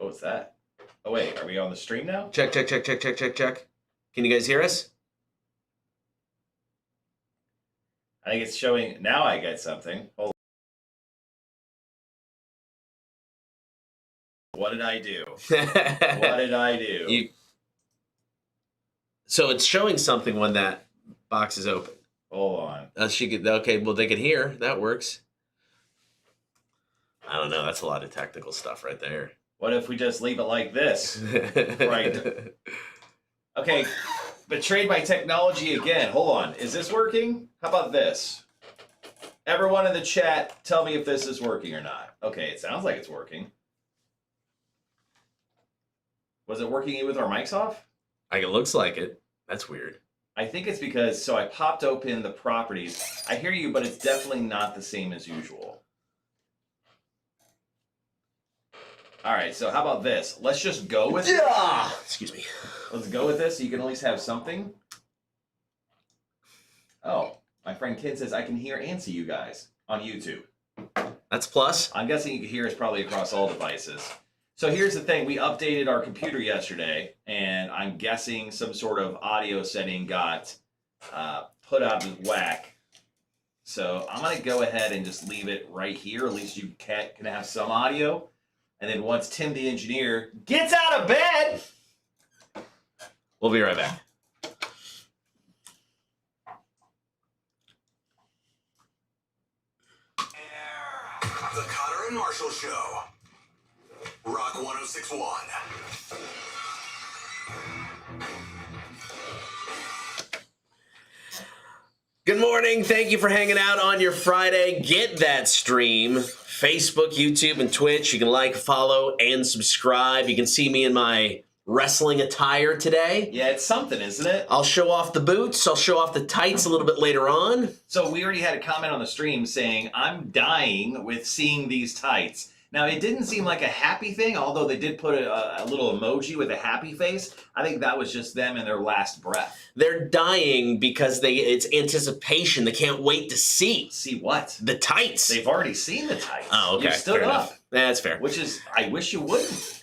What was that? Oh, wait. Are we on the stream now? Check, check, check, check, check, check, check. Can you guys hear us? I think it's showing. Now I get something. Hold on. What did I do? What did I do? So it's showing something when that box is open. Hold on. Okay, well, they could hear. That works. I don't know. That's a lot of technical stuff right there. What if we just leave it like this? Right. Okay. Betrayed by technology again. Hold on. Is this working? How about this? Everyone in the chat, tell me if this is working or not. Okay, it sounds like it's working. Was it working with our mics off? It looks like it. That's weird. I think it's because, so I popped open the properties. I hear you, but it's definitely not the same as usual. All right, so how about this? Let's just go with it. Excuse me. Let's go with this so you can at least have something. Oh, my friend Ken says I can hear and see you guys on YouTube. That's plus. I'm guessing you can hear us probably across all devices. So here's the thing. We updated our computer yesterday, and I'm guessing some sort of audio setting got put out of whack. So I'm going to go ahead and just leave it right here. At least you can have some audio. And then once Tim, the engineer, gets out of bed, we'll be right back. The Kotter and Marshall Show. Rock 106.1. Good morning. Thank you for hanging out on your Friday. Get that stream. Facebook, YouTube, and Twitch. You can like, follow, and subscribe. You can see me in my wrestling attire today. Yeah, it's something, isn't it? I'll show off the boots. I'll show off the tights a little bit later on. So we already had a comment on the stream saying, I'm dying with seeing these tights. Now, it didn't seem like a happy thing, although they did put a little emoji with a happy face. I think that was just them in their last breath. They're dying because it's anticipation. They can't wait to see. See what? The tights. They've already seen the tights. Oh, okay. You stood fair up. Enough. That's fair. Which is, I wish you wouldn't.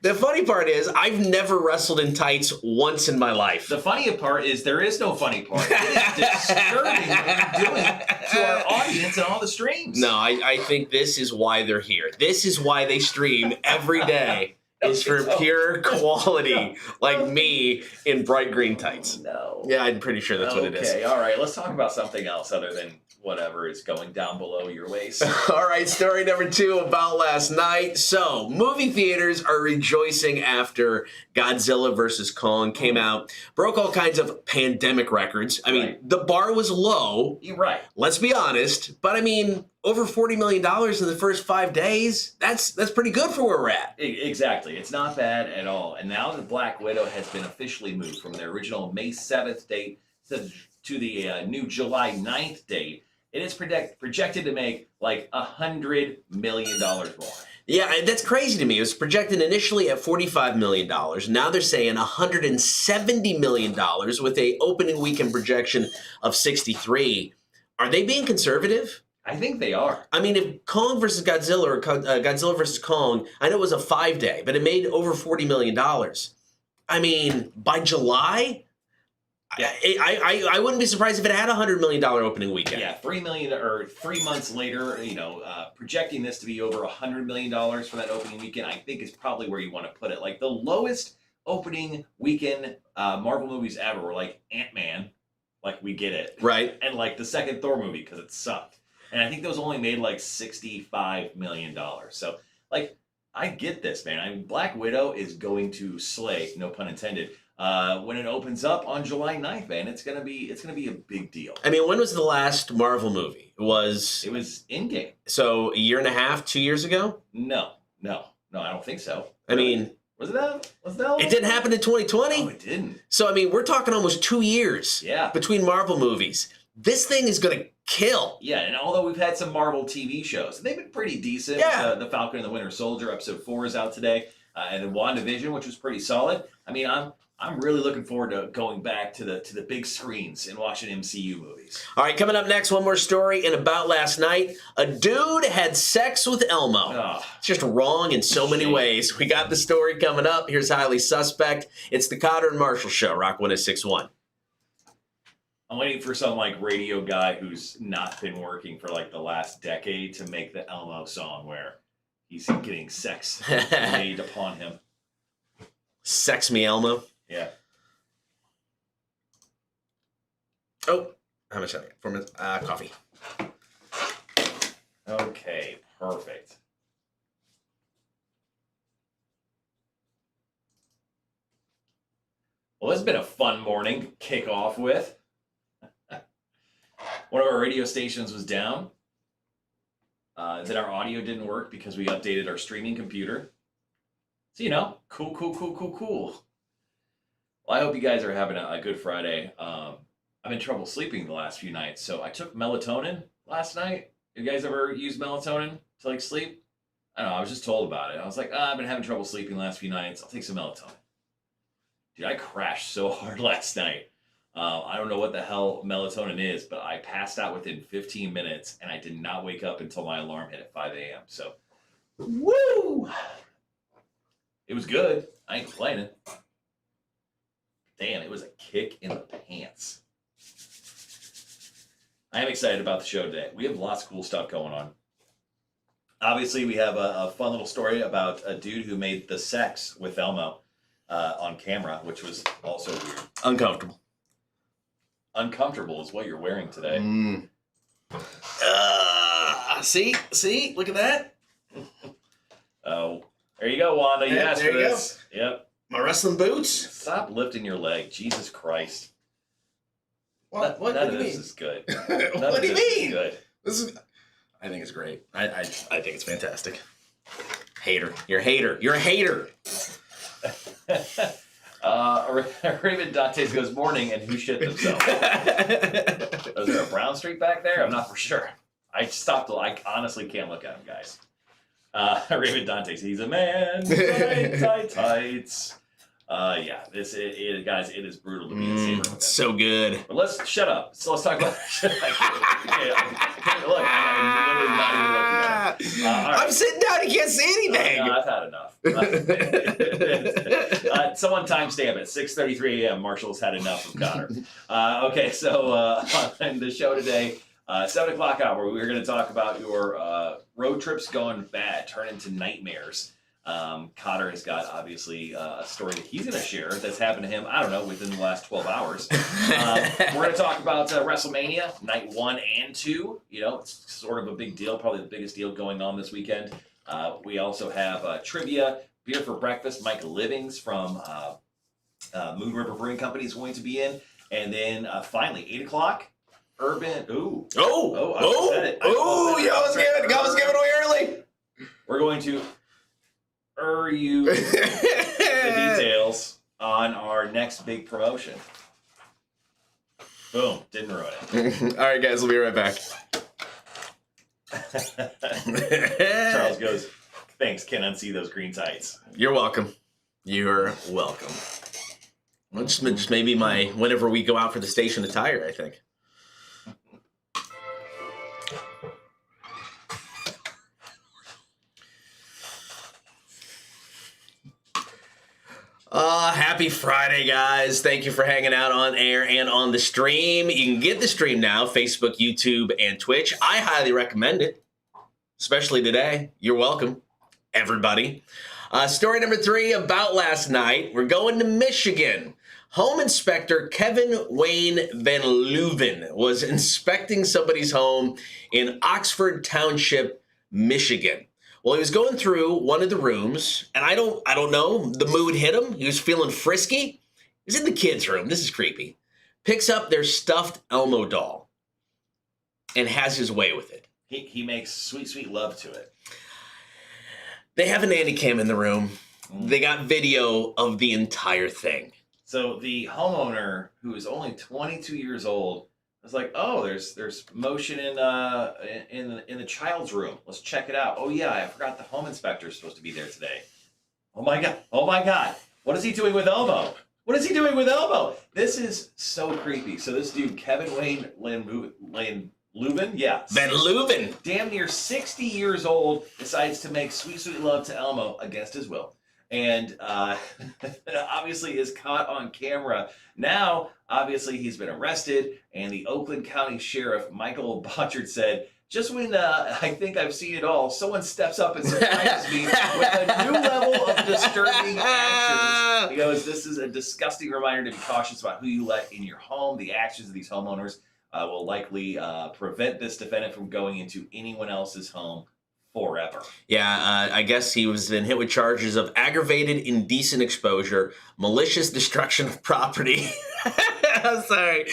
The funny part is, I've never wrestled in tights once in my life. The funny part is, there is no funny part. It is disturbing what you're doing to our audience and all the streams. No, I think this is why they're here. This is why they stream every day. Is for pure quality, like me in bright green tights. No. Yeah, I'm pretty sure that's what it is. Okay, all right. Let's talk about something else other than whatever is going down below your waist. All right, story number 2 about last night. So, movie theaters are rejoicing after Godzilla vs. Kong came out, broke all kinds of pandemic records. I mean, the bar was low. You're right. Let's be honest. But I mean, over $40 million in the first 5 days, that's pretty good for where we're at. Exactly. It's not bad at all. And now that Black Widow has been officially moved from their original May 7th date to the new July 9th date, it is projected to make like $100 million more. Yeah, that's crazy to me. It was projected initially at $45 million. Now they're saying $170 million with a opening weekend projection of 63. Are they being conservative? I think they are. I mean, if Kong versus Godzilla or Godzilla versus Kong, I know it was a 5-day, but it made over $40 million. I mean, by July, yeah. I wouldn't be surprised if it had a $100 million opening weekend. Yeah, 3 million or 3 months later, projecting this to be over $100 million for that opening weekend, I think is probably where you want to put it. Like the lowest opening weekend Marvel movies ever were like Ant-Man, like we get it, right? And like the second Thor movie because it sucked, and I think those only made like $65 million. So like I get this, man. I mean, Black Widow is going to slay, no pun intended. When it opens up on July 9th, man, it's gonna be a big deal. I mean, when was the last Marvel movie? It was Endgame. So a year and a half, 2 years ago? No, I don't think so. I mean, was it that? It didn't happen in 2020. No, it didn't. So I mean, we're talking almost 2 years. Yeah. Between Marvel movies, this thing is gonna kill. Yeah, and although we've had some Marvel TV shows, they've been pretty decent. Yeah. The Falcon and the Winter Soldier episode 4 is out today. and then WandaVision, which was pretty solid. I mean, I'm really looking forward to going back to the big screens and watching MCU movies. All right, coming up next, one more story in About Last Night. A dude had sex with Elmo. Oh, It's just wrong in so many ways. We got the story coming up. Here's Highly Suspect. It's the Kotter and Marshall Show, Rock 106.1. I'm waiting for some like radio guy who's not been working for like the last decade to make the Elmo song where he's getting sex made upon him. Sex me, Elmo. Yeah. Oh, how much? 4 minutes. Coffee. Okay, perfect. Well, it's been a fun morning to kick off with. One of our radio stations was down. Then our audio didn't work because we updated our streaming computer. So, you know, cool. Well, I hope you guys are having a good Friday. I'm in trouble sleeping the last few nights, so I took melatonin last night. You guys ever use melatonin to like sleep? I don't know, I was just told about it. I was like, I've been having trouble sleeping the last few nights. I'll take some melatonin. Dude, I crashed so hard last night. I don't know what the hell melatonin is, but I passed out within 15 minutes, and I did not wake up until my alarm hit at 5 a.m. So, woo! It was good. I ain't complaining. Damn, it was a kick in the pants. I am excited about the show today. We have lots of cool stuff going on. Obviously, we have a fun little story about a dude who made the sex with Elmo on camera, which was also weird. Uncomfortable. Uncomfortable is what you're wearing today. See? Look at that. Oh, there you go, Wanda. You asked there for you this. Yep. My wrestling boots. Stop lifting your leg. Jesus Christ. What? None What of do you this mean? is good. What do you mean? Good. This is. I think it's great. I think it's fantastic. Hater. You're a hater. You're a hater. Raymond Dantes goes morning, and who shit themselves? Is there a brown streak back there? I'm not for sure. I stopped. I honestly can't look at him, guys. Raymond Dantes, he's a man. Tights. Yeah, guys, it is brutal to be in the same room with him. So good. But let's shut up. So let's talk about. Look, I'm literally not even looking at him. All right. I'm sitting down. You can't see anything. No, I've had enough. Someone timestamp it. 6:33 a.m. Marshall's had enough of Kotter. Okay, so on the show today, 7 o'clock hour, we're going to talk about your road trips going bad, turn into nightmares. Kotter has got obviously a story that he's going to share that's happened to him, I don't know, within the last 12 hours. We're going to talk about WrestleMania, night 1 and 2. You know, it's sort of a big deal, probably the biggest deal going on this weekend. We also have trivia, beer for breakfast. Mike Livings from Moon River Brewing Company is going to be in. And then finally, 8 o'clock, Urban. I was giving away early. We're going to you the details on our next big promotion. Boom, didn't ruin it. All right, guys, we'll be right back. Charles goes, thanks, can't unsee those green tights. You're welcome. You're welcome. Well, just maybe my whenever we go out for the station attire, I think. Happy Friday, guys. Thank you for hanging out on air and on the stream. You can get the stream now, Facebook, YouTube, and Twitch. I highly recommend it, especially today. You're welcome, everybody. Story number 3 about last night. We're going to Michigan. Home inspector Kevin Wayne Van Leuven was inspecting somebody's home in Oxford Township, Michigan. Well, he was going through one of the rooms, and I don't know, the mood hit him. He was feeling frisky. He's in the kids' room. This is creepy. Picks up their stuffed Elmo doll and has his way with it. He makes sweet, sweet love to it. They have a nanny cam in the room. They got video of the entire thing. So the homeowner, who is only 22 years old, was like, "Oh, there's motion in the child's room. Let's check it out." "Oh yeah, I forgot the home inspector is supposed to be there today." Oh my god. Oh my god. What is he doing with Elmo? What is he doing with Elmo? This is so creepy. So this dude, Kevin Wayne Leuven, yeah. Van Leuven. Damn near 60 years old, decides to make sweet, sweet love to Elmo against his will. And obviously is caught on camera. Now, obviously, he's been arrested, and the Oakland County Sheriff, Michael Botchard, said, just when I think I've seen it all, someone steps up and surprises me with a new level of disturbing actions. He goes, this is a disgusting reminder to be cautious about who you let in your home. The actions of these homeowners will likely prevent this defendant from going into anyone else's home forever. Yeah, I guess he was been hit with charges of aggravated indecent exposure, malicious destruction of property. Sorry.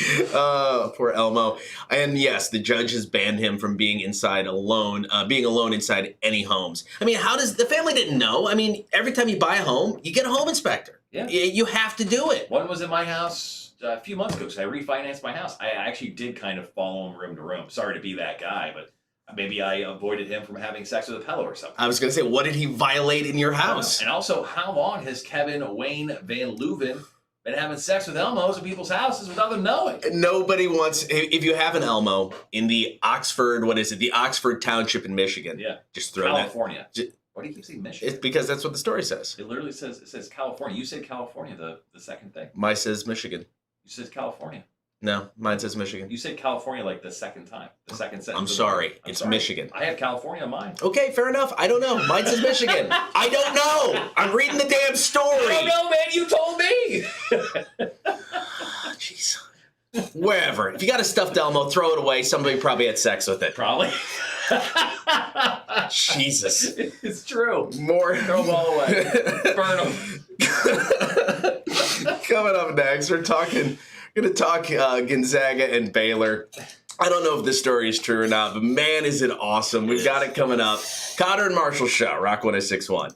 Poor Elmo. And yes, the judge has banned him from being inside alone, being alone inside any homes. I mean, how does the family didn't know? I mean, every time you buy a home, you get a home inspector. Yeah. You have to do it. One was in my house a few months ago because I refinanced my house. I actually did kind of follow him room to room. Sorry to be that guy, but maybe I avoided him from having sex with a pillow or something. I was going to say, what did he violate in your house? And also, how long has Kevin Wayne Van Leuven been having sex with Elmos in people's houses without them knowing? Nobody wants, if you have an Elmo in the Oxford, the Oxford Township in Michigan. Yeah. Just throw California. that. Why do you keep saying Michigan? It's because that's what the story says. It literally says California. You said California, the second thing. Mine says Michigan. You said California. No, mine says Michigan. You said California like the second time. The second sentence. I'm sorry. It's Michigan. I have California on mine. Okay, fair enough. I don't know. Mine says Michigan. I don't know. I'm reading the damn story. I don't know, man. You told me. Jeez. Wherever. If you got a stuffed Elmo, throw it away. Somebody probably had sex with it. Probably. Jesus. It's true. More. Throw them all away. Burn them. Coming up next, we're going to talk Gonzaga and Baylor. I don't know if this story is true or not, but man, is it awesome. We've got it coming up. Kotter and Marshall Show, Rock 106.1.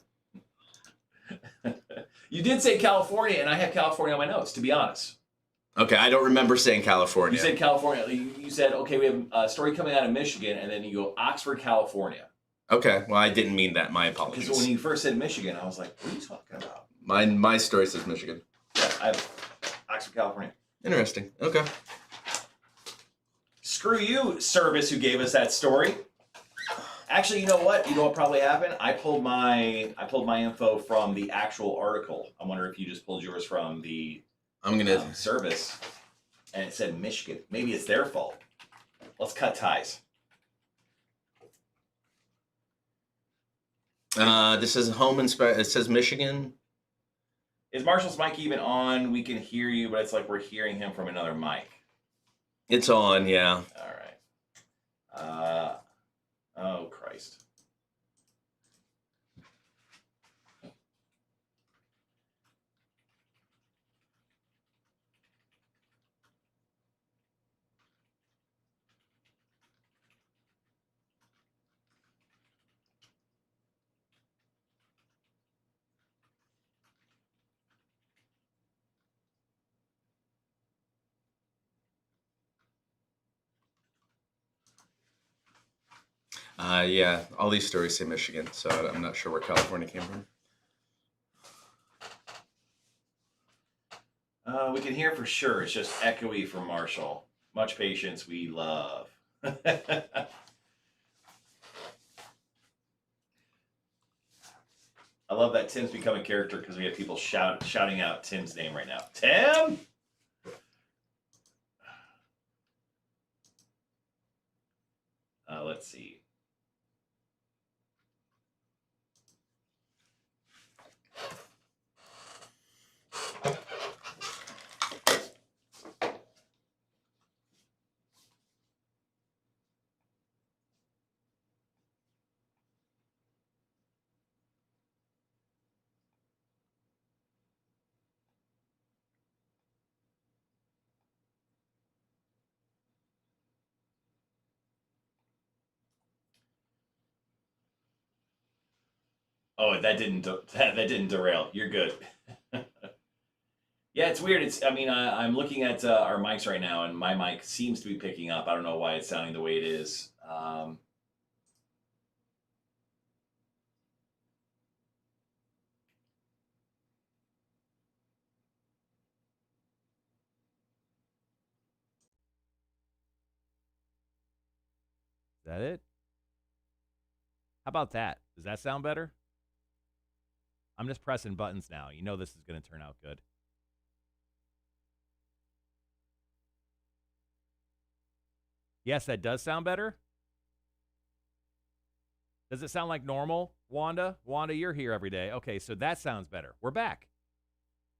You did say California, and I have California on my notes, to be honest. Okay, I don't remember saying California. You said California. You said, okay, we have a story coming out of Michigan, and then you go Oxford, California. Okay, well, I didn't mean that. My apologies. Because when you first said Michigan, I was like, what are you talking about? My story says Michigan. Yeah, I have Oxford, California. Interesting. Okay. Screw you, Service, who gave us that story. Actually, you know what? You know what probably happened? I pulled my info from the actual article. I wonder if you just pulled yours from the Service, and it said Michigan. Maybe it's their fault. Let's cut ties. This says home inspect. It says Michigan. Is Marshall's mic even on? We can hear you, but it's like we're hearing him from another mic. It's on, yeah. All right. Oh, Christ. Yeah, all these stories say Michigan, so I'm not sure where California came from. We can hear for sure. It's just echoey from Marshall. Much patience we love. I love that Tim's become a character because we have people shouting out Tim's name right now. Tim! Let's see. Oh, that didn't derail. You're good. Yeah, it's weird. I'm looking at our mics right now, and my mic seems to be picking up. I don't know why it's sounding the way it is. that it? How about that? Does that sound better? I'm just pressing buttons now. You know this is going to turn out good. Yes, that does sound better. Does it sound like normal, Wanda? Wanda, you're here every day. Okay, so that sounds better. We're back.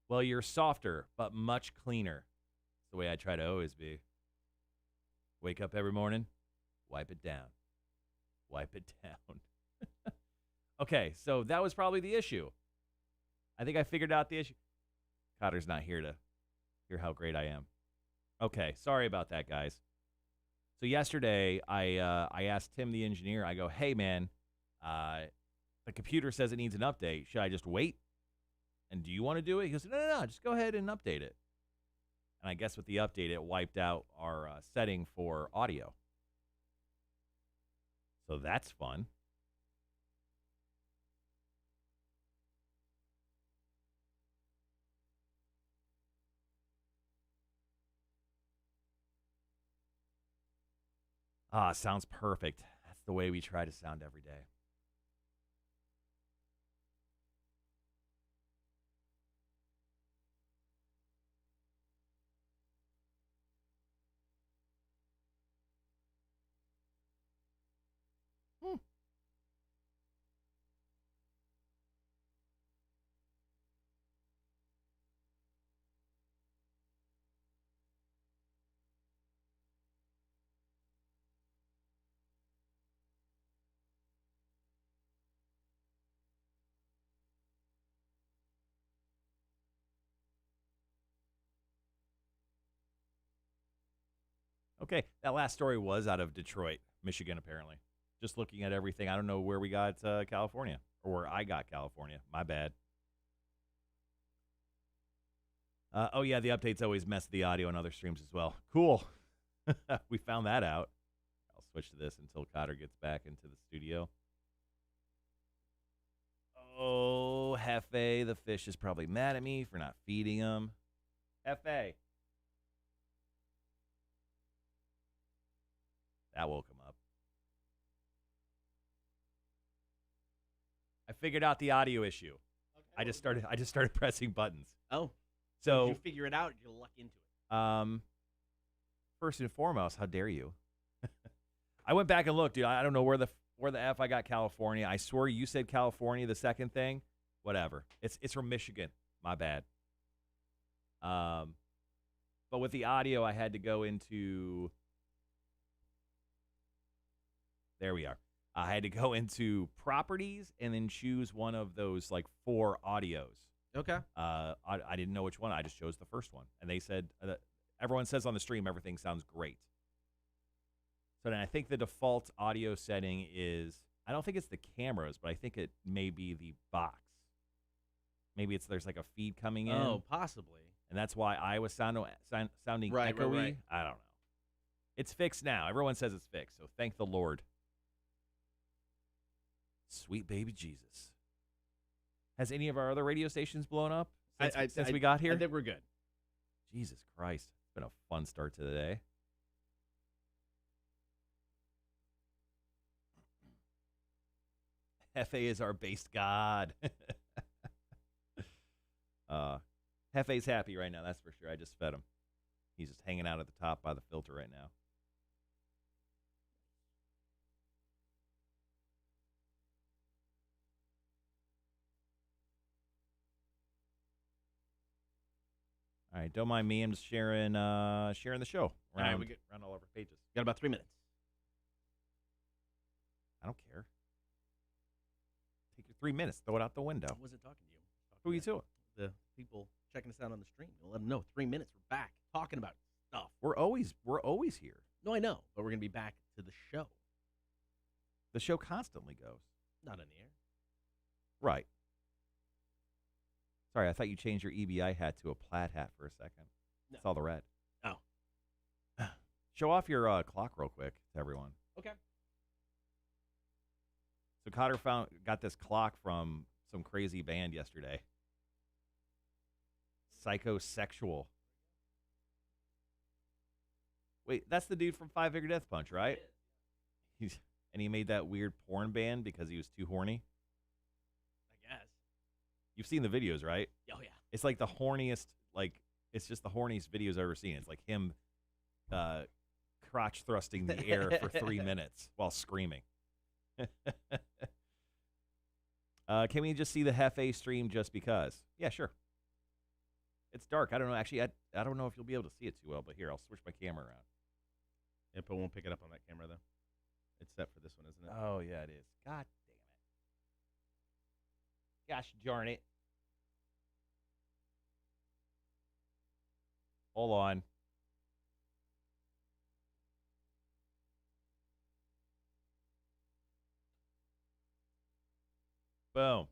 Well, you're softer, but much cleaner. It's the way I try to always be. Wake up every morning, wipe it down. Wipe it down. Okay, so that was probably the issue. I think I figured out the issue. Cotter's not here to hear how great I am. Okay, sorry about that, guys. So yesterday, I asked Tim, the engineer, I go, hey, man, the computer says it needs an update. Should I just wait? And do you want to do it? He goes, no, just go ahead and update it. And I guess with the update, it wiped out our setting for audio. So that's fun. Ah, sounds perfect. That's the way we try to sound every day. Okay, that last story was out of Detroit, Michigan, apparently. Just looking at everything, I don't know where we got California, or where I got California. My bad. Oh, yeah, the updates always mess the audio on other streams as well. Cool. We found that out. I'll switch to this until Kotter gets back into the studio. Oh, Hefe, the fish is probably mad at me for not feeding him. Hefe. That woke him up. I figured out the audio issue. Okay, I just started pressing buttons. Oh. So did you figure it out? Did you luck into it? First and foremost, how dare you? I went back and looked, dude. I don't know where the F I got California. I swear you said California, the second thing. Whatever. It's from Michigan. My bad. But with the audio, I had to go into. There we are. I had to go into properties and then choose one of those like 4 audios. Okay. I didn't know which one. I just chose the first one. And they said, everyone says on the stream, everything sounds great. So then I think the default audio setting is, I don't think it's the cameras, but I think it may be the box. Maybe there's like a feed coming in. Oh, possibly. And that's why I was sounding echoey. Right. I don't know. It's fixed now. Everyone says it's fixed, so thank the Lord. Sweet baby Jesus. Has any of our other radio stations blown up since we got here? I think we're good. Jesus Christ. It's been a fun start to the day. Hefe is our based god. Hefe's happy right now, that's for sure. I just fed him. He's just hanging out at the top by the filter right now. All right, don't mind me. I'm just sharing the show around, around all of our pages. Got about 3 minutes. I don't care. Take your 3 minutes. Throw it out the window. I wasn't talking to you. Who are you to? The people checking us out on the stream. We'll let them know. 3 minutes. We're back talking about stuff. We're always here. No, I know, but we're gonna be back to the show. The show constantly goes. Not on the air. Right. Sorry, I thought you changed your EBI hat to a plaid hat for a second. No. Saw the red. Oh. Show off your clock real quick to everyone. Okay. So Kotter got this clock from some crazy band yesterday. Psychosexual. Wait, that's the dude from Five Finger Death Punch, right? And he made that weird porn ban because he was too horny. I guess. You've seen the videos, right? Oh, yeah. It's like the horniest, it's just the horniest videos I've ever seen. It's like him crotch thrusting the air for 3 minutes while screaming. Can we just see the Hefe stream just because? Yeah, sure. It's dark. I don't know. Actually, I don't know if you'll be able to see it too well, but here, I'll switch my camera around. Yep, it won't pick it up on that camera, though. It's set for this one, isn't it? Oh, yeah, it is. God damn it. Gosh darn it. Hold on. Boom.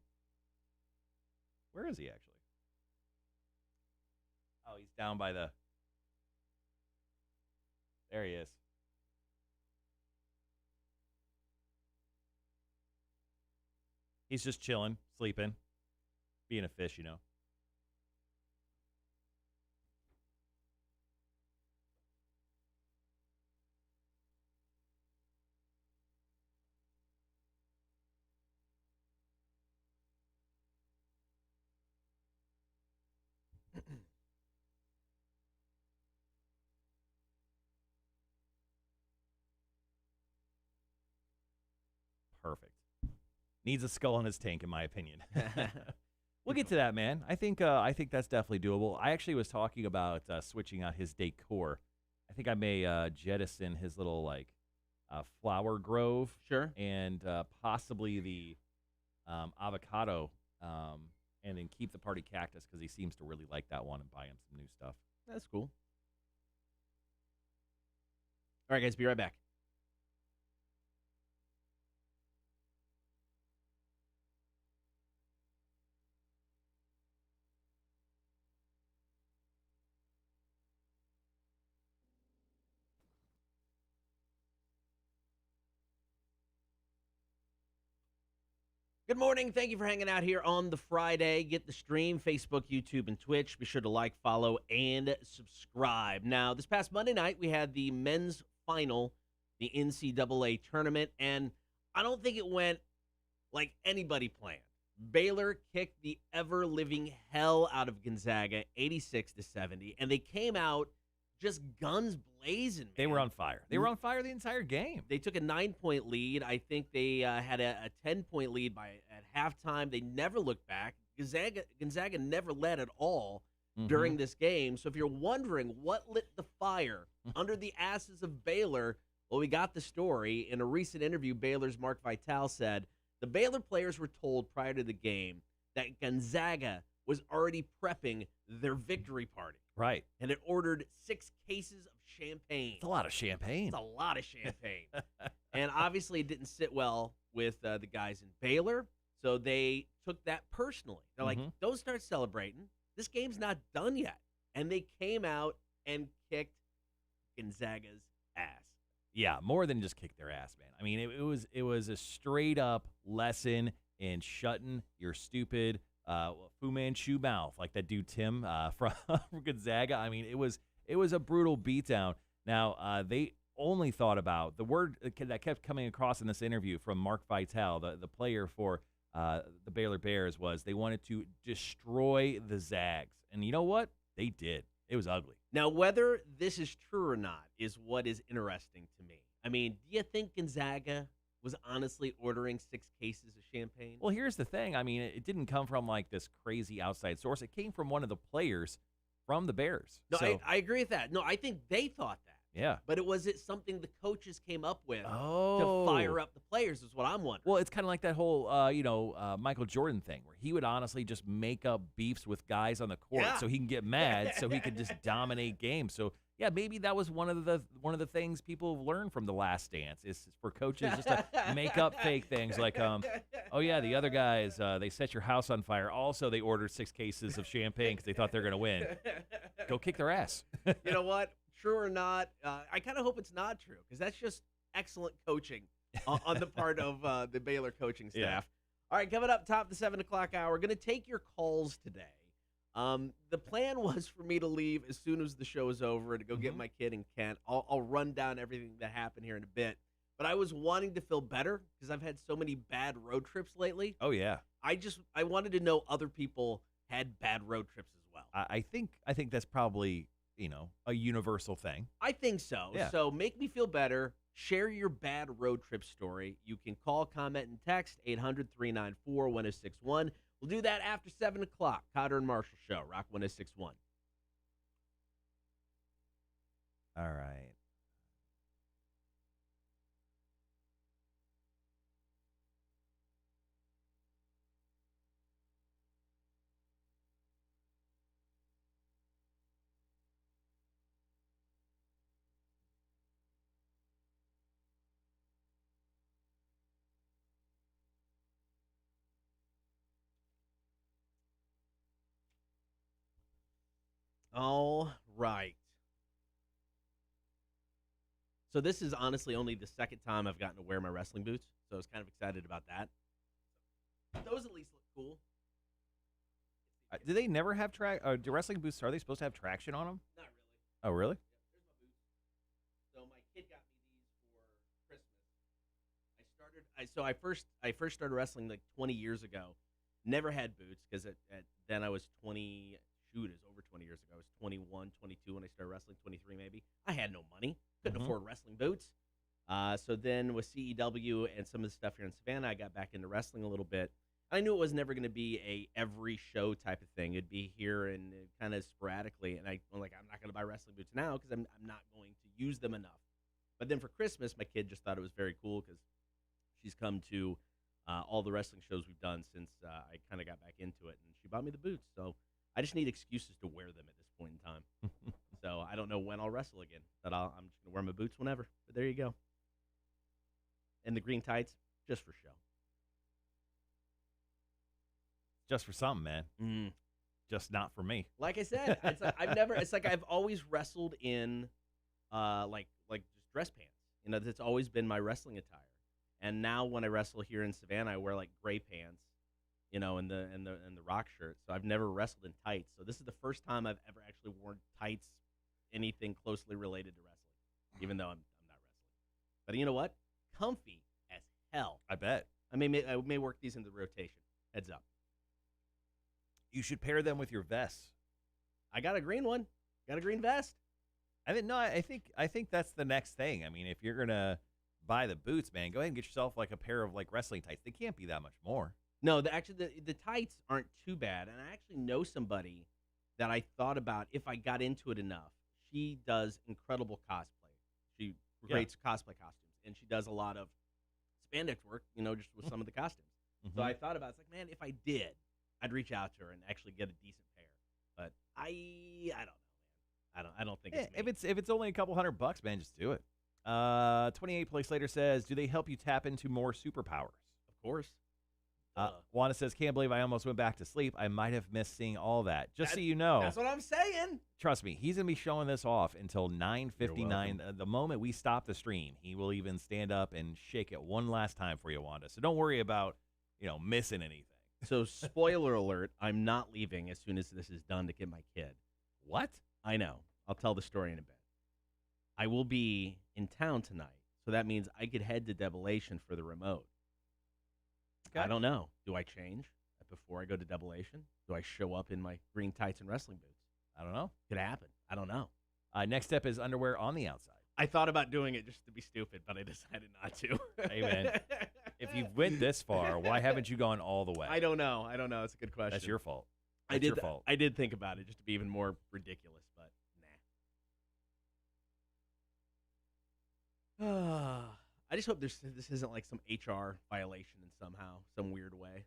Where is he actually? Oh, he's down by the... There he is. He's just chilling, sleeping, being a fish, you know. Perfect. Needs a skull in his tank, in my opinion. We'll get to that, man. I think that's definitely doable. I actually was talking about switching out his decor. I think I may jettison his little flower grove, Sure. and possibly the avocado, and then keep the party cactus because he seems to really like that one, and buy him some new stuff. That's cool. All right, guys, be right back. Good morning. Thank you for hanging out here on the Friday. Get the stream, Facebook, YouTube, and Twitch. Be sure to like, follow, and subscribe. Now, this past Monday night, we had the men's final, the NCAA tournament, and I don't think it went like anybody planned. Baylor kicked the ever-living hell out of Gonzaga, 86-70, and they came out just guns blazing, man. They were on fire. They were on fire the entire game. They took a 9-point lead. I think they had a 10-point lead at halftime. They never looked back. Gonzaga never led at all during this game. So if you're wondering what lit the fire under the asses of Baylor, well, we got the story. In a recent interview, Baylor's Mark Vitale said the Baylor players were told prior to the game that Gonzaga was already prepping their victory party. Right. And it ordered 6 cases of champagne. It's a lot of champagne. It's a lot of champagne. And obviously it didn't sit well with the guys in Baylor, so they took that personally. They're like, don't start celebrating. This game's not done yet. And they came out and kicked Gonzaga's ass. Yeah, more than just kick their ass, man. I mean, it was a straight up lesson in shutting your stupid Fu Manchu mouth, like that dude Tim from Gonzaga. I mean, it was a brutal beatdown. Now they only thought about the word that kept coming across in this interview from Mark Vitale, the player for the Baylor Bears, was they wanted to destroy the Zags, and you know what? They did. It was ugly. Now, whether this is true or not is what is interesting to me. I mean, do you think Gonzaga was honestly ordering 6 cases of champagne? Well, here's the thing. I mean, it didn't come from like this crazy outside source. It came from one of the players from the Bears. No, So, I agree with that. No, I think they thought that. yeah. But was it something the coaches came up with Oh. to fire up the players is what I'm wondering. Well, it's kind of like that whole, Michael Jordan thing where he would honestly just make up beefs with guys on the court Yeah. so he can get mad, so he could just dominate games. So yeah, maybe that was one of the things people have learned from The Last Dance is for coaches just to make up fake things like, oh yeah, the other guys they set your house on fire. Also, they ordered 6 cases of champagne because they thought they're gonna win. Go kick their ass. You know what? True or not, I kind of hope it's not true because that's just excellent coaching on the part of the Baylor coaching staff. Yeah. All right, coming up top of the 7 o'clock hour, we're going to take your calls today. The plan was for me to leave as soon as the show is over and to go get my kid and Kent. I'll run down everything that happened here in a bit. but I was wanting to feel better because I've had so many bad road trips lately. Oh yeah. I wanted to know other people had bad road trips as well. I think that's probably, a universal thing. I think so. Yeah. So make me feel better. Share your bad road trip story. You can call, comment, and text 800-394-1061. We'll do that after 7 o'clock. Kotter and Marshall Show, Rock 1061. All right. All right. So this is honestly only the second time I've gotten to wear my wrestling boots, so I was kind of excited about that. Those at least look cool. Do they never have do wrestling boots, are they supposed to have traction on them? Not really. Oh, really? Yep, there's my boots. So my kid got me these for Christmas. I first started wrestling like 20 years ago. Never had boots because then I was 20. Shoot, it was over 20 years ago. I was 21, 22 when I started wrestling. 23 maybe. I had no money. Couldn't afford wrestling boots. So then with CEW and some of the stuff here in Savannah, I got back into wrestling a little bit. I knew it was never going to be a every show type of thing. It'd be here and kind of sporadically. And I'm like, I'm not going to buy wrestling boots now because I'm not going to use them enough. But then for Christmas, my kid just thought it was very cool because she's come to all the wrestling shows we've done since I kind of got back into it. And she bought me the boots. So I just need excuses to wear them at this point in time. So I don't know when I'll wrestle again. But I'm just going to wear my boots whenever. But there you go. And the green tights, just for show. Just for something, man. Just not for me. Like I said, it's like I've always wrestled in like just dress pants. That's always been my wrestling attire. And now when I wrestle here in Savannah, I wear like gray pants, and the rock shirt. So I've never wrestled in tights. So this is the first time I've ever actually worn tights, anything closely related to wrestling, even though I'm not wrestling. But you know what? Comfy as hell. I bet. I may work these into the rotation. Heads up. You should pair them with your vests. I got a green one. Got a green vest. I think that's the next thing. I mean, if you're gonna buy the boots, man, go ahead and get yourself like a pair of like wrestling tights. They can't be that much more. No, the tights aren't too bad, and I actually know somebody that I thought about if I got into it enough. She does incredible cosplay. She creates cosplay costumes, and she does a lot of spandex work, just with some of the costumes. So I thought about it. It's like, man, if I did, I'd reach out to her and actually get a decent pair. But I don't know, man. I don't think it's me. If it's only a couple $100, man, just do it. 28 place later says, do they help you tap into more superpowers? Of course. Wanda says, can't believe I almost went back to sleep. I might have missed seeing all that. So you know. That's what I'm saying. Trust me, he's going to be showing this off until 9:59. The moment we stop the stream, he will even stand up and shake it one last time for you, Wanda. So don't worry about, missing anything. So spoiler alert, I'm not leaving as soon as this is done to get my kid. What? I know. I'll tell the story in a bit. I will be in town tonight, so that means I could head to Debilation for the remote. Okay. I don't know. Do I change before I go to Debilation? Do I show up in my green tights and wrestling boots? I don't know. Could happen. I don't know. Next step is underwear on the outside. I thought about doing it just to be stupid, but I decided not to. Hey, man. If you've went this far, why haven't you gone all the way? I don't know. It's a good question. That's your fault. Your fault. I did think about it just to be even more ridiculous, but nah. I just hope this isn't like some HR violation in some weird way.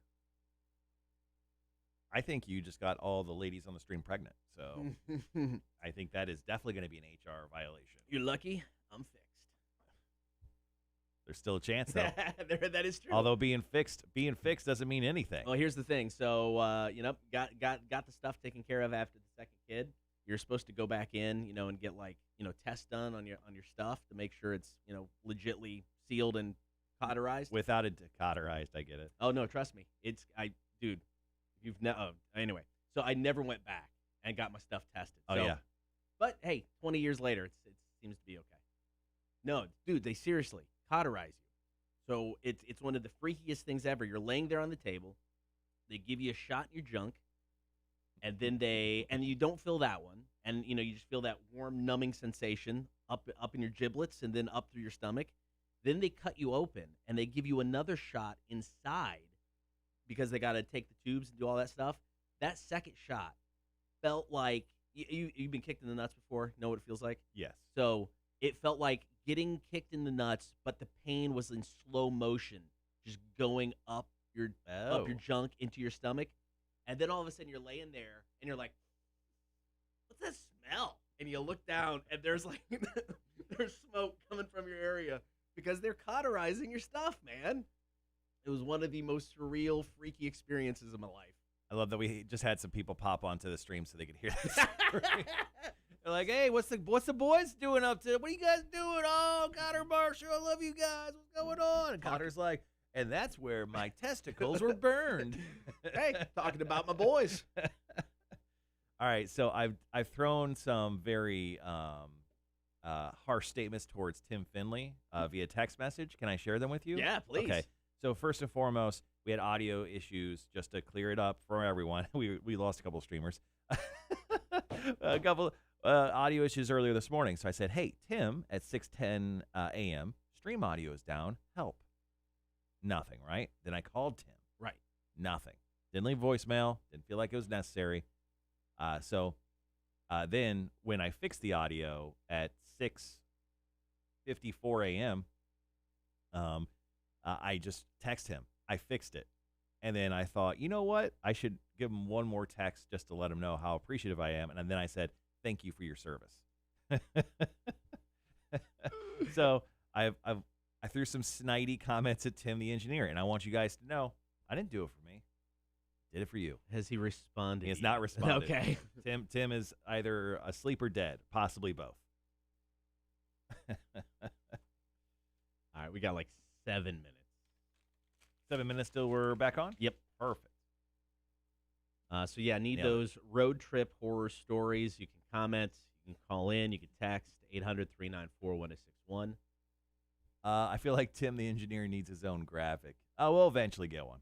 I think you just got all the ladies on the stream pregnant. So I think that is definitely going to be an HR violation. You're lucky. I'm fixed. There's still a chance, though. That is true. Although being fixed doesn't mean anything. Well, here's the thing. So, got the stuff taken care of after the second kid. You're supposed to go back in, and get tests done on your stuff to make sure it's, legitly sealed and cauterized. Without it cauterized, I get it. Oh no, trust me. Dude, anyway. So I never went back and got my stuff tested. Oh yeah. But hey, 20 years later, it seems to be okay. No, dude, they seriously cauterize you. So it's one of the freakiest things ever. You're laying there on the table. They give you a shot in your junk, and then you don't feel that one, and you just feel that warm, numbing sensation up in your giblets and then up through your stomach. Then they cut you open and they give you another shot inside because they got to take the tubes and do all that stuff. That second shot felt like you've been kicked in the nuts before. Know what it feels like? Yes. So it felt like getting kicked in the nuts, but the pain was in slow motion, just going up your junk into your stomach. And then all of a sudden you're laying there and you're like, what's that smell? And you look down and there's like there's smoke coming from your area because they're cauterizing your stuff, man. It was one of the most surreal, freaky experiences of my life. I love that we just had some people pop onto the stream so they could hear this. They're like, hey, what's the boys doing up to? What are you guys doing? Oh, Kotter Marshall, I love you guys. What's going on? And Cotter's like, and that's where my testicles were burned. Hey, talking about my boys. All right, so I've thrown some very harsh statements towards Tim Finley via text message. Can I share them with you? Yeah, please. Okay. So first and foremost, we had audio issues. Just to clear it up for everyone, we lost a couple of streamers. A couple audio issues earlier this morning. So I said, hey, Tim, at 6:10 a.m., stream audio is down. Help. Nothing, right? Then I called Tim. Right. Nothing. Didn't leave voicemail. Didn't feel like it was necessary. So then when I fixed the audio at 6:54 a.m., I just text him. I fixed it. And then I thought, you know what? I should give him one more text just to let him know how appreciative I am. And then I said, thank you for your service. So I threw some snidey comments at Tim, the engineer. And I want you guys to know, I didn't do it for me. Did it for you. Has he responded? He has not responded. Okay. Tim is either asleep or dead, possibly both. All right, we got like 7 minutes. 7 minutes till we're back on? Yep. Perfect. So yeah, need Nailed those road trip horror stories. You can comment, you can call in, you can text 800-394-1061. I feel like Tim, the engineer, needs his own graphic. Oh, we'll eventually get one.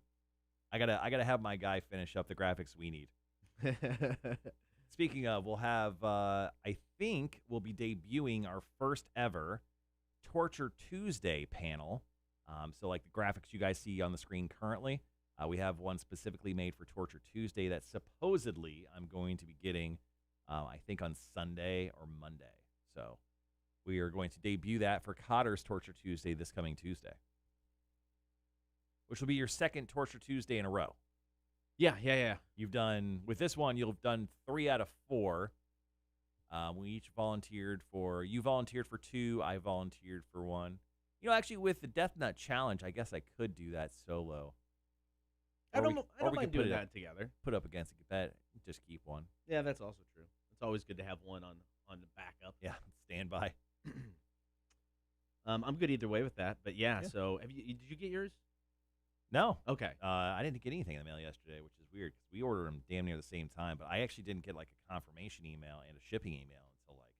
I gotta have my guy finish up the graphics we need. Speaking of, we'll have, I think we'll be debuting our first ever Torture Tuesday panel. So like the graphics you guys see on the screen currently, we have one specifically made for Torture Tuesday that supposedly I'm going to be getting, I think on Sunday or Monday. So we are going to debut that for Kotter's Torture Tuesday this coming Tuesday, which will be your second Torture Tuesday in a row. Yeah. You've done, with this one, you've done 3 out of 4. We each volunteered for, you volunteered for 2, I volunteered for 1. You know, actually, with the Death Nut Challenge, I guess I could do that solo. I don't Or we mind could doing put it that up- together. Put up against that, just keep one. Yeah, that's also true. It's always good to have one on the backup. Yeah, standby. I'm good either way with that. But yeah. Yeah. So did you get yours? No. Okay. I didn't get anything in the mail yesterday, which is weird because we ordered them damn near the same time. But I actually didn't get like a confirmation email and a shipping email until like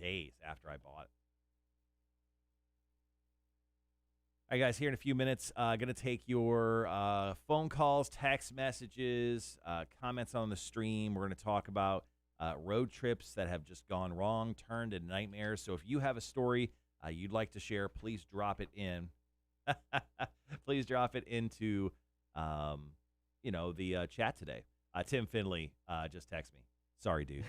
days after I bought it. All right, guys, here in a few minutes, going to take your phone calls, text messages, comments on the stream. We're going to talk about road trips that have just gone wrong, turned into nightmares. So if you have a story you'd like to share, please drop it in. Please drop it into, the chat today. Tim Finley just texted me. Sorry, dude.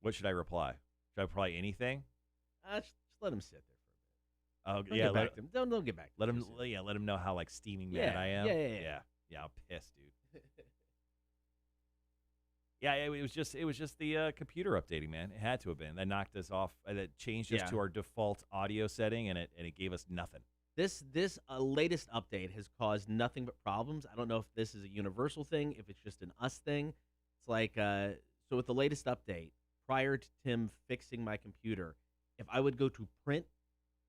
What should I reply? Should I reply anything? Just let him sit there for a bit. Oh, Don't yeah. get back to him. Don't get back. To Let him. him, let him know how like steaming mad Yeah, I am. yeah. Yeah, I'm pissed, dude. Yeah, it was just the computer updating, man. It had to have been. That knocked us off. That changed us Yeah. to our default audio setting, and it gave us nothing. This latest update has caused nothing but problems. I don't know if this is a universal thing, if it's just an us thing. It's like so with the latest update, prior to Tim fixing my computer, if I would go to print,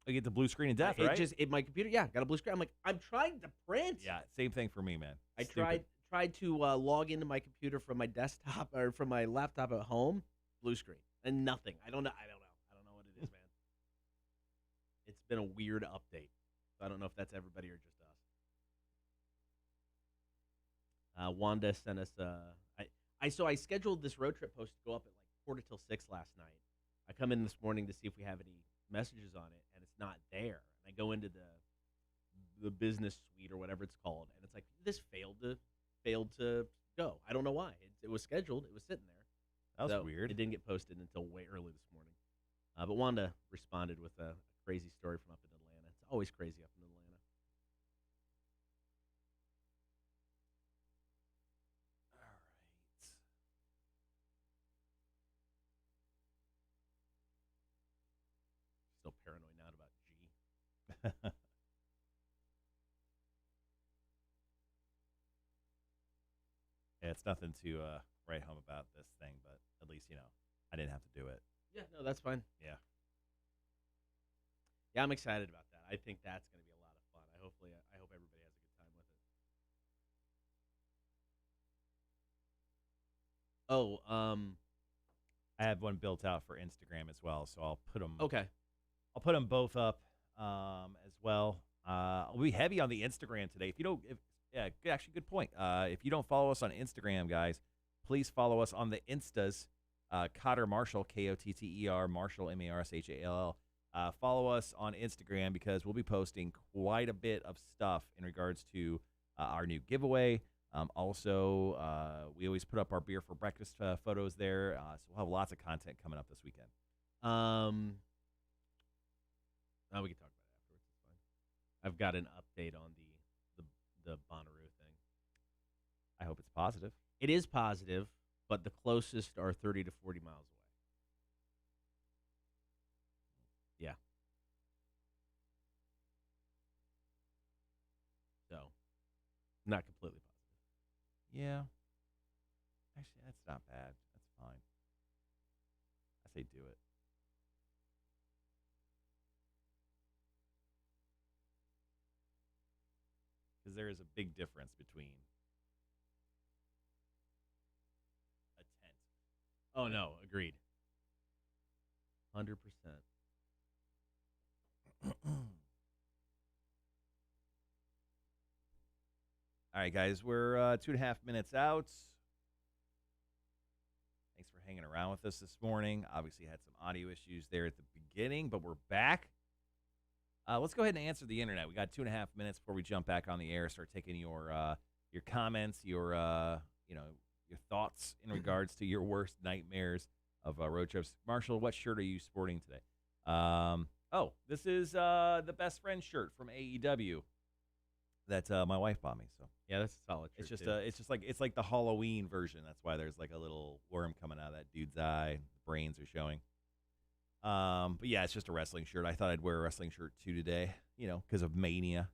I get the blue screen of death, right? My computer, got a blue screen. I'm like, I'm trying to print. Yeah, same thing for me, man. I Stupid. tried to log into my computer from my desktop or from my laptop at home, blue screen, and nothing. I don't know. been a weird update. So I don't know if that's everybody or just us. Wanda sent us I scheduled this road trip post to go up at like 4 till 6 last night. I come in this morning to see if we have any messages on it, and it's not there. And I go into the business suite or whatever it's called, and it's like this failed to go. I don't know why. It was scheduled. It was sitting there. That was So weird. It didn't get posted until way early this morning. But Wanda responded with a crazy story from up in Atlanta. It's always crazy up in Atlanta. All right. Still paranoid now about G. Yeah, it's nothing to write home about this thing, but at least, I didn't have to do it. Yeah, no, that's fine. Yeah. Yeah, I'm excited about that. I think that's going to be a lot of fun. I hope everybody has a good time with it. I have one built out for Instagram as well, so I'll put them. Okay. I'll put them both up as well. I'll be heavy on the Instagram today. Actually, good point. If you don't follow us on Instagram, guys, please follow us on the Instas. Kotter Marshall, Kotter Marshall, Marshall. Follow us on Instagram because we'll be posting quite a bit of stuff in regards to our new giveaway. Also, we always put up our beer for breakfast photos there, so we'll have lots of content coming up this weekend. We can talk about it afterwards. It's fine. I've got an update on the Bonnaroo thing. I hope it's positive. It is positive, but the closest are 30 to 40 miles away. Yeah. So, not completely positive. Yeah. Actually, that's not bad. That's fine. I say do it. Because there is a big difference between a tent. Oh, no. Agreed. 100%. All right, guys, we're 2.5 minutes out. Thanks for hanging around with us this morning. Obviously, had some audio issues there at the beginning, but we're back. Let's go ahead and answer the internet. We got 2.5 minutes before we jump back on the air. Start taking your comments, your thoughts in regards to your worst nightmares of road trips. Marshall, what shirt are you sporting today? This is the best friend shirt from AEW that my wife bought me. So Yeah, that's a solid shirt. it's like the Halloween version. That's why there's like a little worm coming out of that dude's eye. The brains are showing. But yeah, it's just a wrestling shirt. I thought I'd wear a wrestling shirt too today, because of Mania.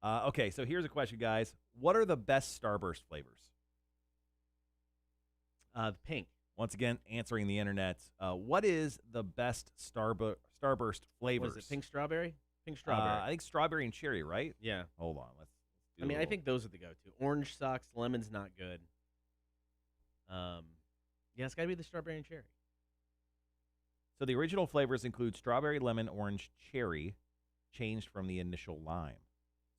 Okay, so here's a question, guys. What are the best Starburst flavors? The pink. Once again, answering the internet. What is the best Starburst flavors? Was it pink strawberry? Pink strawberry. I think strawberry and cherry, right? Yeah. Hold on. Let's do I a mean, I little- think those are the go-to. Orange sucks. Lemon's not good. Yeah, it's got to be the strawberry and cherry. So the original flavors include strawberry, lemon, orange, cherry, changed from the initial lime.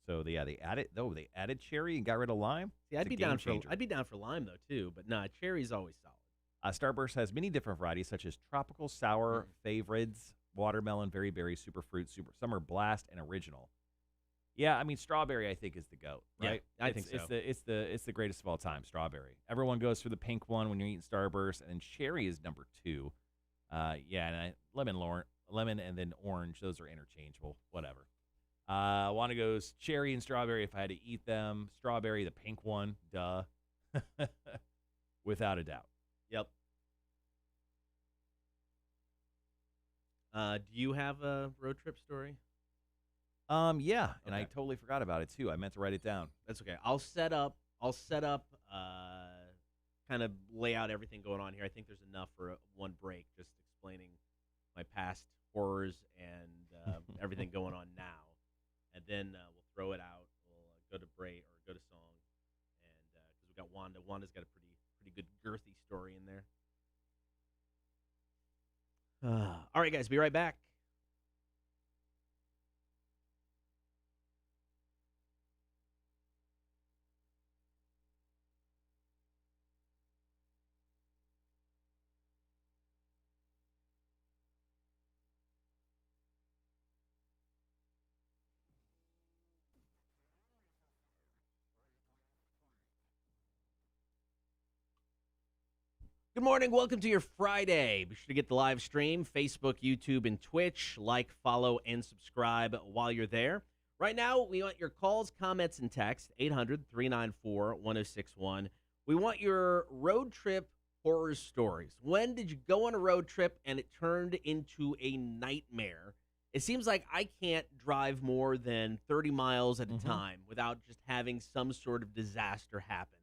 So they added cherry and got rid of lime. See, It's a game changer. I'd be down for lime though too, but nah, cherry's always solid. Starburst has many different varieties such as tropical, sour, favorites, watermelon, very berry, superfruit, super summer blast, and original. Yeah, I mean strawberry I think is the GOAT, right? Yeah, I think so. It's the greatest of all time, strawberry. Everyone goes for the pink one when you're eating Starburst, and then cherry is number 2. And lemon and then orange, those are interchangeable, whatever. Wanda goes cherry and strawberry if I had to eat them. Strawberry, the pink one, duh. Without a doubt. Yep. Do you have a road trip story? Yeah, and I Okay. totally forgot about it too. I meant to write it down. That's okay. I'll set up. Kind of lay out everything going on here. I think there's enough for one break, just explaining my past horrors and everything going on now, and then we'll throw it out. We'll go to break or go to song, and because we got Wanda. Wanda's got a pretty good girthy story in there. All right, guys, be right back. Good morning. Welcome to your Friday. Be sure to get the live stream, Facebook, YouTube, and Twitch. Like, follow, and subscribe while you're there. Right now, we want your calls, comments, and text, 800-394-1061. We want your road trip horror stories. When did you go on a road trip and it turned into a nightmare? It seems like I can't drive more than 30 miles at a time without just having some sort of disaster happen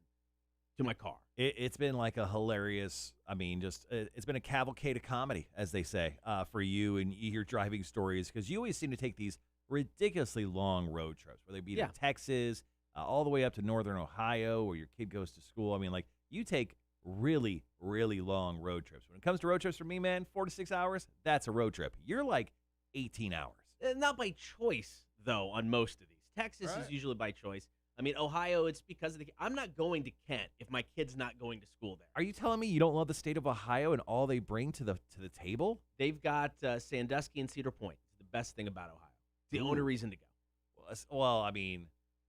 to my car. It's been like a hilarious, it's been a cavalcade of comedy, as they say, for you and your driving stories, because you always seem to take these ridiculously long road trips, whether it be to Texas, all the way up to northern Ohio, where your kid goes to school. I mean, like, you take really, really long road trips. When it comes to road trips for me, man, 4 to 6 hours, that's a road trip. You're like 18 hours. Not by choice, though, on most of these. Texas is usually by choice. I mean, Ohio, it's because of I'm not going to Kent if my kid's not going to school there. Are you telling me you don't love the state of Ohio and all they bring to the table? They've got Sandusky and Cedar Point. It's the best thing about Ohio. It's the only reason to go. Well, I mean,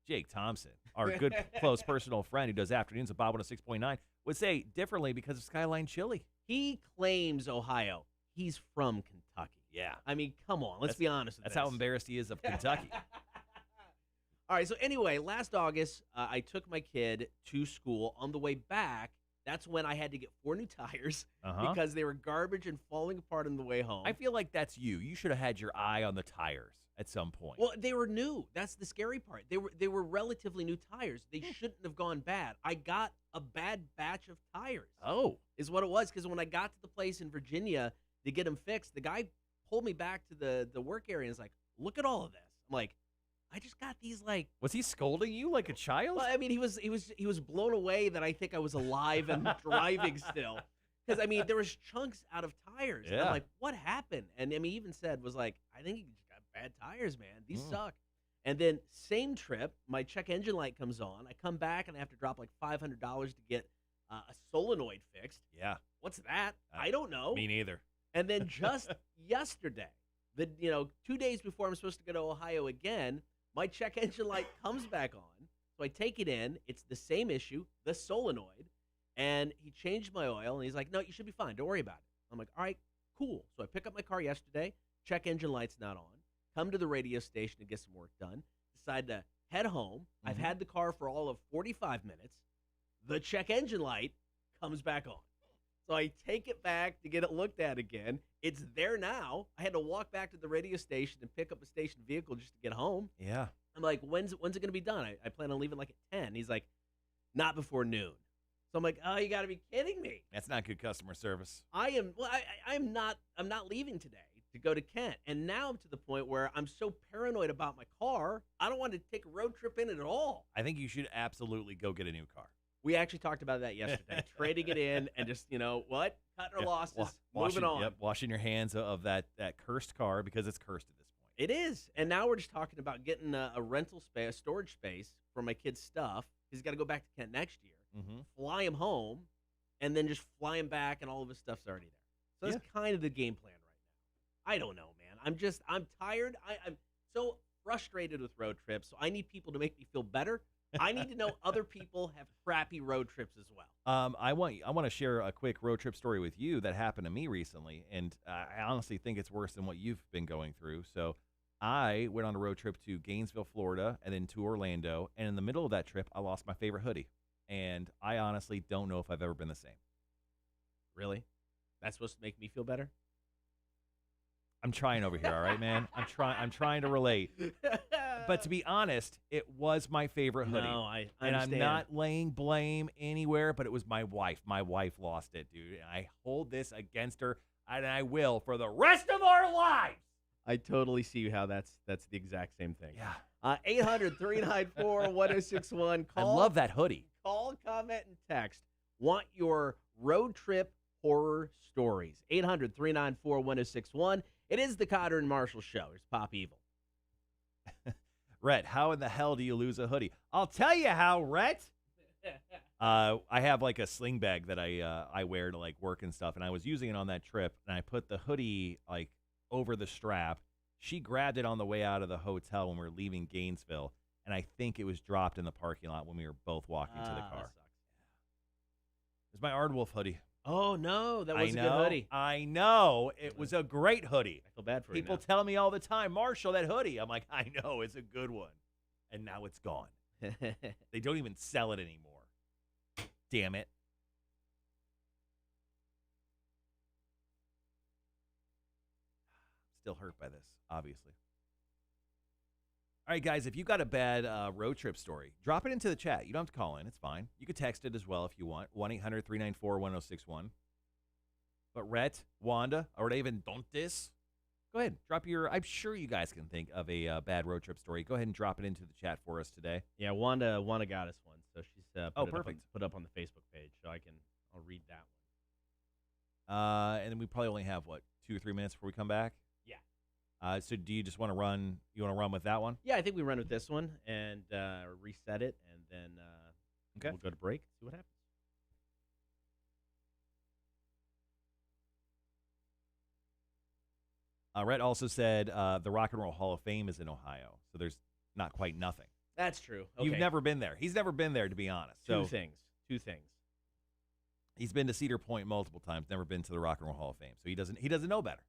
Jake Thompson, our good, close personal friend who does afternoons at Bob 106.9, would say differently because of Skyline Chili. He claims Ohio. He's from Kentucky. Yeah. I mean, come on. Let's be honest with That's this. how embarrassed he is of Kentucky. All right, so anyway, last August, I took my kid to school. On the way back, that's when I had to get 4 new tires because they were garbage and falling apart on the way home. I feel like that's you. You should have had your eye on the tires at some point. Well, they were new. That's the scary part. They were relatively new tires. They shouldn't have gone bad. I got a bad batch of tires. Oh. Is what it was, because when I got to the place in Virginia to get them fixed, the guy pulled me back to the work area and was like, look at all of this. I'm like, I just got these, like... Was he scolding you like a child? Well, I mean, he was blown away that I think I was alive and driving still. Because, I mean, there was chunks out of tires. Yeah. And I'm like, what happened? And, I mean, he even said, was like, I think you just got bad tires, man. These suck. And then, same trip, my check engine light comes on. I come back, and I have to drop, like, $500 to get a solenoid fixed. Yeah. What's that? I don't know. Me neither. And then just yesterday, 2 days before I'm supposed to go to Ohio again, my check engine light comes back on. So I take it in. It's the same issue, the solenoid. And he changed my oil, and he's like, no, you should be fine. Don't worry about it. I'm like, all right, cool. So I pick up my car yesterday. Check engine light's not on. Come to the radio station to get some work done. Decide to head home. I've had the car for all of 45 minutes. The check engine light comes back on. So I take it back to get it looked at again. It's there now. I had to walk back to the radio station and pick up a station vehicle just to get home. Yeah. I'm like, when's it going to be done? I plan on leaving like at 10. He's like, not before noon. So I'm like, oh, you got to be kidding me. That's not good customer service. I'm not leaving today to go to Kent. And now I'm to the point where I'm so paranoid about my car, I don't want to take a road trip in it at all. I think you should absolutely go get a new car. We actually talked about that yesterday, trading it in and just, cutting our losses, moving on. Yep, washing your hands of that cursed car because it's cursed at this point. It is. And now we're just talking about getting a rental space, a storage space for my kid's stuff. He's got to go back to Kent next year, fly him home, and then just fly him back, and all of his stuff's already there. So that's kind of the game plan right now. I don't know, man. I'm tired. I'm so frustrated with road trips, so I need people to make me feel better. I need to know other people have crappy road trips as well. I want to share a quick road trip story with you that happened to me recently, and I honestly think it's worse than what you've been going through. So I went on a road trip to Gainesville, Florida, and then to Orlando, and in the middle of that trip, I lost my favorite hoodie, and I honestly don't know if I've ever been the same. Really? That's supposed to make me feel better? I'm trying over here, all right, man? I'm trying to relate. But to be honest, it was my favorite hoodie. No, I and understand. I'm not laying blame anywhere, but it was my wife. My wife lost it, dude. And I hold this against her, and I will for the rest of our lives. I totally see how that's the exact same thing. Yeah. 800-394-1061. I love that hoodie. Call, comment, and text. Want your road trip horror stories. 800-394-1061. It is the Kotter and Marshall Show. Here's Pop Evil. Rhett, how in the hell do you lose a hoodie? I'll tell you how, Rhett. I have like a sling bag that I wear to like work and stuff, and I was using it on that trip, and I put the hoodie like over the strap. She grabbed it on the way out of the hotel when we were leaving Gainesville, and I think it was dropped in the parking lot when we were both walking to the car. That sucks. It was my Ardwolf hoodie. Oh, no. That was I a know, good hoodie. I know. It was a great hoodie. I feel bad for People you tell me all the time, Marshall, that hoodie. I'm like, I know, it's a good one. And now it's gone. now. They don't even sell it anymore. Damn it. Still hurt by this, obviously. All right, guys, if you got a bad road trip story, drop it into the chat. You don't have to call in. It's fine. You could text it as well if you want. 1-800-394-1061. But Rhett, Wanda, or even Dontes, go ahead. Drop your, I'm sure you guys can think of a bad road trip story. Go ahead and drop it into the chat for us today. Yeah, Wanda got us one, so she's Perfect. put up on the Facebook page, so I'll read that one. And then we probably only have, 2 or 3 minutes before we come back? Yeah. So do you just want to run, run with that one? Yeah, I think we run with this one and reset it, and then Okay. we'll go to break, see what happens. Rhett also said the Rock and Roll Hall of Fame is in Ohio, so there's not quite nothing. That's true. Okay. You've never been there. He's never been there, to be honest. Two So things. he's been to Cedar Point multiple times, never been to the Rock and Roll Hall of Fame, so he doesn't know better.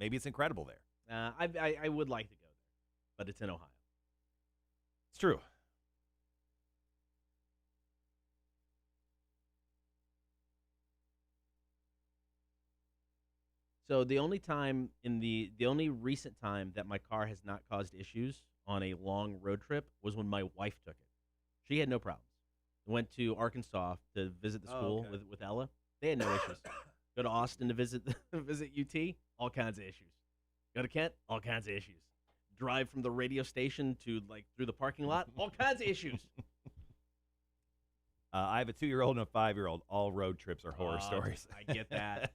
Maybe it's incredible there. I would like to go there, but it's in Ohio. It's true. So the only recent time that my car has not caused issues on a long road trip was when my wife took it. She had no problems. Went to Arkansas to visit the school with Ella. They had no issues. Go to Austin to visit UT, all kinds of issues. Go to Kent, all kinds of issues. Drive from the radio station to through the parking lot, all kinds of issues. I have a 2-year-old and a 5-year-old. All road trips are horror stories. I get that.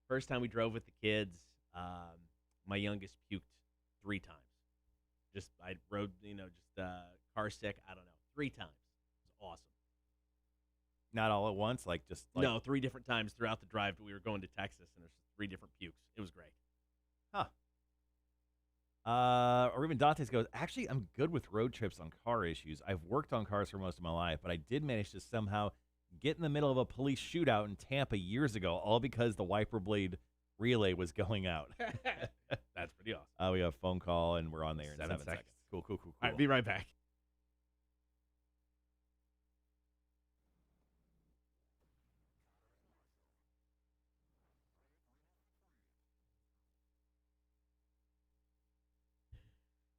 First time we drove with the kids, my youngest puked 3 times. I rode, car sick. I don't know, 3 times. It was awesome. Not all at once, No, 3 different times throughout the drive. We were going to Texas, and there's 3 different pukes. It was great. Huh. Or even Dantes goes, actually, I'm good with road trips on car issues. I've worked on cars for most of my life, but I did manage to somehow get in the middle of a police shootout in Tampa years ago, all because the wiper blade relay was going out. That's pretty awesome. We have a phone call, and we're on there in 7 7 seconds. seconds. Cool. All right, be right back.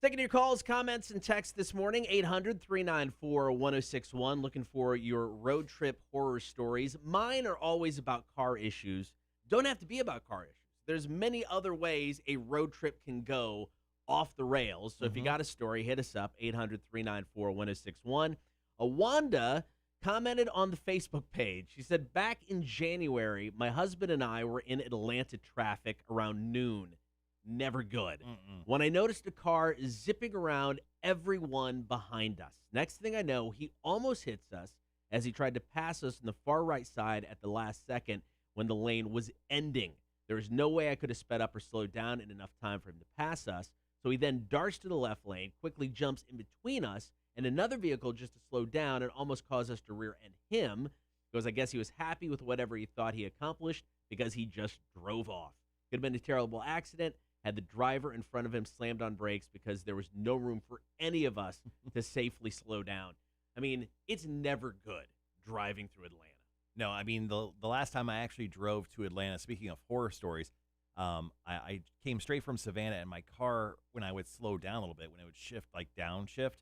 Taking your calls, comments, and texts this morning, 800-394-1061, looking for your road trip horror stories. Mine are always about car issues. Don't have to be about car issues. There's many other ways a road trip can go off the rails. So if you got a story, hit us up, 800-394-1061. Wanda commented on the Facebook page. She said, back in January, my husband and I were in Atlanta traffic around noon. Never good. When I noticed a car zipping around everyone behind us. Next thing I know, he almost hits us as he tried to pass us on the far right side at the last second when the lane was ending. There was no way I could have sped up or slowed down in enough time for him to pass us. So he then darts to the left lane, quickly jumps in between us and another vehicle just to slow down and almost cause us to rear end him, because I guess he was happy with whatever he thought he accomplished because he just drove off. Could have been a terrible accident. Had the driver in front of him slammed on brakes because there was no room for any of us to safely slow down. I mean, it's never good driving through Atlanta. No, I mean, the last time I actually drove to Atlanta, speaking of horror stories, I came straight from Savannah, and my car, when I would slow down a little bit, when it would shift, downshift,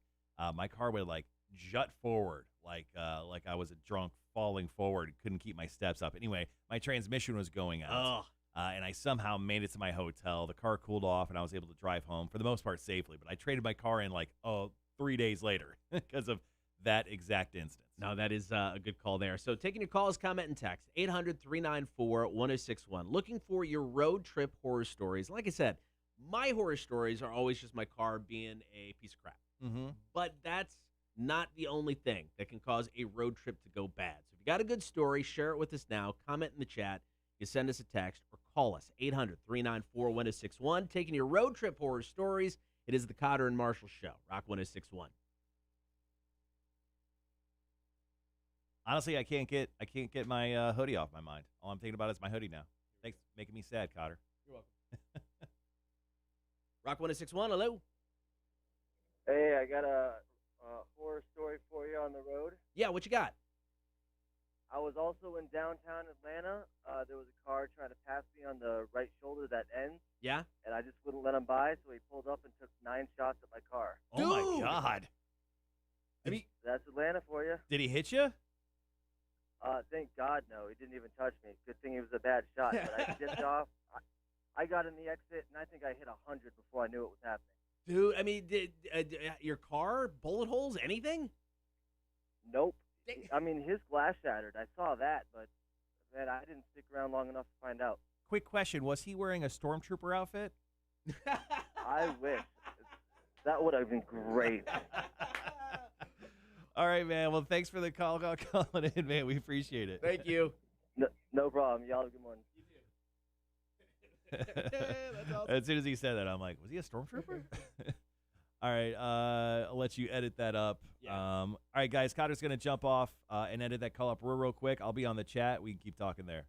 my car would, jut forward, like I was a drunk falling forward, couldn't keep my steps up. Anyway, my transmission was going out. And I somehow made it to my hotel. The car cooled off, and I was able to drive home, for the most part, safely. But I traded my car in 3 days later because of that exact instance. No, that is a good call there. So taking your calls, comment, and text, 800-394-1061. Looking for your road trip horror stories. Like I said, my horror stories are always just my car being a piece of crap. But that's not the only thing that can cause a road trip to go bad. So if you got a good story, share it with us now. Comment in the chat. You send us a text or call us, 800-394-1061. Taking your road trip horror stories. It is the Kotter and Marshall Show, Rock 1061. Honestly, I can't get my hoodie off my mind. All I'm thinking about is my hoodie now. Thanks, making me sad, Cotter. You're welcome. Rock 1061, hello. Hey, I got a horror story for you on the road. Yeah, what you got? I was also in downtown Atlanta. There was a car trying to pass me on the right shoulder that ends, Yeah? and I just wouldn't let him by, so he pulled up and took 9 shots at my car. Oh my Dude! God! That's Atlanta for you. Did he hit you? Thank God, no. He didn't even touch me. Good thing he was a bad shot. But I dipped off. I got in the exit, and I think I hit 100 before I knew it was happening. Dude, I mean, did your car, bullet holes, anything? Nope. I mean, his glass shattered. I saw that, but man, I didn't stick around long enough to find out. Quick question: was he wearing a stormtrooper outfit? I wish. That would have been great. All right, man. Well, thanks for the call calling in, man. We appreciate it. Thank you. No problem. Y'all have a good morning. That's awesome. As soon as he said that, I'm like, was he a stormtrooper? All right, I'll let you edit that up. Yeah. All right, guys, Cotter's going to jump off and edit that call up real quick. I'll be on the chat. We can keep talking there.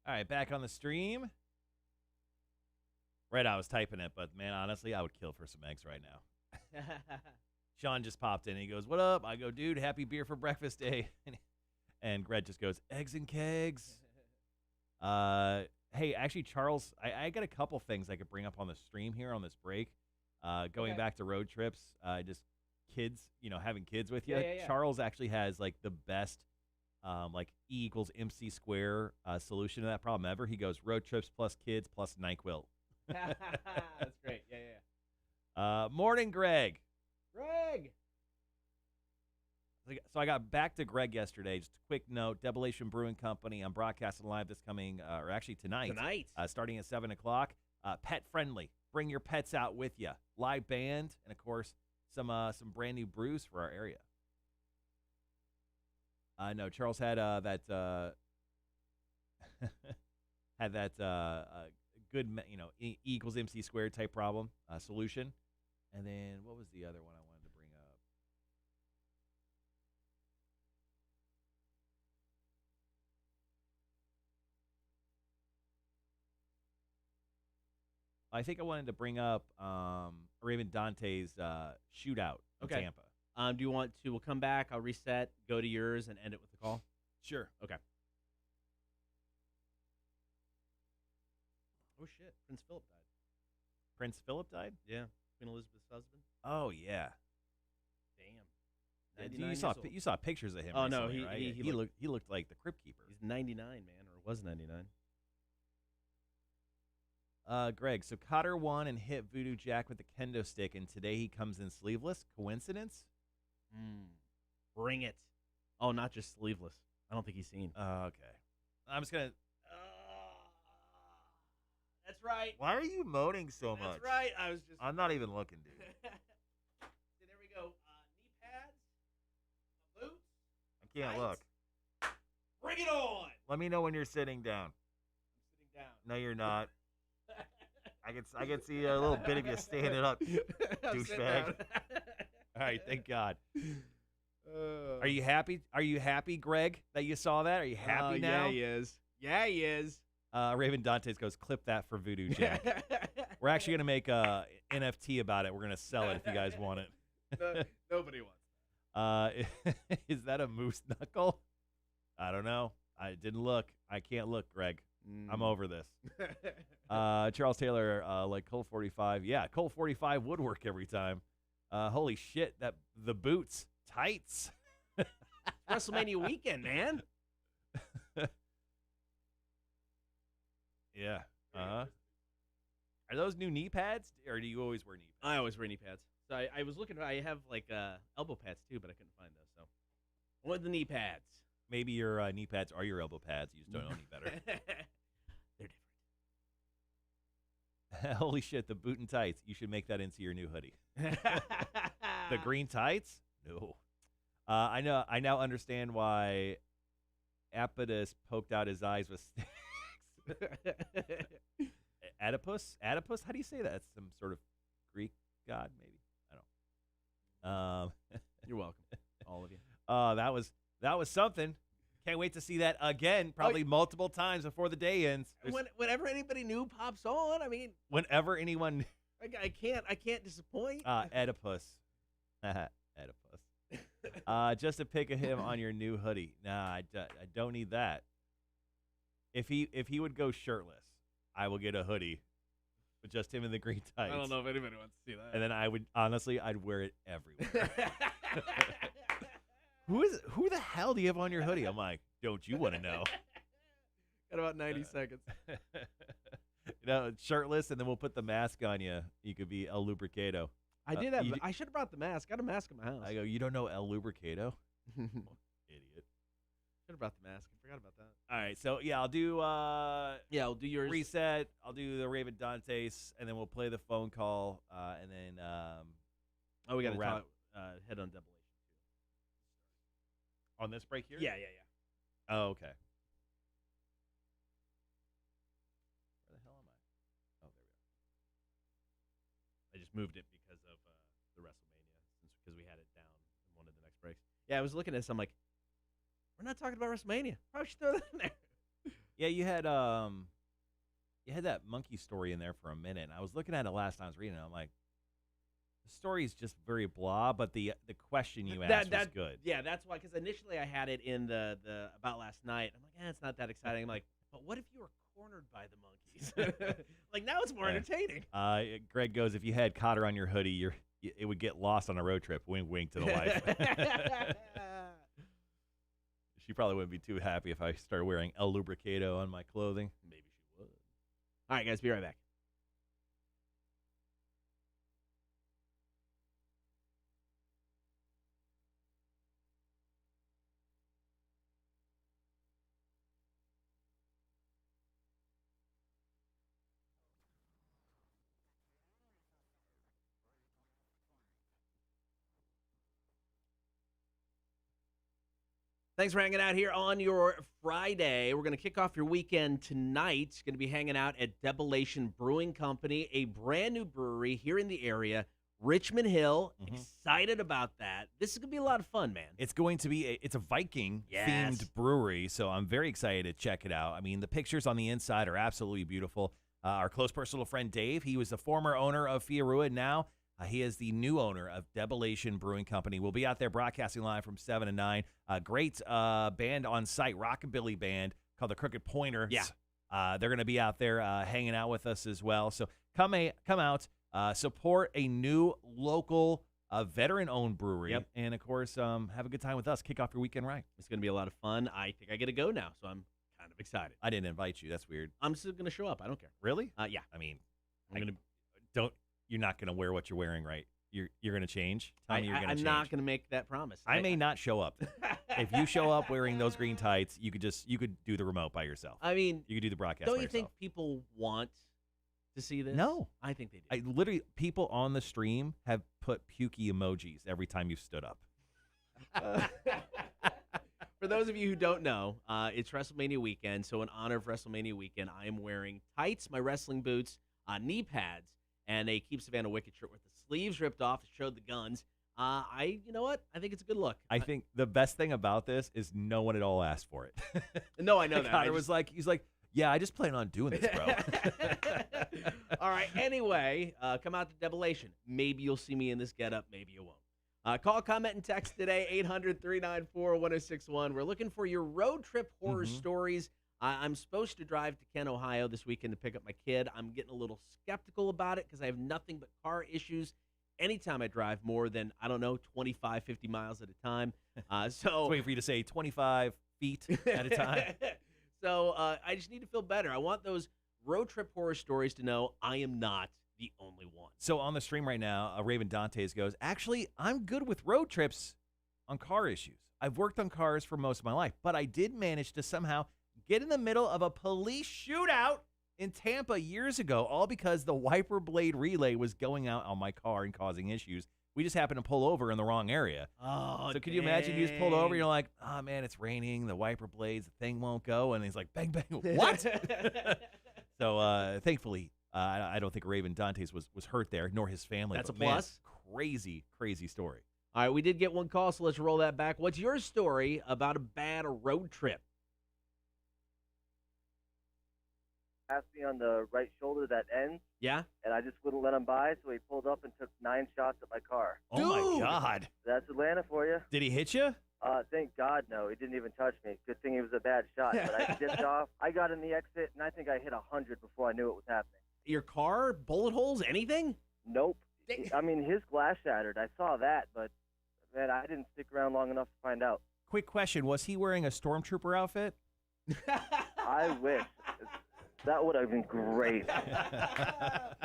All right, back on the stream. Right, I was typing it, but man, honestly, I would kill for some eggs right now. Sean just popped in. And he goes, "What up?" I go, "Dude, happy beer for breakfast day." And Greg just goes, "Eggs and kegs." Hey, actually, Charles, I got a couple things I could bring up on the stream here on this break. Going back to road trips, just kids, having kids with you. Yeah. Charles actually has like the best like E equals MC square solution to that problem ever. He goes road trips plus kids plus NyQuil. That's great. Yeah. Morning, Greg. Greg. So I got back to Greg yesterday. Just a quick note: Debilation Brewing Company. I'm broadcasting live this coming, or actually tonight. Starting at 7:00. Pet friendly. Bring your pets out with you. Live band, and of course some brand new brews for our area. I know Charles had that had that good E equals MC squared type problem solution, and then what was the other one I wanted to bring up? I think I wanted to bring up Raymond Dante's shootout in Okay. Tampa. Do you want to? We'll come back. I'll reset. Go to yours and end it with the call. Sure. Okay. Oh shit! Prince Philip died. Prince Philip died? Yeah. Queen Elizabeth's husband. Oh yeah. Damn. You saw pictures of him. Oh, no, recently, right? he looked like the Crypt Keeper. He's 99, man, or was 99. Greg, so Kotter won and hit Voodoo Jack with the kendo stick, and today he comes in sleeveless. Coincidence? Bring it. Oh, not just sleeveless. I don't think he's seen. Okay. I'm just gonna. That's right. Why are you moaning so much? That's right. I was just. I'm not even looking, dude. See, there we go. Knee pads, boots. I can't look. Bring it on. Let me know when you're sitting down. I'm sitting down. No, you're not. I can see a little bit of you standing up, douchebag. All right, thank God. Are you happy? Are you happy, Greg, that you saw that? Are you happy now? Yeah, he is. Yeah, he is. Raven Dantes goes, clip that for Voodoo Jack. We're actually gonna make a NFT about it. We're gonna sell it if you guys want it. Nobody wants. Is that a moose knuckle? I don't know. I didn't look. I can't look, Greg. I'm over this. Charles Taylor, like Colt 45. Yeah, Colt 45 would work every time. Holy shit, the boots, tights. WrestleMania weekend, man. Yeah. Uh-huh. Are those new knee pads, or do you always wear knee pads? I always wear knee pads. So I was looking. I have like elbow pads too, but I couldn't find those. So I wanted the knee pads. Maybe your knee pads are your elbow pads. You just don't know any better. They're Holy shit, the boot and tights. You should make that into your new hoodie. different. The green tights? No. I now understand why Apodus poked out his eyes with sticks. Oedipus? Oedipus? How do you say that? It's some sort of Greek god, maybe. I don't. You're welcome, all of you. That was something. Can't wait to see that again, probably multiple times before the day ends. Whenever anybody new pops on, I mean, Whenever anyone I can't disappoint. Oedipus. Oedipus. Just a pic of him on your new hoodie. Nah, I don't need that. If he would go shirtless, I will get a hoodie with just him in the green tights. I don't know if anybody wants to see that. And then I'd wear it everywhere. Who the hell do you have on your hoodie? I'm like, don't you want to know? Got about 90 seconds. Shirtless, and then we'll put the mask on you. You could be El Lubricado. I did have. I should have brought the mask. Got a mask in my house. I go, you don't know El Lubricado? Idiot. Should have brought the mask. I forgot about that. All right, so yeah, I'll do I'll do yours. reset. I'll do the Raven Dantes, and then we'll play the phone call, and then We got to wrap. head on double. On this break here. Yeah. Oh, okay. Where the hell am I? Oh, there we go. I just moved it because of the WrestleMania, because we had it down in one of the next breaks. Yeah, I was looking at this. I'm like, we're not talking about WrestleMania. Probably should throw that in there. Yeah, you had that monkey story in there for a minute. And I was looking at it last time I was reading it. I'm like, the story is just very blah, but the question you asked was good. Yeah, that's why. Because initially I had it in the about last night. I'm like, it's not that exciting. I'm like, but what if you were cornered by the monkeys? Like now it's more entertaining. Greg goes, if you had Kotter on your hoodie, it would get lost on a road trip. Wink, wink to the wife. She probably wouldn't be too happy if I started wearing El Lubricado on my clothing. Maybe she would. All right, guys, be right back. Thanks for hanging out here on your Friday. We're going to kick off your weekend tonight. Going to be hanging out at Debilation Brewing Company, a brand new brewery here in the area, Richmond Hill. Excited about that. This is going to be a lot of fun, man. It's going to be it's a Viking themed brewery, so I'm very excited to check it out. I mean, the pictures on the inside are absolutely beautiful. Our close personal friend Dave, he was the former owner of Fioruah, and now he is the new owner of Debilation Brewing Company. We'll be out there broadcasting live from 7 to 9. Great band on site, rockabilly band called the Crooked Pointers. Yeah. They're going to be out there hanging out with us as well. So come out, support a new local veteran-owned brewery. Yep. And, of course, have a good time with us. Kick off your weekend right. It's going to be a lot of fun. I think I get to go now, so I'm kind of excited. I didn't invite you. That's weird. I'm still going to show up. I don't care. Really? Yeah. I mean, I'm going to. You're not going to wear what you're wearing, right? You're going to change? Tell me you're going to change. I'm not going to make that promise. I may not show up. If you show up wearing those green tights, you could do the remote by yourself. I mean, you could do the broadcast don't by you yourself. think people want to see this? No. I think they I did. literally, people on the stream have put pukey emojis every time you've stood up. For those of you who don't know, it's WrestleMania weekend. So in honor of WrestleMania weekend, I am wearing tights, my wrestling boots, knee pads, and a Keep Savannah Wicked shirt with the sleeves ripped off to show the guns. You know what? I think it's a good look. I think the best thing about this is no one at all asked for it. No, I know that. Connor was like, he's like, yeah, I just plan on doing this, bro. All right. Anyway, come out to Debilation. Maybe you'll see me in this getup. Maybe you won't. Call, comment, and text today, 800-394-1061. We're looking for your road trip horror stories. I'm supposed to drive to Kent, Ohio this weekend to pick up my kid. I'm getting a little skeptical about it because I have nothing but car issues anytime I drive more than, 25, 50 miles at a time. So Waiting for you to say 25 feet at a time. So I just need to feel better. I want those road trip horror stories to know I am not the only one. So on the stream right now, Raven Dantes goes, actually, I'm good with road trips on car issues. I've worked on cars for most of my life, but I did manage to somehow get in the middle of a police shootout in Tampa years ago, all because the wiper blade relay was going out on my car and causing issues. We just happened to pull over in the wrong area. Oh, so could you imagine you just pulled over, you're like, oh, man, it's raining, the wiper blades, the thing won't go, and he's like, bang, bang, what? So thankfully, I don't think Raven Dantes was hurt there, nor his family. That's but a plus. Man, crazy, crazy story. All right, we did get one call, so let's roll that back. What's your story about a bad road trip? Passed me on the right shoulder that ends, Yeah? and I just wouldn't let him by, so he pulled up and took 9 shots at my car. Oh, my Dude! God. That's Atlanta for you. Did he hit you? Thank God, no. He didn't even touch me. Good thing he was a bad shot. But I dipped off. I got in the exit, and I think I hit 100 before I knew it was happening. Your car? Bullet holes? Anything? Nope. I mean, his glass shattered. I saw that, but, man, I didn't stick around long enough to find out. Quick question. Was he wearing a stormtrooper outfit? I wish. That would have been great. That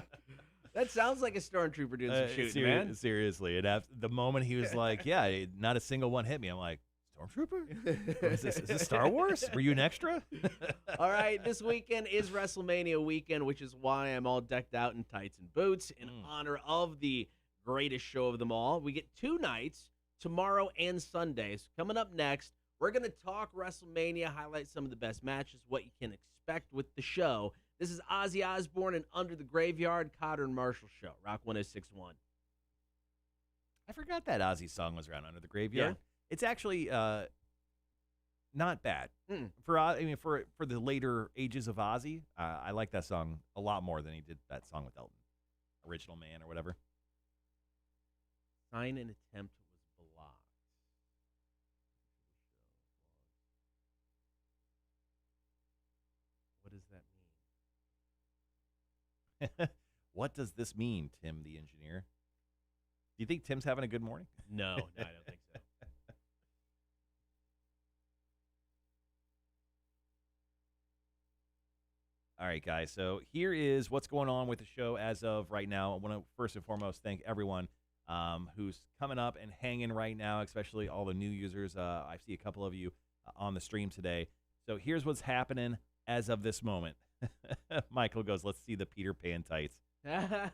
sounds like a stormtrooper doing some shooting, man. Seriously. And after the moment he was like, yeah, not a single one hit me, I'm like, Stormtrooper? Is this Star Wars? Were you an extra? All right, this weekend is WrestleMania weekend, which is why I'm all decked out in tights and boots in honor of the greatest show of them all. We get 2 nights, tomorrow and Sunday. So coming up next, we're going to talk WrestleMania, highlight some of the best matches, what you can expect with the show. This is Ozzy Osbourne and Under the Graveyard, Kotter and Marshall Show, Rock 106.1. I forgot that Ozzy song was around Under the Graveyard. Yeah. It's actually not bad. For the later ages of Ozzy, I like that song a lot more than he did that song with Elton, Original Man or whatever. Sign and attempt was blocked. What does that mean? What does this mean, Tim, the engineer? Do you think Tim's having a good morning? No, I don't think so. All right, guys. So here is what's going on with the show as of right now. I want to first and foremost thank everyone who's coming up and hanging right now, especially all the new users. I see a couple of you on the stream today. So here's what's happening as of this moment. Michael goes, let's see the Peter Pan tights.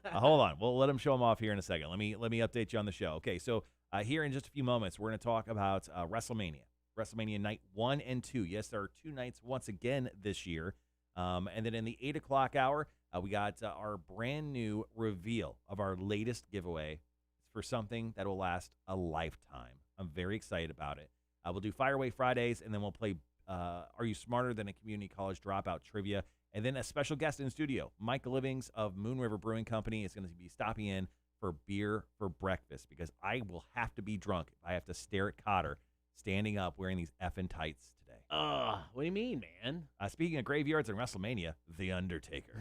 Hold on. We'll let him show them off here in a second. Let me update you on the show. Okay, so here in just a few moments, we're going to talk about WrestleMania Night 1 and 2. Yes, there are 2 nights once again this year. And then in the 8 o'clock hour, we got our brand new reveal of our latest giveaway. It's for something that will last a lifetime. I'm very excited about it. We'll do Fire Away Fridays, and then we'll play Are You Smarter Than a Community College Dropout Trivia. And then a special guest in the studio, Mike Livings of Moon River Brewing Company, is going to be stopping in for beer for breakfast because I will have to be drunk if I have to stare at Kotter standing up wearing these effing tights today. What do you mean, man? Speaking of graveyards and WrestleMania, The Undertaker.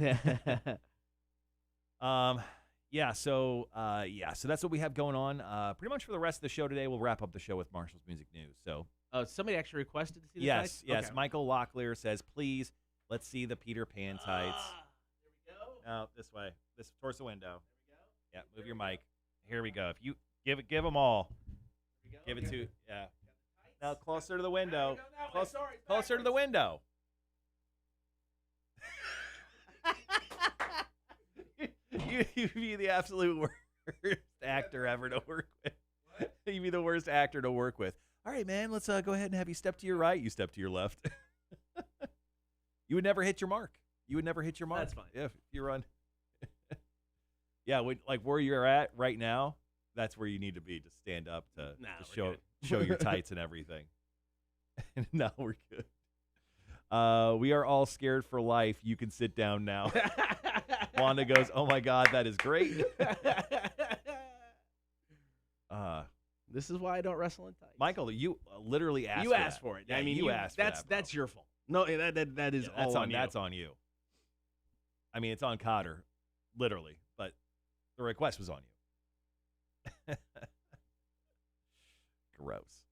So that's what we have going on. Pretty much for the rest of the show today, we'll wrap up the show with Marshall's Music News. So, somebody actually requested to see the yes, tights? Okay. Michael Locklear says, please, let's see the Peter Pan tights. There we go. Oh, this way. This towards the window. There we go. Yeah, move your mic. Here we go. If you give them all. There we go. Give it to yeah. Got the tights. Now closer to the window. There we go now. Close, Sorry, it's closer to the backwards. window. You'd be the absolute worst actor ever to work with. You'd be the worst actor to work with. All right, man, let's go ahead and have you step to your right. You step to your left. You would never hit your mark. That's fine. If you run. Yeah, like where you're at right now, that's where you need to be to stand up to show your tights and everything. No, we're good. We are all scared for life. You can sit down now. Wanda goes, oh, my God, that is great. This is why I don't wrestle in tights. Michael, you literally asked You for asked that. for it. Yeah, I mean, you asked for that, bro. That's your fault. No, that is all on you. That's on you. I mean, it's on Kotter, literally, but the request was on you. Gross.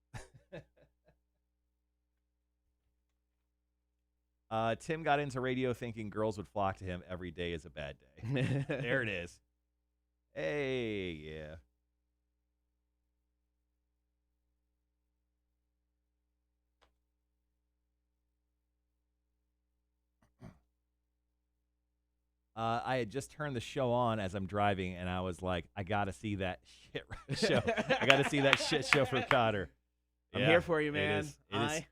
Tim got into radio thinking girls would flock to him. Every day is a bad day. There it is. Hey, yeah. I had just turned the show on as I'm driving, and I was like, I got to see that shit show. I got to see that shit show for Kotter. I'm here for you, it man. is. I'm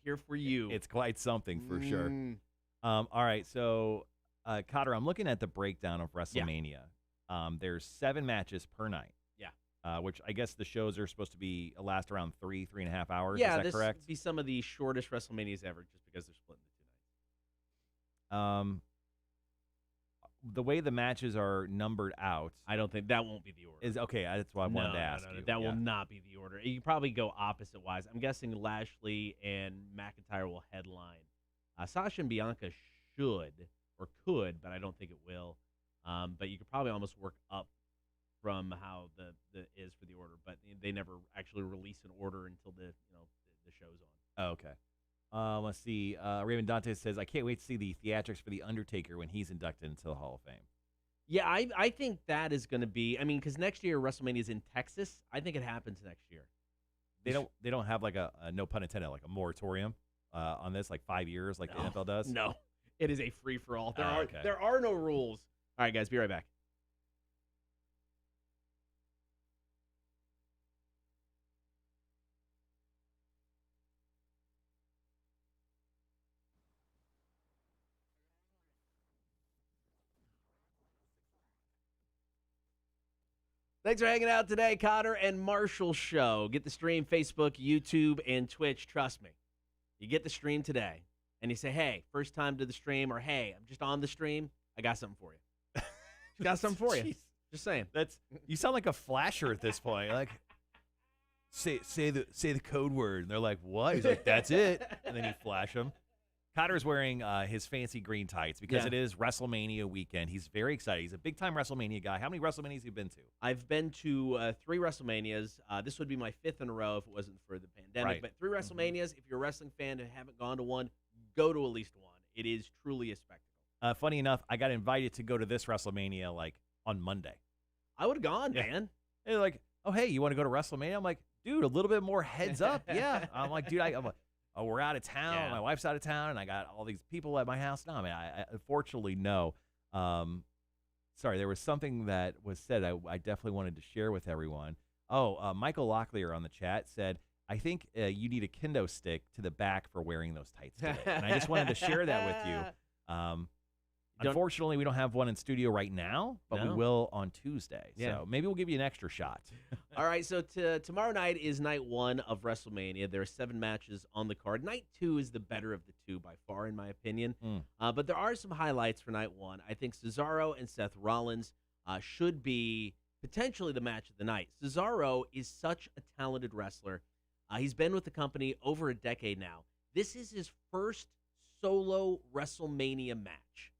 here for you. It's quite something for sure. All right, so Kotter, I'm looking at the breakdown of WrestleMania. There's 7 matches per night. Yeah. Which I guess the shows are supposed to be last around 3.5 hours. Yeah, is that correct? This be some of the shortest WrestleManias ever, just because they're split into 2 nights. The way the matches are numbered out, I don't think that won't be the order. is okay. That's why I wanted to ask you. That will not be the order. You probably go opposite wise. I'm guessing Lashley and McIntyre will headline. Sasha and Bianca should or could, but I don't think it will. But you could probably almost work up from how the is for the order. But they never actually release an order until the show's on. Oh, okay. Let's see. Raymond Dante says, I can't wait to see the theatrics for The Undertaker when he's inducted into the Hall of Fame. Yeah, I think that is going to be. I mean, because next year WrestleMania is in Texas. I think it happens next year. They don't have like a no pun intended, like a moratorium on this, like 5 years, like the NFL does. No, it is a free for all. Okay. There are no rules. All right, guys, be right back. Thanks for hanging out today, Kotter and Marshall Show. Get the stream, Facebook, YouTube, and Twitch. Trust me. You get the stream today, and you say, hey, first time to the stream, or hey, I'm just on the stream. I got something for you. Got something for you. Jeez. Just saying. You sound like a flasher at this point. Like, say the code word. And they're like, what? He's like, that's it. And then you flash them. Kotter's wearing his fancy green tights because it is WrestleMania weekend. He's very excited. He's a big-time WrestleMania guy. How many WrestleManias have you been to? I've been to 3 WrestleManias. This would be my 5th in a row if it wasn't for the pandemic. Right. But 3 WrestleManias, if you're a wrestling fan and haven't gone to one, go to at least one. It is truly a spectacle. Funny enough, I got invited to go to this WrestleMania like on Monday. I would have gone, man. They're like, oh, hey, you want to go to WrestleMania? I'm like, dude, a little bit more heads up. Yeah. I'm like, dude, I'm like, oh, we're out of town. Yeah. My wife's out of town, and I got all these people at my house. No, I mean, I unfortunately, no. Sorry, there was something that was said I definitely wanted to share with everyone. Oh, Michael Locklear on the chat said, I think you need a kendo stick to the back for wearing those tights today. And I just wanted to share that with you. Unfortunately, we don't have one in studio right now, but we will on Tuesday. Yeah. So maybe we'll give you an extra shot. All right, so tomorrow night is night 1 of WrestleMania. There are 7 matches on the card. Night 2 is the better of the 2 by far, in my opinion. But there are some highlights for night 1. I think Cesaro and Seth Rollins should be potentially the match of the night. Cesaro is such a talented wrestler. He's been with the company over a decade now. This is his first solo WrestleMania match.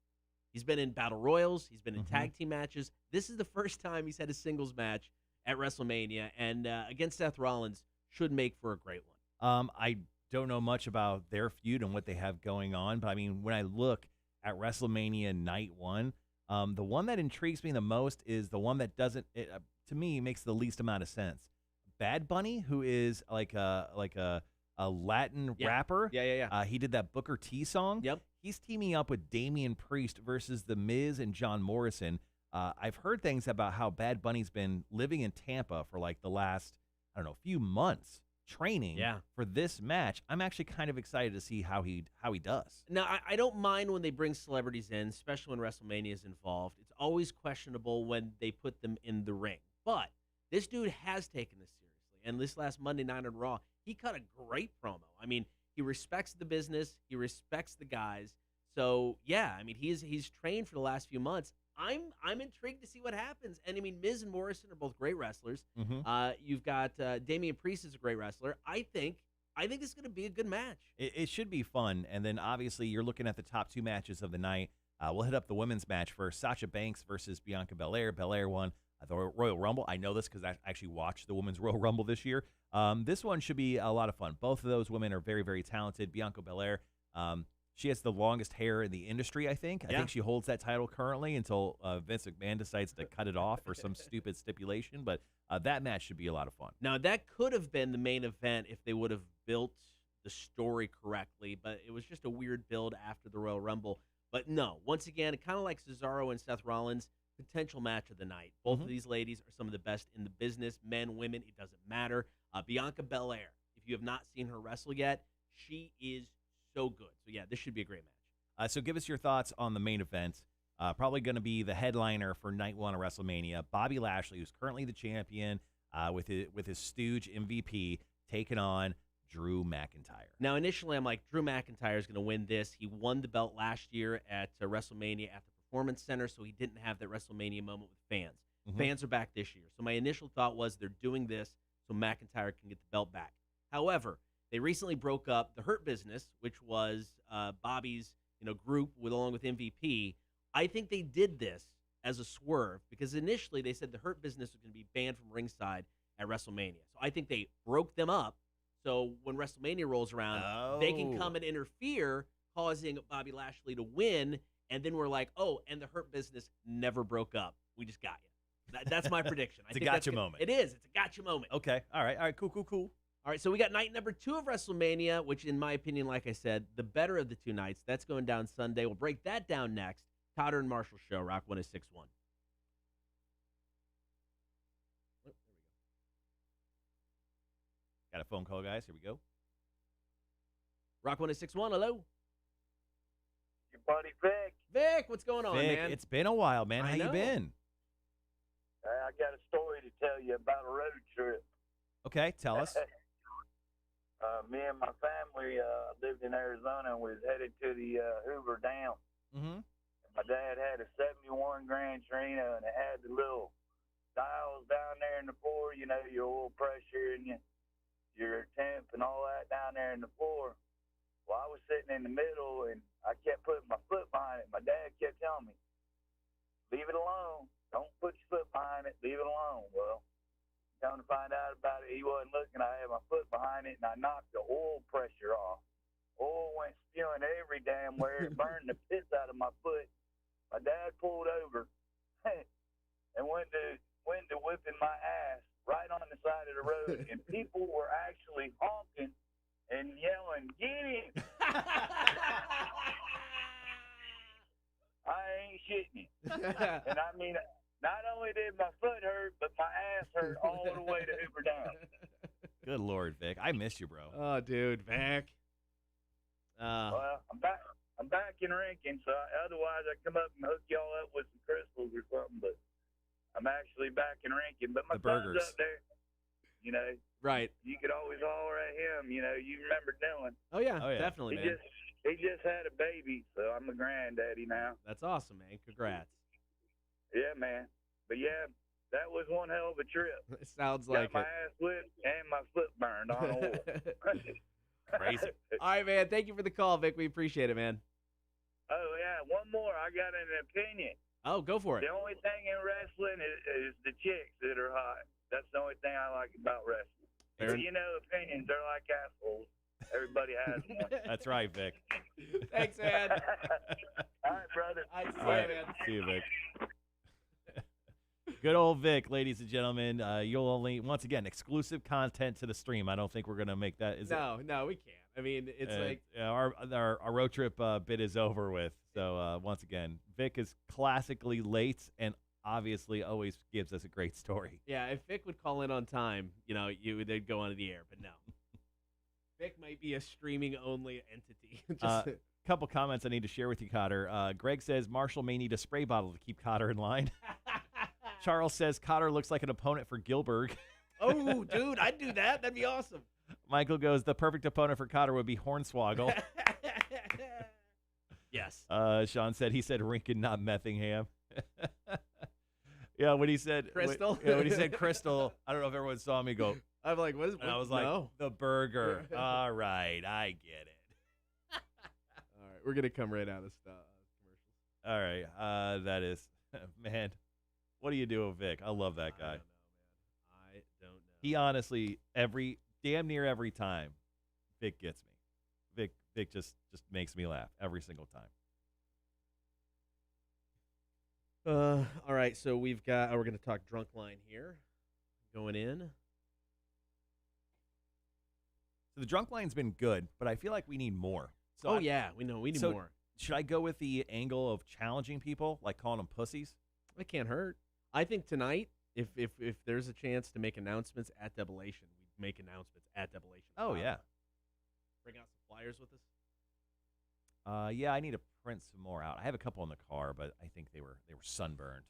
He's been in battle royals. He's been in tag team matches. This is the first time he's had a singles match at WrestleMania, and against Seth Rollins should make for a great one. I don't know much about their feud and what they have going on, but I mean, when I look at WrestleMania Night 1, the one that intrigues me the most is the one that doesn't, to me, makes the least amount of sense. Bad Bunny, who is like a Latin rapper. Yeah. He did that Booker T song. Yep. He's teaming up with Damian Priest versus The Miz and John Morrison. I've heard things about how Bad Bunny's been living in Tampa for like the last, I don't know, few months training for this match. I'm actually kind of excited to see how he does. Now, I don't mind when they bring celebrities in, especially when WrestleMania is involved. It's always questionable when they put them in the ring. But this dude has taken this seriously. And this last Monday night on Raw, he cut a great promo. I mean, he respects the business. He respects the guys. So, yeah, I mean, he's trained for the last few months. I'm intrigued to see what happens. And, I mean, Miz and Morrison are both great wrestlers. You've got Damian Priest is a great wrestler. I think this is going to be a good match. It should be fun. And then, obviously, you're looking at the top 2 matches of the night. We'll hit up the women's match first. Sasha Banks versus Bianca Belair. Belair won the Royal Rumble. I know this because I actually watched the Women's Royal Rumble this year. This one should be a lot of fun. Both of those women are very, very talented. Bianca Belair, she has the longest hair in the industry, I think. I think she holds that title currently until Vince McMahon decides to cut it off for some stupid stipulation. But that match should be a lot of fun. Now, that could have been the main event if they would have built the story correctly, but it was just a weird build after the Royal Rumble. But no, once again, kind of like Cesaro and Seth Rollins, potential match of the night. Both of these ladies are some of the best in the business, men, women, it doesn't matter. Bianca Belair, if you have not seen her wrestle yet, she is so good. So, yeah, this should be a great match. So give us your thoughts on the main event. Probably going to be the headliner for Night 1 of WrestleMania. Bobby Lashley, who's currently the champion, with his stooge MVP, taking on Drew McIntyre. Now, initially, I'm like, Drew McIntyre is going to win this. He won the belt last year at WrestleMania at the Performance Center, so he didn't have that WrestleMania moment with fans. Fans are back this year. So my initial thought was they're doing this so McIntyre can get the belt back. However, they recently broke up the Hurt Business, which was Bobby's group along with MVP. I think they did this as a swerve because initially they said the Hurt Business was going to be banned from ringside at WrestleMania. So I think they broke them up so when WrestleMania rolls around, they can come and interfere, causing Bobby Lashley to win. And then we're like, oh, and the Hurt Business never broke up. We just got you. That's my prediction. It's a gotcha moment. It is. It's a gotcha moment. Okay. All right. Cool. All right, so we got night number 2 of WrestleMania, which in my opinion, like I said, the better of the 2 nights. That's going down Sunday. We'll break that down next. Kotter and Marshall Show, Rock 106.1. There we go. Got a phone call, guys. Here we go. Rock 106.1, hello. Your buddy Vic. Vic, what's going on, Vic, man? it's been a while, man. How you been? I got a story to tell you about a road trip. Okay, tell us. Me and my family lived in Arizona and was headed to the Hoover Dam. My dad had a 71 Grand Torino, and it had the little dials down there in the floor, your oil pressure and your temp and all that down there in the floor. Well, I was sitting in the middle, and I kept putting my foot behind it. My dad kept telling me, leave it alone. Don't put your foot behind it. Leave it alone. Well, come to find out about it, he wasn't looking. I had my foot behind it, and I knocked the oil pressure off. Oil went spewing every damn where. It burned the piss out of my foot. My dad pulled over and went to whipping my ass right on the side of the road, and people were actually honking and yelling, "Get him!" I ain't shitting you. And I mean, not only did my foot hurt, but my ass hurt all the way to Hoover Dam. Good Lord, Vic. I miss you, bro. Oh, dude, Vic. Well, I'm back in Rankin, so otherwise I'd come up and hook y'all up with some crystals or something, but I'm actually back in Rankin. But my The son's burgers. up there, Right. you could always holler at him. You remember Dylan. Oh, yeah, Oh, yeah. definitely, He man. just had a baby, so I'm a granddaddy now. That's awesome, man. Congrats. Yeah, man. But yeah, that was one hell of a trip. It sounds Got like my it. ass whipped and my foot burned on oil. Crazy. All right, man. Thank you for the call, Vic. We appreciate it, man. Oh, yeah, one more. I got an opinion. Oh, go for it. The only thing in wrestling is the chicks that are hot. That's the only thing I like about wrestling. Fair But, opinions are like assholes. Everybody has one. That's right, Vic. Thanks, man. All right, brother. I see All right. you, man. See you, Vic. Good old Vic, ladies and gentlemen. You'll only, once again, exclusive content to the stream. I don't think we're going to make that. No, we can't. I mean, it's like our road trip bit is over with. So once again, Vic is classically late, and obviously always gives us a great story. Yeah, if Vic would call in on time, they'd go onto the air, but no. Vic might be a streaming only entity. Couple comments I need to share with you, Kotter. Greg says Marshall may need a spray bottle to keep Kotter in line. Charles says Kotter looks like an opponent for Gilbert. Oh, dude, I'd do that. That'd be awesome. Michael goes, the perfect opponent for Kotter would be Hornswoggle. Yes. Sean said he said Rinkin, not Methingham. Yeah, when he said Crystal. when he said Crystal, I don't know if everyone saw me go. I'm like, what is? And I was like, no. the burger. All right, I get it. All right, we're gonna come right out of commercials. All right, that is, man. What do you do with Vic? I love that guy. I don't know, man. I don't know. He honestly damn near every time, Vic gets me. Vic just makes me laugh every single time. All right, so we're going to talk drunk line here. Going in. So the drunk line's been good, but I feel like we need more. So we need more. Should I go with the angle of challenging people, like calling them pussies? It can't hurt. I think tonight, if there's a chance to make announcements at Debilation, we'd make announcements at Debilation. Oh, yeah. Bring out some flyers with us. Yeah, I need to print some more out. I have a couple in the car, but I think they were sunburned.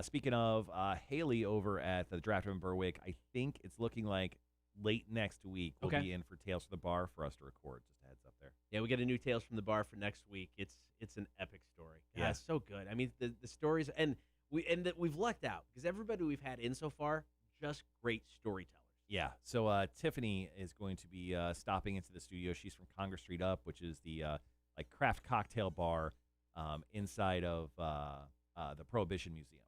Speaking of Haley over at the Draft in Berwick, I think it's looking like late next week we'll be in for Tales from the Bar for us to record. Just a heads up there. Yeah, we get a new Tales from the Bar for next week. It's an epic story. God, Yeah, it's so good. I mean, the stories we've lucked out because everybody we've had in so far just great storytellers. Yeah, so Tiffany is going to be stopping into the studio. She's from Congress Street Up, which is the like craft cocktail bar inside of the Prohibition Museum.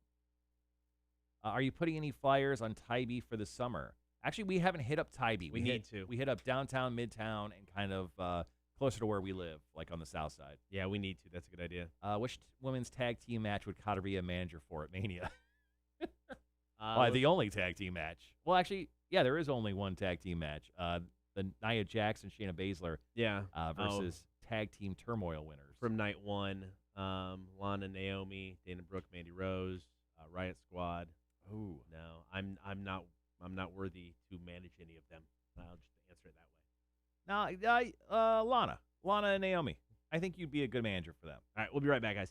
Are you putting any flyers on Tybee for the summer? Actually, we haven't hit up Tybee. We need to. We hit up downtown, midtown, and kind of closer to where we live, like on the south side. Yeah, we need to. That's a good idea. Which women's tag team match would Kotter be a manager for at Mania? The only tag team match. Well, actually, yeah, there is only one tag team match. The Nia Jax and Shayna Baszler versus tag team turmoil winners. From night one, Lana, Naomi, Dana Brooke, Mandy Rose, Riot Squad. Oh no, I'm not worthy to manage any of them. I'll just answer it that way. No, Lana and Naomi. I think you'd be a good manager for them. All right, we'll be right back, guys.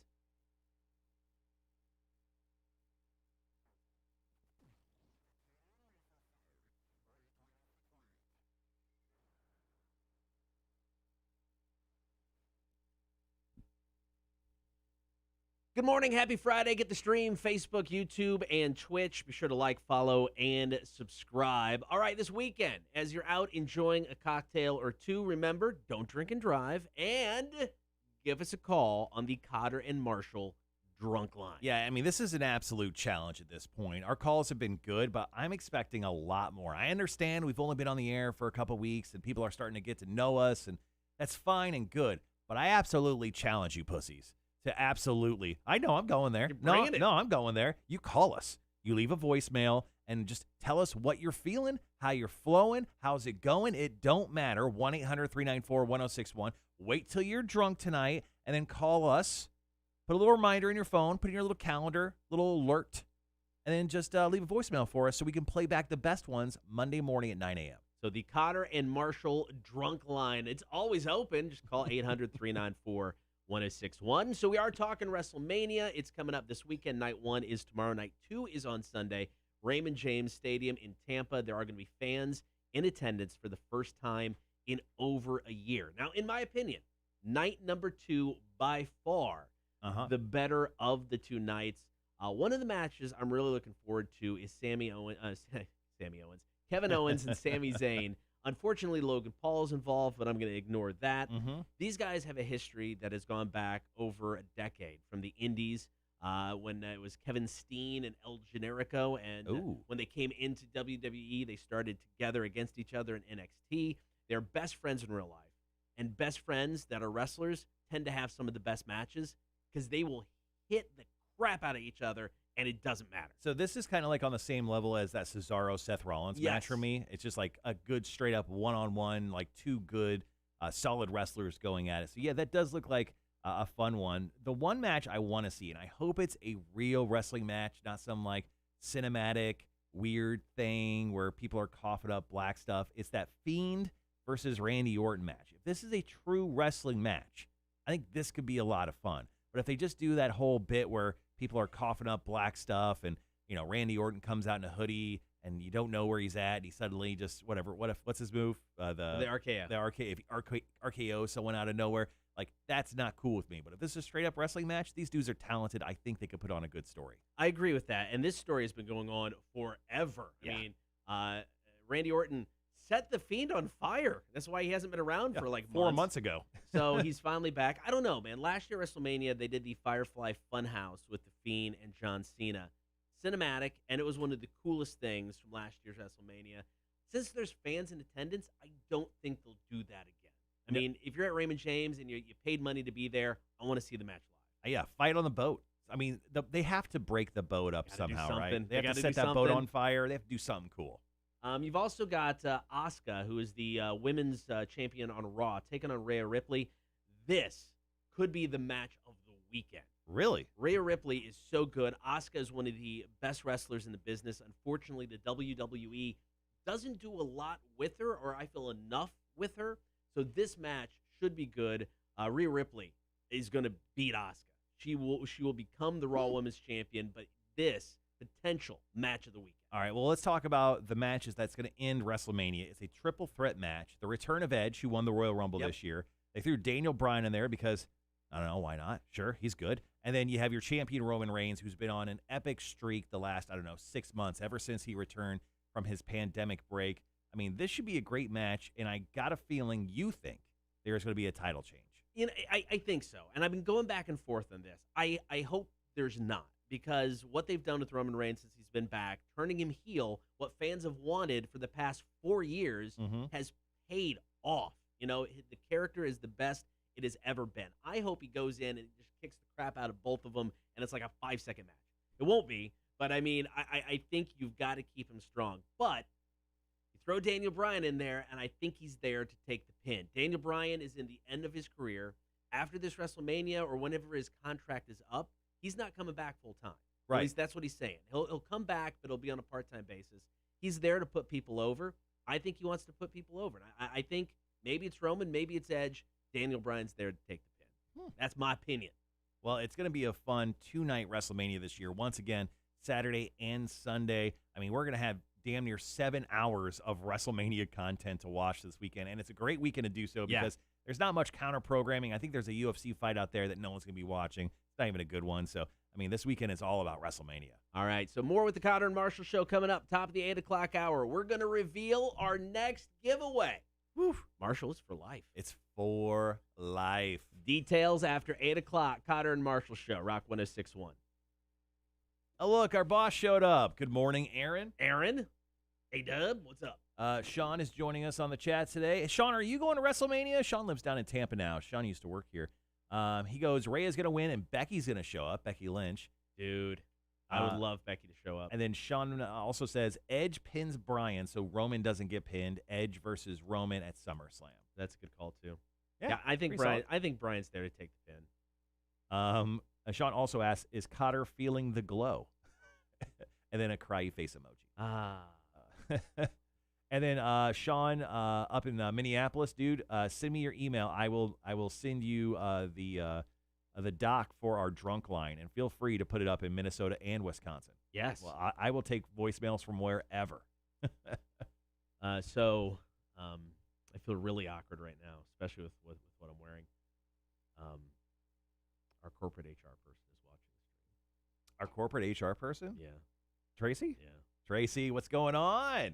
Good morning. Happy Friday. Get the stream, Facebook, YouTube, and Twitch. Be sure to like, follow, and subscribe. All right, this weekend, as you're out enjoying a cocktail or two, remember, don't drink and drive, and give us a call on the Kotter and Marshall drunk line. Yeah, I mean, this is an absolute challenge at this point. Our calls have been good, but I'm expecting a lot more. I understand we've only been on the air for a couple weeks, and people are starting to get to know us, and that's fine and good, but I absolutely challenge you pussies. Absolutely. I know I'm going there. No, I'm going there. You call us. You leave a voicemail and just tell us what you're feeling, how you're flowing, how's it going. It don't matter. 1-800-394-1061. Wait till you're drunk tonight and then call us. Put a little reminder in your phone, put in your little calendar, little alert, and then just leave a voicemail for us so we can play back the best ones Monday morning at 9 a.m. So the Kotter and Marshall drunk line, it's always open. Just call 800-394-1061. So we are talking WrestleMania. It's coming up this weekend. Night 1 is tomorrow. Night 2 is on Sunday. Raymond James Stadium in Tampa. There are going to be fans in attendance for the first time in over a year. Now, in my opinion, night number 2 by far the better of the two nights. One of the matches I'm really looking forward to is Kevin Owens and Sami Zayn. Unfortunately, Logan Paul is involved, but I'm going to ignore that. These guys have a history that has gone back over a decade from the Indies when it was Kevin Steen and El Generico. And when they came into WWE, they started together against each other in NXT. They're best friends in real life. And best friends that are wrestlers tend to have some of the best matches because they will hit the crap out of each other, and it doesn't matter. So this is kind of like on the same level as that Cesaro-Seth Rollins match for me. It's just like a good straight-up one-on-one, like two good, solid wrestlers going at it. So, yeah, that does look like a fun one. The one match I want to see, and I hope it's a real wrestling match, not some like cinematic weird thing where people are coughing up black stuff. It's that Fiend versus Randy Orton match. If this is a true wrestling match, I think this could be a lot of fun. But if they just do that whole bit where people are coughing up black stuff and, Randy Orton comes out in a hoodie and you don't know where he's at, and he suddenly just whatever. What's his move? The RKO. The RKO someone out of nowhere. Like, that's not cool with me. But if this is a straight up wrestling match, these dudes are talented. I think they could put on a good story. I agree with that. And this story has been going on forever. Yeah. I mean, Randy Orton set the Fiend on fire. That's why he hasn't been around for like 4 months ago. So he's finally back. I don't know, man. Last year at WrestleMania, they did the Firefly Funhouse with the Fiend and John Cena. Cinematic, and it was one of the coolest things from last year's WrestleMania. Since there's fans in attendance, I don't think they'll do that again. I mean, if you're at Raymond James and you paid money to be there, I want to see the match live. Yeah, fight on the boat. I mean, they have to break the boat up somehow, right? They have to set that boat on fire. They have to do something cool. You've also got Asuka, who is the women's champion on Raw, taking on Rhea Ripley. This could be the match of the weekend. Really? Rhea Ripley is so good. Asuka is one of the best wrestlers in the business. Unfortunately, the WWE doesn't do a lot with her, or I feel enough with her. So this match should be good. Rhea Ripley is going to beat Asuka. She will become the Raw Women's Champion, but this potential match of the weekend. All right, well, let's talk about the matches that's going to end WrestleMania. It's a triple threat match. The return of Edge, who won the Royal Rumble this year. They threw Daniel Bryan in there because, I don't know, why not? Sure, he's good. And then you have your champion Roman Reigns, who's been on an epic streak the last, 6 months, ever since he returned from his pandemic break. I mean, this should be a great match, and I got a feeling you think there's going to be a title change. I think so. And I've been going back and forth on this. I hope there's not, because what they've done with Roman Reigns since he's been back, turning him heel, what fans have wanted for the past 4 years, has paid off. The character is the best it has ever been. I hope he goes in and just kicks the crap out of both of them, and it's like a 5-second match. It won't be, but I mean, I think you've got to keep him strong. But you throw Daniel Bryan in there, and I think he's there to take the pin. Daniel Bryan is in the end of his career. After this WrestleMania or whenever his contract is up, he's not coming back full time. Right. At least that's what he's saying. He'll come back, but he'll be on a part-time basis. He's there to put people over. I think he wants to put people over. And I think maybe it's Roman, maybe it's Edge. Daniel Bryan's there to take the pin. That's my opinion. Well, it's going to be a fun 2-night WrestleMania this year. Once again, Saturday and Sunday. I mean, we're going to have damn near 7 hours of WrestleMania content to watch this weekend, and it's a great weekend to do so because there's not much counter-programming. I think there's a UFC fight out there that no one's going to be watching. It's not even a good one. So, I mean, this weekend is all about WrestleMania. All right, so more with the Kotter and Marshall Show coming up, top of the 8 o'clock hour. We're going to reveal our next giveaway. Whew. Marshall, it's for life. It's for life. Details after 8 o'clock. Kotter and Marshall Show, Rock 106.1. Oh, look, our boss showed up. Good morning, Aaron. Aaron? Hey, Dub, what's up? Sean is joining us on the chat today. Sean, are you going to WrestleMania? Sean lives down in Tampa now. Sean used to work here. He goes, Rhea's going to win, and Becky's going to show up, Becky Lynch. Dude, I would love Becky to show up. And then Sean also says Edge pins Bryan, so Roman doesn't get pinned. Edge versus Roman at SummerSlam. That's a good call, too. Yeah, I think Bryan's there to take the pin. Sean also asks, is Kotter feeling the glow? And then a cryy face emoji. And then Sean up in Minneapolis, dude, send me your email. I will send you the doc for our drunk line, and feel free to put it up in Minnesota and Wisconsin. Yes. Well, I will take voicemails from wherever. So I feel really awkward right now, especially with what I'm wearing. Our corporate HR person is watching the stream. Our corporate HR person? Yeah. Tracy? Yeah. Tracy, what's going on?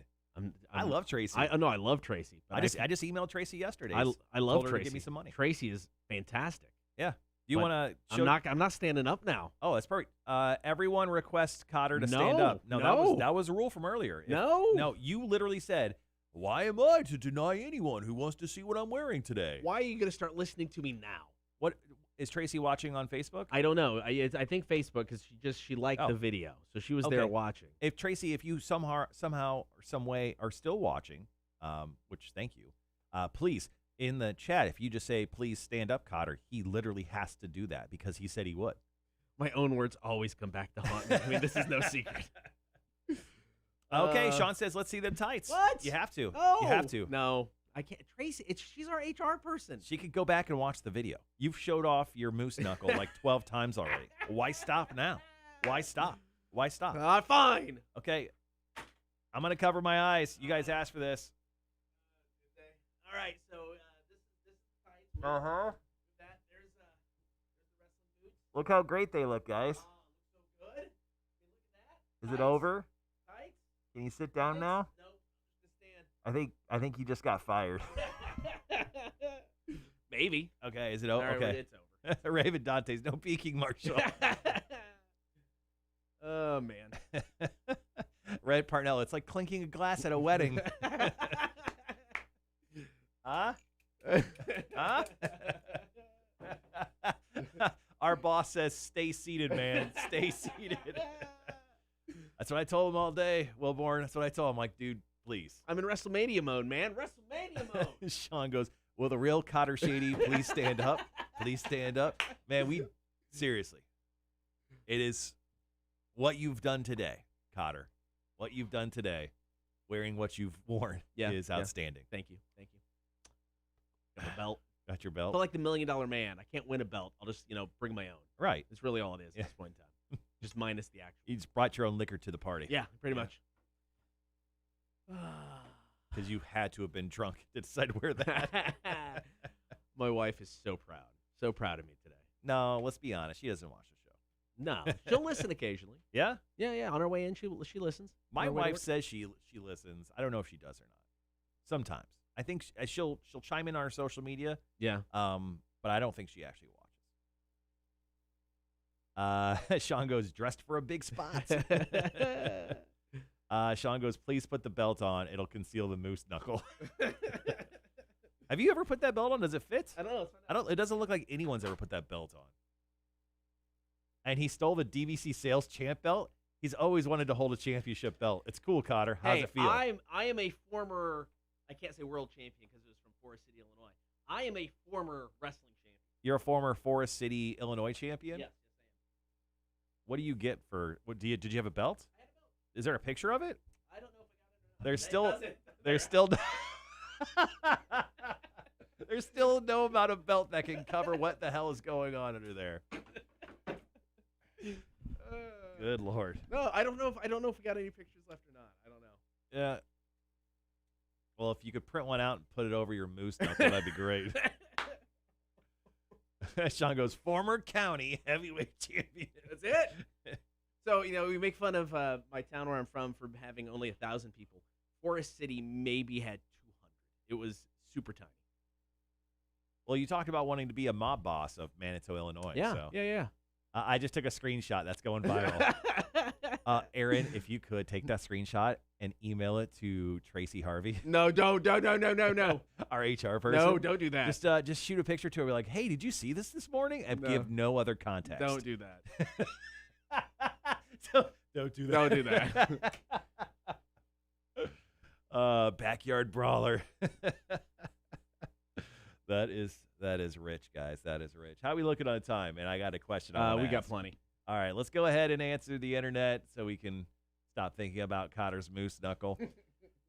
I love Tracy. I love Tracy. I just emailed Tracy yesterday. I love told her Tracy. to give me some money. Tracy is fantastic. Yeah. Do you want to show? I'm not standing up now. Oh, that's perfect. Everyone requests Kotter to stand up. No, that was a rule from earlier. No, you literally said, "Why am I to deny anyone who wants to see what I'm wearing today?" Why are you going to start listening to me now? What is Tracy watching on Facebook? I don't know. I think Facebook, because she liked the video, so she was there watching. If Tracy, if you somehow or some way are still watching, which thank you, please in the chat, if you just say, please stand up, Kotter, he literally has to do that because he said he would. My own words always come back to haunt me. I mean, this is no secret. Okay, Sean says, let's see them tights. What? You have to. Oh, You have to. No, I can't. Tracy, she's our HR person. She could go back and watch the video. You've showed off your moose knuckle like 12 times already. Why stop now? Why stop? Why stop? Fine. Okay, I'm going to cover my eyes. You guys asked for this. All right, so this is tight. Uh-huh. There's the wrestling boots. Look how great they look, guys. Looks so good. Look at that. Is Tights. it over? Tights. Can you sit down now? Nope. Just stand. I think you just got fired. Maybe. Okay, is it over? All right, Okay. it's over. Raven Dante's no peeking, Marshall. Oh, man. Red Parnell, it's like clinking a glass at a wedding. Huh? Huh? Our boss says, stay seated, man. Stay seated. That's what I told him all day, Wilborn. That's what I told him. Like, dude, please. I'm in WrestleMania mode, man. WrestleMania mode. Sean goes, will the real Kotter Shady please stand up? Please stand up. Man, seriously, it is what you've done today, Kotter. What you've done today, wearing what you've worn is outstanding. Thank you. Thank you. Got a belt. Got your I belt? feel like the $1 Million Man. I can't win a belt. I'll just, bring my own. Right. That's really all it is Yeah. at this point in time. Just minus the actual. You just brought your own liquor to the party. Yeah, pretty much. Because you had to have been drunk to decide to wear that. My wife is so proud. So proud of me today. No, let's be honest. She doesn't watch the show. No, she'll listen occasionally. Yeah? Yeah. On her way in, she listens. My On her way to wife work. says she listens. I don't know if she does or not. Sometimes. I think she'll chime in on her social media. Yeah. But I don't think she actually watches. Sean goes, dressed for a big spot. Sean goes, please put the belt on. It'll conceal the moose knuckle. Have you ever put that belt on? Does it fit? I don't know. Let's find out. It doesn't look like anyone's ever put that belt on. And he stole the DVC sales champ belt. He's always wanted to hold a championship belt. It's cool, Kotter. How's Hey, it feel? I am a former. I can't say world champion because it was from Forest City, Illinois. I am a former wrestling champion. You're a former Forest City, Illinois champion? Yes, What do you get for? Did you have a belt? I am. I had a belt. Is there a picture of it? I don't know if I got it or not. There's still there's still no amount of belt that can cover what the hell is going on under there. Good Lord. No, I don't know if we got any pictures left or not. I don't know. Yeah. Well, if you could print one out and put it over your moose knuckle, that'd be great. Sean goes, former county heavyweight champion. That's it. So, we make fun of my town where I'm from for having only 1,000 people. Forest City maybe had 200. It was super tiny. Well, you talked about wanting to be a mob boss of Manitou, Illinois. Yeah, So. yeah. I just took a screenshot. That's going viral. Aaron, if you could take that screenshot and email it to Tracy Harvey. No, don't. No. Our HR person. No, don't do that. Just shoot a picture to her. Be like, hey, did you see this morning? And No. give no other context. Don't do that. Don't do that. Don't do that. Backyard brawler. That is rich, guys. That is rich. How are we looking on time? And I got a question. We got plenty. All right, let's go ahead and answer the internet so we can stop thinking about Kotter's moose knuckle.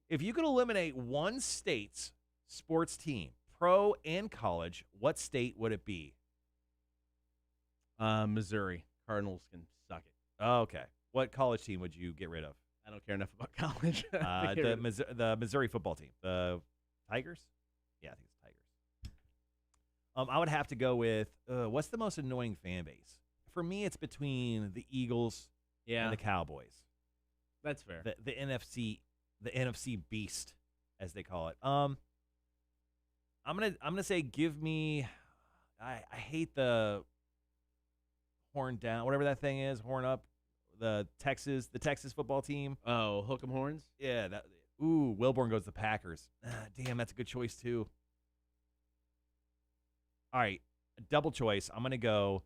If you could eliminate one state's sports team, pro and college, what state would it be? Missouri. Cardinals can suck it. Okay. What college team would you get rid of? I don't care enough about college. The Missouri football team. The Tigers? Yeah, I think it's Tigers. I would have to go with, what's the most annoying fan base? For me, it's between the Eagles and the Cowboys. That's fair. The NFC beast, as they call it. I'm gonna say give me. I hate the horn down, whatever that thing is, horn up. The Texas football team. Oh, hook 'em horns. Yeah. Wilborn goes to the Packers. Damn, that's a good choice too. All right, double choice. I'm gonna go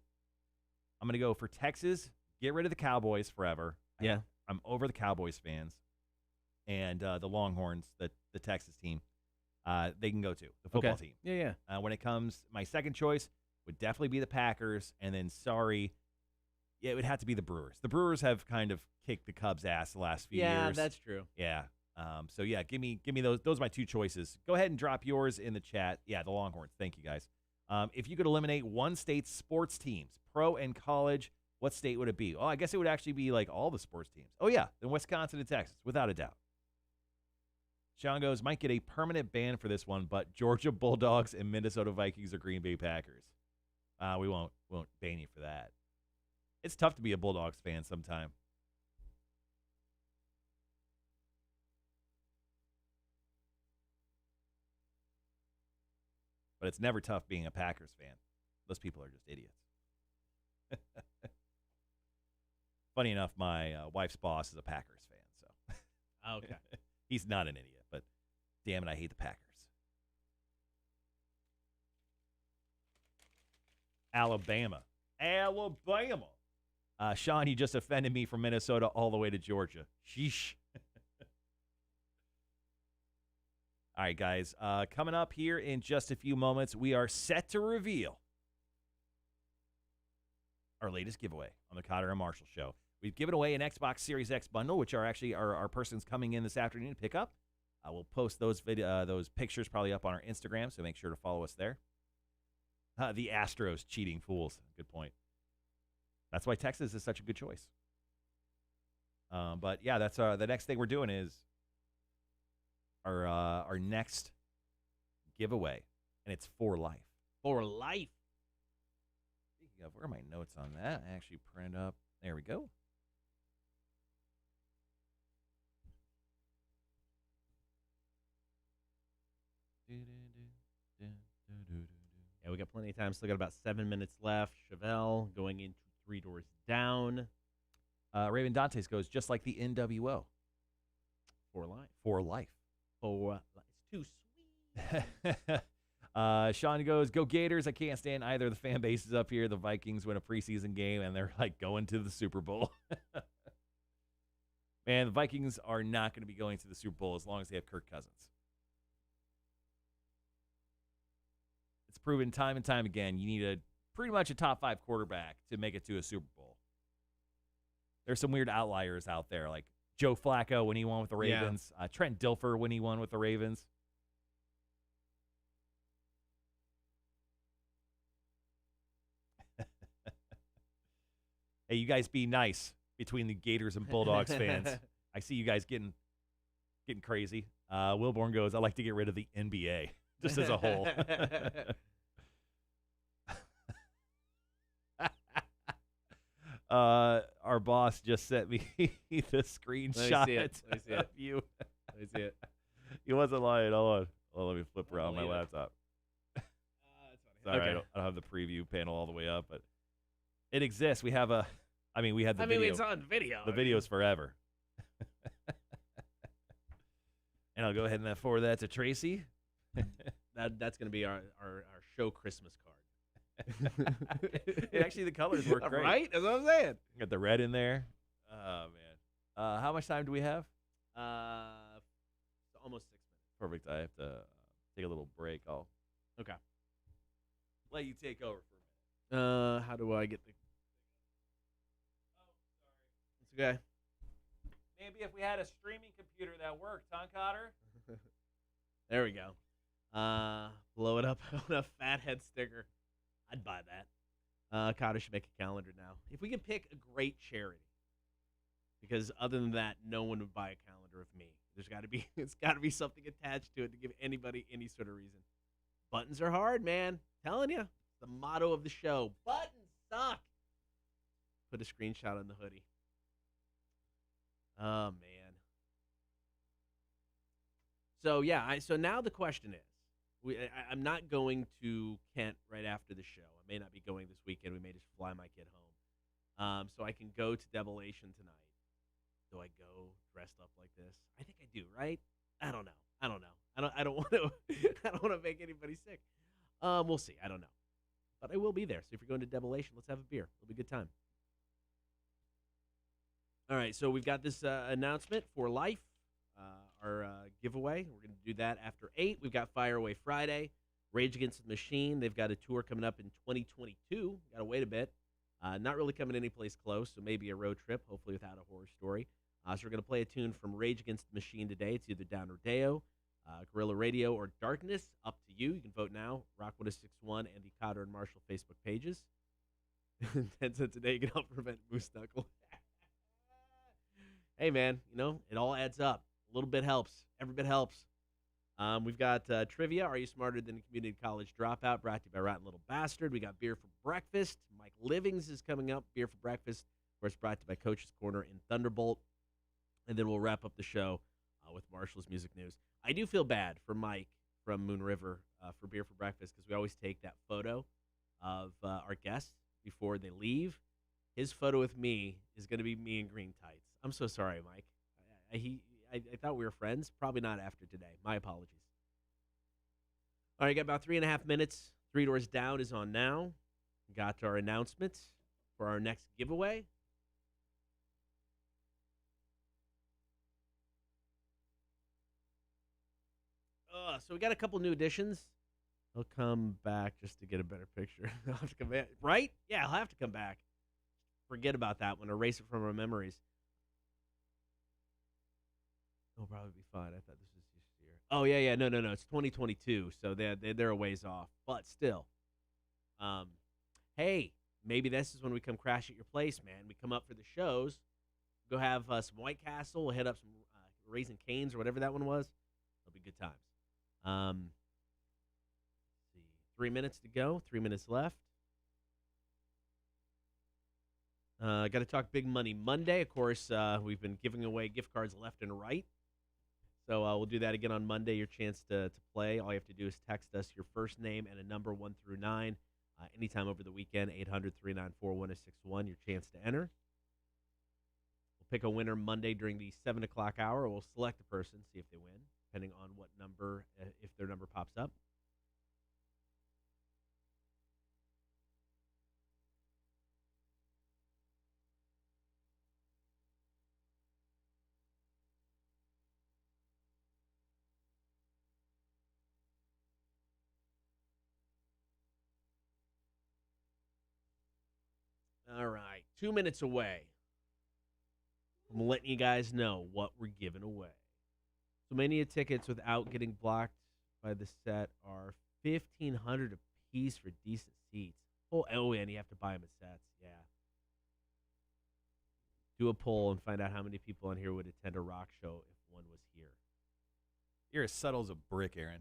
for Texas. Get rid of the Cowboys forever. Yeah. I'm over the Cowboys fans and the Longhorns, the Texas team. they can go to the football team. Yeah. When it comes, my second choice would definitely be the Packers, and then it would have to be the Brewers. The Brewers have kind of kicked the Cubs' ass the last few years. Yeah, that's true. Yeah. So yeah, give me those. Those are my two choices. Go ahead and drop yours in the chat. Yeah, the Longhorns. Thank you guys. If you could eliminate one state's sports teams, pro and college, what state would it be? Oh, I guess it would actually be like all the sports teams. Oh yeah, then Wisconsin and Texas, without a doubt. Sean goes, might get a permanent ban for this one, but Georgia Bulldogs and Minnesota Vikings or Green Bay Packers. We won't ban you for that. It's tough to be a Bulldogs fan sometime. But it's never tough being a Packers fan. Those people are just idiots. Funny enough, my wife's boss is a Packers fan, so Okay. he's not an idiot, but damn it, I hate the Packers. Alabama. Sean, you just offended me from Minnesota all the way to Georgia. Sheesh. All right, guys. Coming up here in just a few moments, we are set to reveal our latest giveaway on the Kotter and Marshall Show. We've given away an Xbox Series X bundle, which are actually our person's coming in this afternoon to pick up. We'll post those pictures probably up on our Instagram, so make sure to follow us there. The Astros cheating fools. Good point. That's why Texas is such a good choice. But yeah, that's the next thing we're doing is our next giveaway, and it's for life. For life. Speaking of, where are my notes on that? I actually print up. There we go. Yeah, we got plenty of time. Still got about 7 minutes left. Chevelle going into 3 doors down. Raven Dantes goes, just like the NWO. For life. For life. For it's too sweet. Sean goes, go Gators. I can't stand either of the fan bases up here. The Vikings win a preseason game, and they're like going to the Super Bowl. Man, the Vikings are not going to be going to the Super Bowl as long as they have Kirk Cousins. It's proven time and time again, you need pretty much a top 5 quarterback to make it to a Super Bowl. There's some weird outliers out there, like Joe Flacco when he won with the Ravens, Trent Dilfer when he won with the Ravens. Hey, you guys be nice between the Gators and Bulldogs fans. I see you guys getting crazy. Wilborn goes, I like to get rid of the NBA just as a whole. Our boss just sent me the screenshot of you. Let me see it. He wasn't lying. Hold on. Let me flip around my laptop. Sorry, Okay. I don't have the preview panel all the way up, but it exists. We have we had the video. It's on video. The video's forever. And I'll go ahead and forward that to Tracy. That's going to be our show Christmas card. Actually, the colors work great. Right? That's what I'm saying. Got the red in there. Oh, man. How much time do we have? Almost 6 minutes. Perfect. I have to take a little break. I'll Okay. let you take over for a minute. How do I get the... It's okay. Maybe if we had a streaming computer that worked, huh, Kotter? There we go. Blow it up on a fathead sticker. I'd buy that. Kotter should make a calendar now. If we could pick a great charity, because other than that, no one would buy a calendar of me. It's got to be something attached to it to give anybody any sort of reason. Buttons are hard, man. Telling you, the motto of the show. Buttons suck. Put a screenshot on the hoodie. Oh man. So yeah, so now the question is, I'm not going to Kent right after the show. I may not be going this weekend. We may just fly my kid home, so I can go to Devilation tonight. Do I go dressed up like this? I think I do, right? I don't know. I don't want to. I don't want to make anybody sick. We'll see. I don't know, but I will be there. So if you're going to Devilation, let's have a beer. It'll be a good time. All right, so we've got this announcement for life. giveaway. We're going to do that after 8. We've got Fire Away Friday, Rage Against the Machine. They've got a tour coming up in 2022. Got to wait a bit. Not really coming anyplace close, so maybe a road trip, hopefully without a horror story. So we're going to play a tune from Rage Against the Machine today. It's either Down Rodeo, Guerrilla Radio, or Darkness. Up to you. You can vote now. Rock 1061 and the Kotter and Marshall Facebook pages. 10 cents a day, you can help prevent moose knuckle. Hey, man, it all adds up. A little bit helps. Every bit helps. We've got trivia. Are you smarter than a community college dropout? Brought to you by Rotten Little Bastard. We got beer for breakfast. Mike Livings is coming up. Beer for breakfast. Of course, brought to you by Coach's Corner and Thunderbolt. And then we'll wrap up the show with Marshall's music news. I do feel bad for Mike from Moon River for beer for breakfast because we always take that photo of our guests before they leave. His photo with me is going to be me in green tights. I'm so sorry, Mike. I thought we were friends. Probably not after today. My apologies. All right, got about 3.5 minutes. Three Doors Down is on now. Got our announcements for our next giveaway. So we got a couple new additions. I'll come back just to get a better picture. I'll have to come back. Right? Yeah, I'll have to come back. Forget about that one. Erase it from our memories. It'll probably be fine. I thought this was this year. Oh, yeah. No. It's 2022, so they're a ways off. But still. Hey, maybe this is when we come crash at your place, man. We come up for the shows. Go have some White Castle. We'll hit up some Raising Cane's or whatever that one was. It'll be good times. Let's see. 3 minutes to go. 3 minutes left. Got to talk Big Money Monday. Of course, we've been giving away gift cards left and right. So we'll do that again on Monday. Your chance to play. All you have to do is text us your first name and a number 1 through 9. Anytime over the weekend, 800-394-1061. Your chance to enter. We'll pick a winner Monday during the 7 o'clock hour. We'll select a person, see if they win, depending on what number, if their number pops up. All right, 2 minutes away. I'm letting you guys know what we're giving away. So Mania tickets without getting blocked by the set are $1,500 a piece for decent seats. Oh, and you have to buy them at sets. Yeah. Do a poll and find out how many people on here would attend a rock show if one was here. You're as subtle as a brick, Aaron.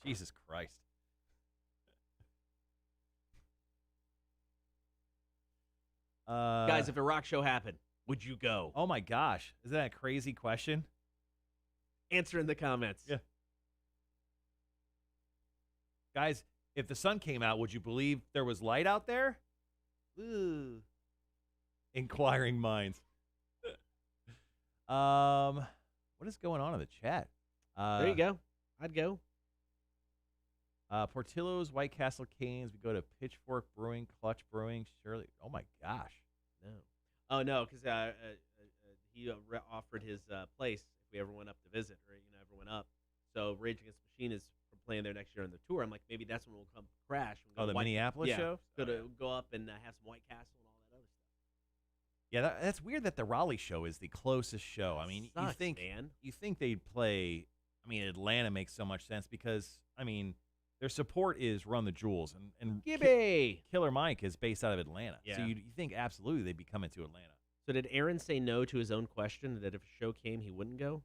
Jesus Christ. Guys, if a rock show happened, would you go? Oh my gosh. Isn't that a crazy question? Answer in the comments. Yeah. Guys, if the sun came out, would you believe there was light out there? Ooh. Inquiring minds. What is going on in the chat? There you go. I'd go. Portillo's, White Castle Canes. We go to Pitchfork Brewing, Clutch Brewing, Shirley. Oh my gosh. No. Oh no, because he offered his place if we ever went up to visit or ever went up. So Rage Against the Machine is playing there next year on the tour. I'm like, maybe that's when we'll come crash. We'll go the Minneapolis show. Go up and have some White Castle and all that other stuff. Yeah, that's weird that the Raleigh show is the closest show. I mean, Sucks, man. You think they'd play? I mean, Atlanta makes so much sense because their support is Run the Jewels, and Gibby Killer Mike is based out of Atlanta. Yeah. So you think absolutely they'd be coming to Atlanta. So did Aaron say no to his own question that if a show came, he wouldn't go?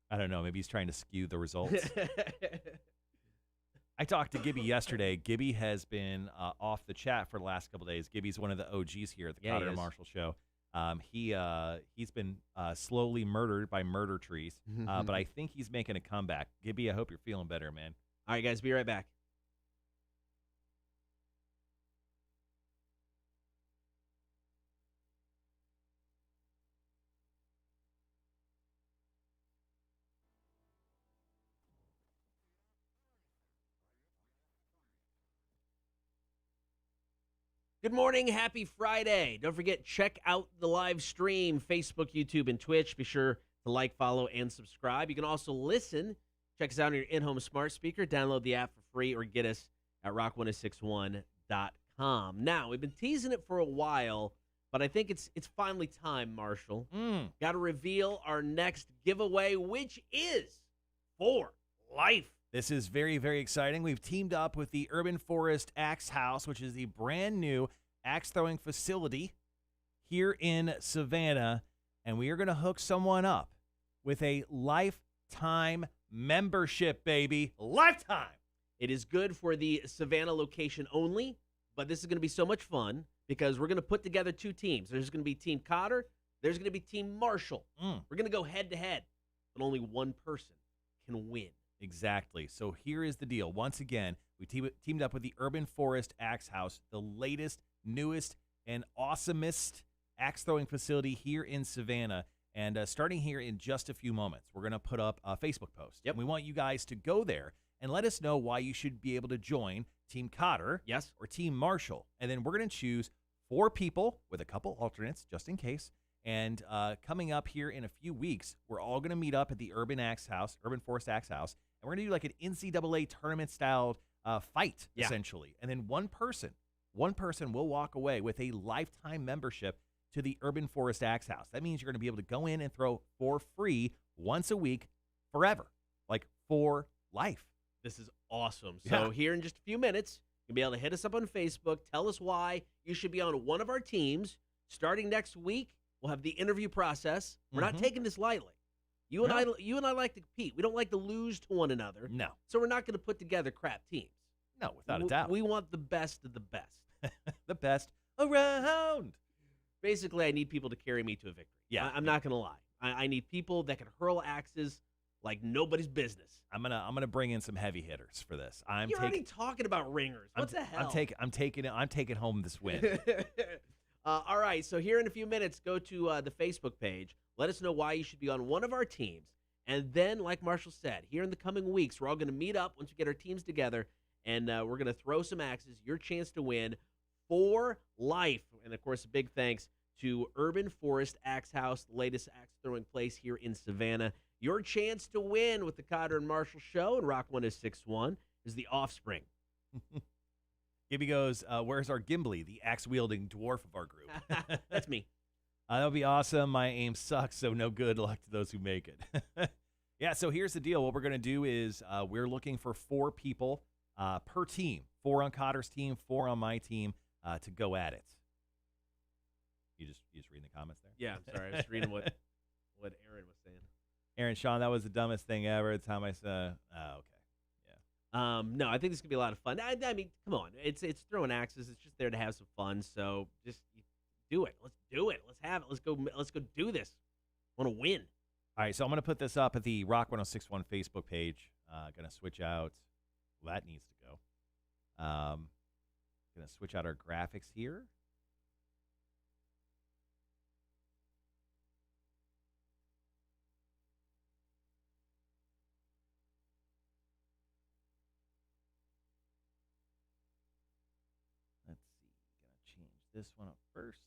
I don't know. Maybe he's trying to skew the results. I talked to Gibby yesterday. Gibby has been off the chat for the last couple of days. Gibby's one of the OGs here at the Kotter and Marshall Show. He's been slowly murdered by murder trees, but I think he's making a comeback. Gibby, I hope you're feeling better, man. All right, guys, be right back. Good morning. Happy Friday. Don't forget, check out the live stream, Facebook, YouTube, and Twitch. Be sure to like, follow, and subscribe. You can also listen. Check us out on your in-home smart speaker. Download the app for free or get us at rock1061.com. Now, we've been teasing it for a while, but I think it's finally time, Marshall. Got to reveal our next giveaway, which is for life. This is very, very exciting. We've teamed up with the Urban Forest Axe House, which is the brand new axe throwing facility here in Savannah, and we are going to hook someone up with a lifetime membership, baby. Lifetime. It is good for the Savannah location only, but this is going to be so much fun because we're going to put together two teams. There's going to be Team Kotter. There's going to be Team Marshall. We're going to go head-to-head, but only one person can win. Exactly. So here is the deal. Once again, we teamed up with the Urban Forest Axe House, the latest, newest, and awesomest axe throwing facility here in Savannah. And starting here in just a few moments, we're going to put up a Facebook post. Yep. And we want you guys to go there and let us know why you should be able to join Team Kotter or Team Marshall. And then we're going to choose 4 people with a couple alternates just in case. And coming up here in a few weeks, we're all going to meet up at the Urban Forest Axe House. And we're going to do like an NCAA tournament-styled fight, essentially. And then one person will walk away with a lifetime membership to the Urban Forest Axe House. That means you're going to be able to go in and throw for free once a week forever, like for life. This is awesome. So here in just a few minutes, you'll be able to hit us up on Facebook. Tell us why you should be on one of our teams. Starting next week, we'll have the interview process. We're not taking this lightly. You and I like to compete. We don't like to lose to one another. No. So we're not going to put together crap teams. No, without a doubt. We want the best of the best. The best around. Basically, I need people to carry me to a victory. Yeah. I'm not going to lie. I need people that can hurl axes like nobody's business. I'm gonna bring in some heavy hitters for this. You're already talking about ringers. What the hell? I'm taking home this win. All right, so here in a few minutes, go to the Facebook page. Let us know why you should be on one of our teams. And then, like Marshall said, here in the coming weeks, we're all going to meet up once we get our teams together, and we're going to throw some axes. Your chance to win for life. And, of course, a big thanks to Urban Forest Axe House, the latest axe throwing place here in Savannah. Your chance to win with the Kotter and Marshall Show and Rock 1061 is the Offspring. Gibby goes, where's our Gimli, the axe-wielding dwarf of our group? That's me. That would be awesome. My aim sucks, so no good luck to those who make it. Yeah, so here's the deal. What we're going to do is we're looking for 4 people per team. 4 on Cotter's team, 4 on my team to go at it. You just reading the comments there? Yeah, I'm sorry. I was reading what Aaron was saying. Aaron, Sean, that was the dumbest thing ever. It's how I said, oh, okay. No, I think this could be a lot of fun. I mean, come on. It's throwing axes. It's just there to have some fun. So just do it. Let's do it. Let's have it. Let's go do this. I want to win. All right, so I'm going to put this up at the Rock 1061 Facebook page. Going to switch out. Well, that needs to go. Going to switch out our graphics here. Let's see. Going to change this one up first.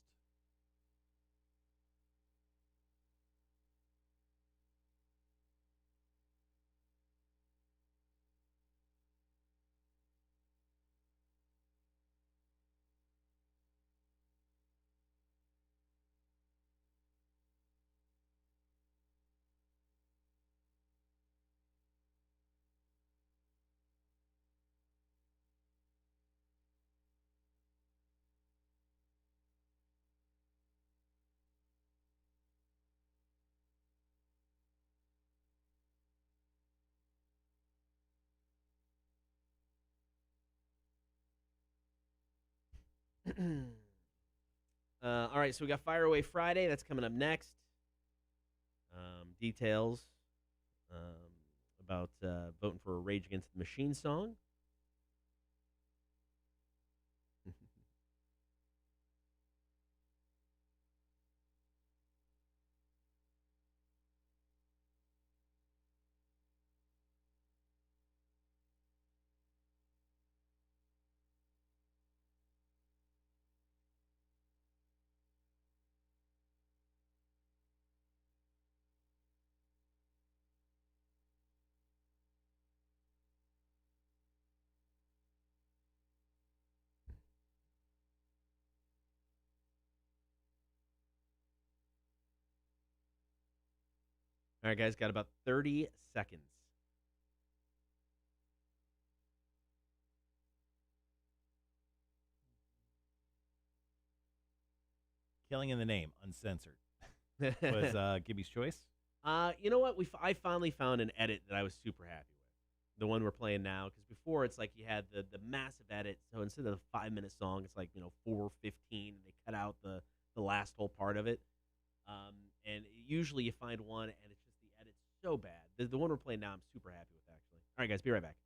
All right, so we got Fire Away Friday. That's coming up next. Details about voting for a Rage Against the Machine song. All right, guys, got about 30 seconds. Killing in the Name, uncensored, was Gibby's choice. You know what? I finally found an edit that I was super happy with. The one we're playing now, because before it's like you had the massive edit. So instead of a 5-minute song, it's like 4:15, and they cut out the last whole part of it. And usually you find one, and it's just the edit's so bad. The one we're playing now, I'm super happy with actually. All right, guys, be right back.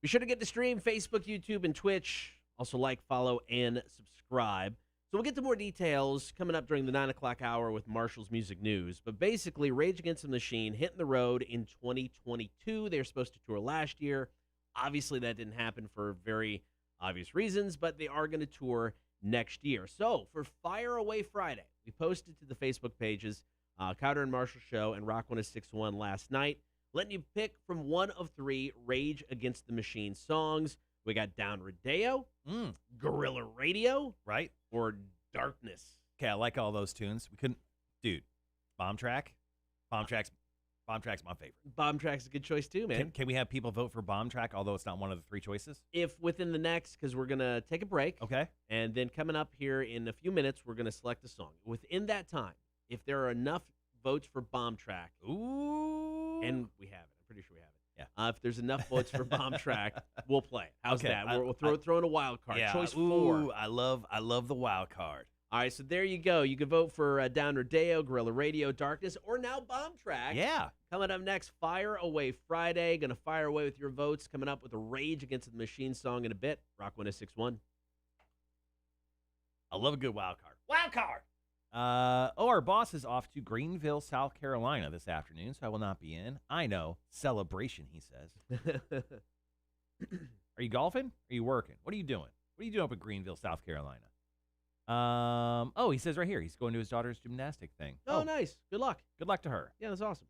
Be sure to get the stream, Facebook, YouTube, and Twitch. Also like, follow, and subscribe. So we'll get to more details coming up during the 9 o'clock hour with Marshall's Music News. But basically, Rage Against the Machine hitting the road in 2022. They were supposed to tour last year. Obviously, that didn't happen for very obvious reasons, but they are going to tour next year. So for Fire Away Friday, we posted to the Facebook pages, Kotter and Marshall Show and Rock 106.1 last night, letting you pick from one of 3 Rage Against the Machine songs. We got Down Rodeo, Guerrilla Radio, Right? or Darkness. Okay, I like all those tunes. We couldn't, dude. Bomb Track's my favorite. Bomb Track's a good choice too, man. Can we have people vote for Bomb Track, although it's not one of the 3 choices? If within the next, because we're going to take a break. Okay. And then coming up here in a few minutes, we're going to select a song. Within that time, if there are enough votes for Bomb Track, Ooh. and we have it. I'm pretty sure we have it. Yeah. If there's enough votes for Bomb Track, we'll play it. How's Okay, that? We'll throw in a wild card. Yeah. Choice Ooh, 4. I love the wild card. All right, so there you go. You can vote for Down Rodeo, Guerrilla Radio, Darkness, or now Bomb Track. Yeah. Coming up next, Fire Away Friday. Going to fire away with your votes. Coming up with a Rage Against the Machine song in a bit. Rock 106.1. I love a good wild card. Wild card. Our boss is off to Greenville, South Carolina this afternoon, so I will not be in. I know. Celebration, he says. Are you golfing? Are you working? What are you doing? What are you doing up in Greenville, South Carolina? He says right here he's going to his daughter's gymnastic thing. Oh, nice. Good luck. Good luck to her. Yeah, that's awesome.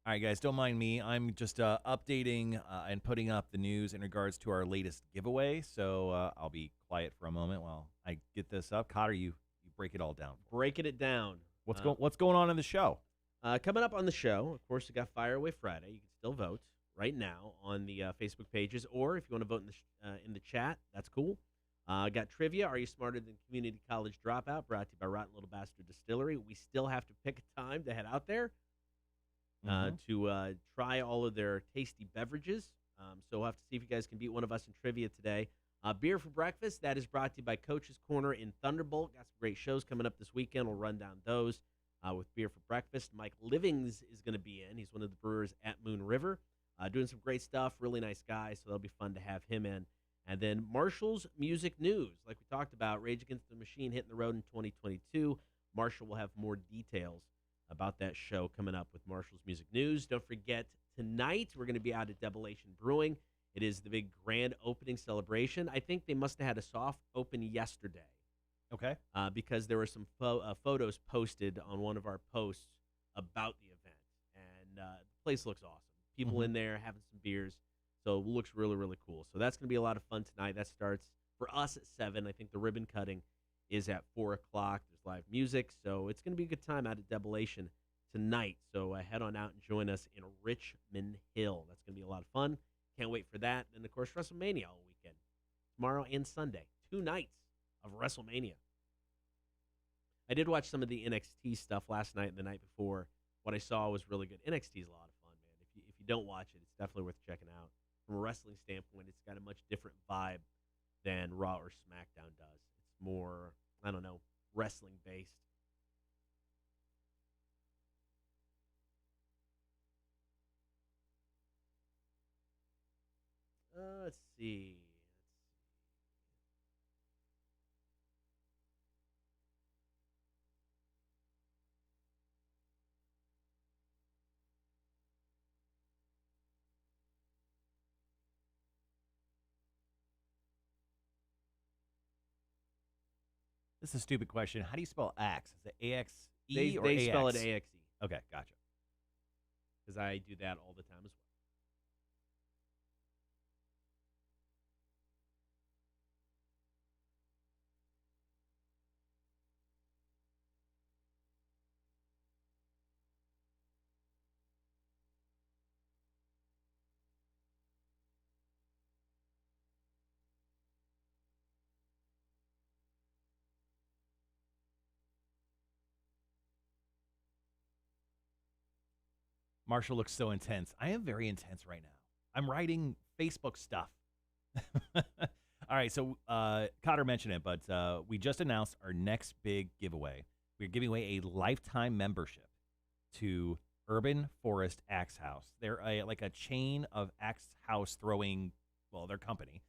All right, guys, don't mind me. I'm just updating and putting up the news in regards to our latest giveaway. So I'll be quiet for a moment while I get this up. Cotter, you break it all down. Breaking it down. What's going on in the show? Coming up on the show, of course, we got Fire Away Friday. You can still vote right now on the Facebook pages, or if you want to vote in the chat, that's cool. Got trivia. Are you smarter than community college dropout? Brought to you by Rotten Little Bastard Distillery. We still have to pick a time to head out there to try all of their tasty beverages. So we'll have to see if you guys can beat one of us in trivia today. Beer for breakfast. That is brought to you by Coach's Corner in Thunderbolt. Got some great shows coming up this weekend. We'll run down those with beer for breakfast. Mike Livings is going to be in. He's one of the brewers at Moon River, doing some great stuff. Really nice guy. So that'll be fun to have him in. And then Marshall's Music News. Like we talked about, Rage Against the Machine hitting the road in 2022. Marshall will have more details about that show coming up with Marshall's Music News. Don't forget, tonight we're going to be out at Debilation Brewing. It is the big grand opening celebration. I think they must have had a soft open yesterday. Okay. Because there were some photos posted on one of our posts about the event. And the place looks awesome. People in there having some beers. So it looks really, really cool. So that's going to be a lot of fun tonight. That starts for us at 7. I think the ribbon cutting is at 4 o'clock. There's live music. So it's going to be a good time out at Debilation tonight. So head on out and join us in Richmond Hill. That's going to be a lot of fun. Can't wait for that. And, of course, WrestleMania all weekend. Tomorrow and Sunday. 2 nights of WrestleMania. I did watch some of the NXT stuff last night and the night before. What I saw was really good. NXT is a lot of fun, man. If you don't watch it, it's definitely worth checking out. From a wrestling standpoint, it's got a much different vibe than Raw or SmackDown does. It's more, I don't know, wrestling based. Let's see. This is a stupid question. How do you spell axe? Is it A-X-E They or A-X? spell it A-X-E. Okay, gotcha. Because I do that all the time as well. Marshall looks so intense. I am very intense right now. I'm writing Facebook stuff. All right, so Kotter mentioned it, but we just announced our next big giveaway. We're giving away a lifetime membership to Urban Forest Axe House. They're like a chain of axe house throwing, well, their company.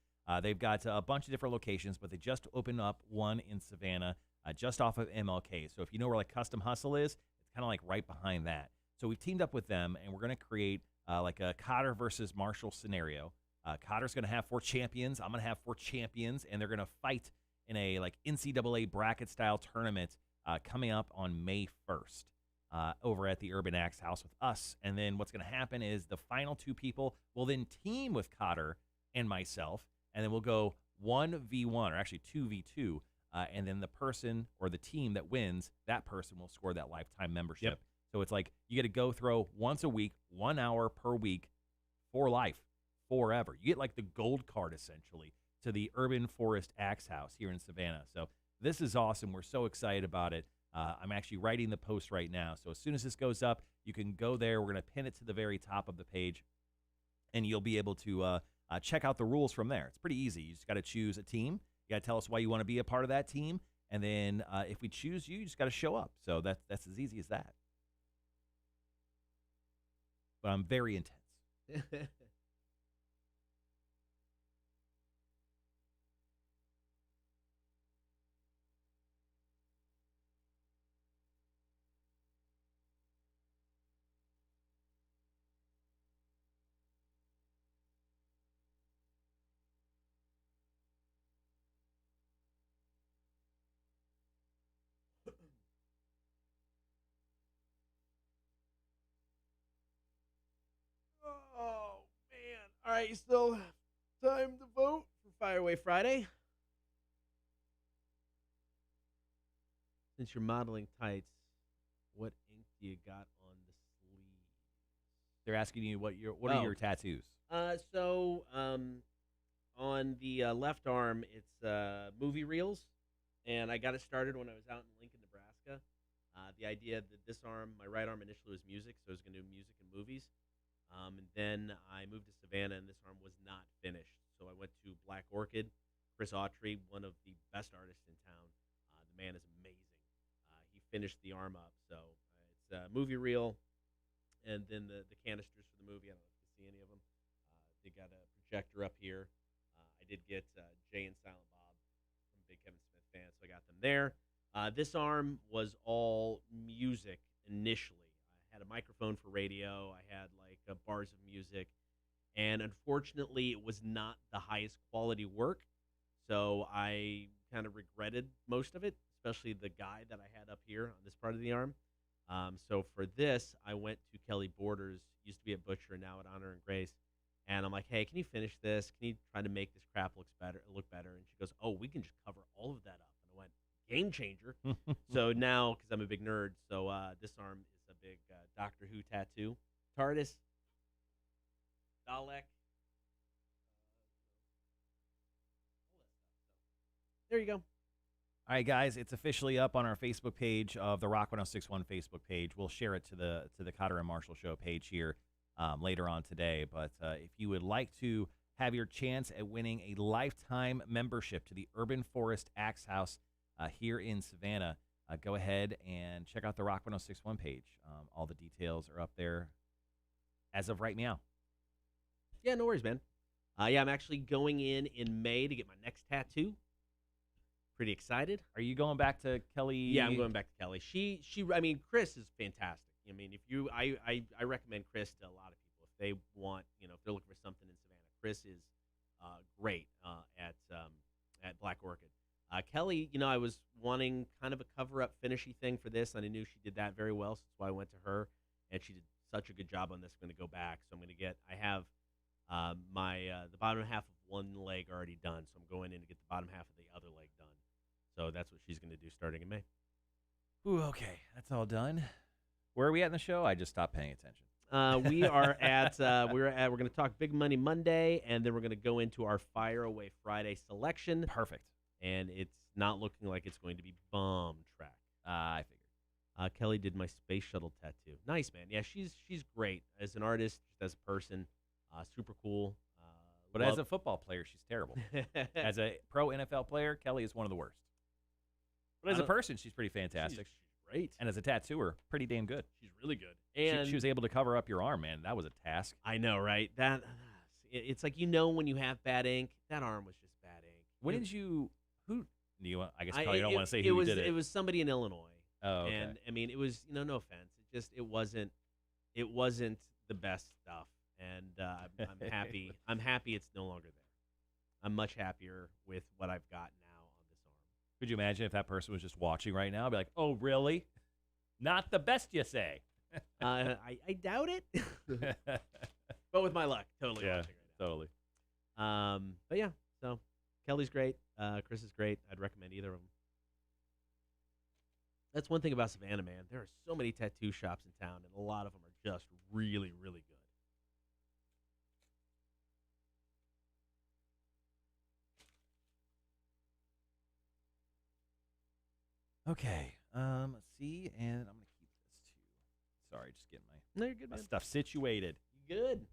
They've got a bunch of different locations, but they just opened up one in Savannah, just off of MLK. So if you know where like Custom Hustle is, it's kind of like right behind that. So we've teamed up with them, and we're going to create like a Kotter versus Marshall scenario. Cotter's going to have 4 champions. I'm going to have 4 champions, and they're going to fight in a like NCAA bracket style tournament coming up on May 1st over at the Urban Axe House with us. And then what's going to happen is the final 2 people will then team with Kotter and myself, and then we'll go 1v1, or actually 2v2, and then the person or the team that wins, that person will score that lifetime membership. Yep. So it's like you get to go throw once a week, 1 hour per week for life. Forever. You get like the gold card essentially to the Urban Forest Axe House here in Savannah. So this is awesome. We're so excited about it. I'm actually writing the post right now. So as soon as this goes up, you can go there. We're going to pin it to the very top of the page, and you'll be able to check out the rules from there. It's pretty easy. You just got to choose a team. You got to tell us why you want to be a part of that team, and then if we choose you, you just got to show up. So that's as easy as that. But I'm very intense. Oh, man. All right, you still have time to vote for Fire Away Friday? Since you're modeling tights, what ink do you got on the sleeves? They're asking you what are your tattoos? So on the left arm, it's movie reels, and I got it started when I was out in Lincoln, Nebraska. The idea that this arm, my right arm, initially was music, so I was going to do music and movies. And then I moved to Savannah, and this arm was not finished. So I went to Black Orchid. Chris Autry, one of the best artists in town. The man is amazing. He finished the arm up. So it's a movie reel, and then the canisters for the movie. I don't know if you can see any of them. They got a projector up here. I did get Jay and Silent Bob. I'm a big Kevin Smith fan, so I got them there. This arm was all music initially. I had a microphone for radio. I had like bars of music, and unfortunately, it was not the highest quality work. So I kind of regretted most of it, especially the guy that I had up here on this part of the arm. So for this, I went to Kelly Borders, used to be at Butcher, now at Honor and Grace, and I'm like, hey, can you finish this? Can you try to make this crap look better? And she goes, oh, we can just cover all of that up. And I went, game changer. So now, because I'm a big nerd, so this arm is a big Doctor Who tattoo. TARDIS, Dalek. There you go. All right, guys, it's officially up on our Facebook page of the Rock 1061 Facebook page. We'll share it to the Kotter and Marshall Show page here later on today. But if you would like to have your chance at winning a lifetime membership to the Urban Forest Axe House here in Savannah, go ahead and check out the Rock 1061 page. All the details are up there as of right now. Yeah, no worries, man. Yeah, I'm actually going in May to get my next tattoo. Pretty excited. Are you going back to Kelly? Yeah, I'm going back to Kelly. I mean, Chris is fantastic. I mean, I recommend Chris to a lot of people if they want, if they're looking for something in Savannah. Chris is great at Black Orchid. Kelly, I was wanting kind of a cover-up finishy thing for this, and I knew she did that very well, so that's why I went to her, and she did such a good job on this. I'm going to go back, so I have the bottom half of one leg already done, so I'm going in to get the bottom half of the other leg done. So that's what she's going to do starting in May. Ooh, okay, that's all done. Where are we at in the show? I just stopped paying attention. We are at we're going to talk Big Money Monday, and then we're going to go into our Fire Away Friday selection. Perfect. And it's not looking like it's going to be bomb track. I Kelly did my space shuttle tattoo. Nice, man. Yeah, she's great as an artist, just as a person. Super cool. But as a football player, she's terrible. As a pro NFL player, Kelly is one of the worst. But as a person, she's pretty fantastic. She's great. And as a tattooer, pretty damn good. She's really good. And she was able to cover up your arm, man. That was a task. I know, right? It's like when you have bad ink. That arm was just bad ink. When did you? Who? I guess probably don't want to say who did it. It was somebody in Illinois. Oh, okay. And I mean, it was no offense. It wasn't the best stuff. And I'm happy. I'm happy it's no longer there. I'm much happier with what I've got now on this arm. Could you imagine if that person was just watching right now? I'd be like, oh, really? Not the best, you say? I doubt it. But with my luck, totally watching right now. Totally. But yeah, so Kelly's great. Chris is great. I'd recommend either of them. That's one thing about Savannah, man. There are so many tattoo shops in town, and a lot of them are just really, really good. Okay. Let's see, and I'm gonna keep this too. Sorry, just getting No, you're good, my man. stuff situated. Good.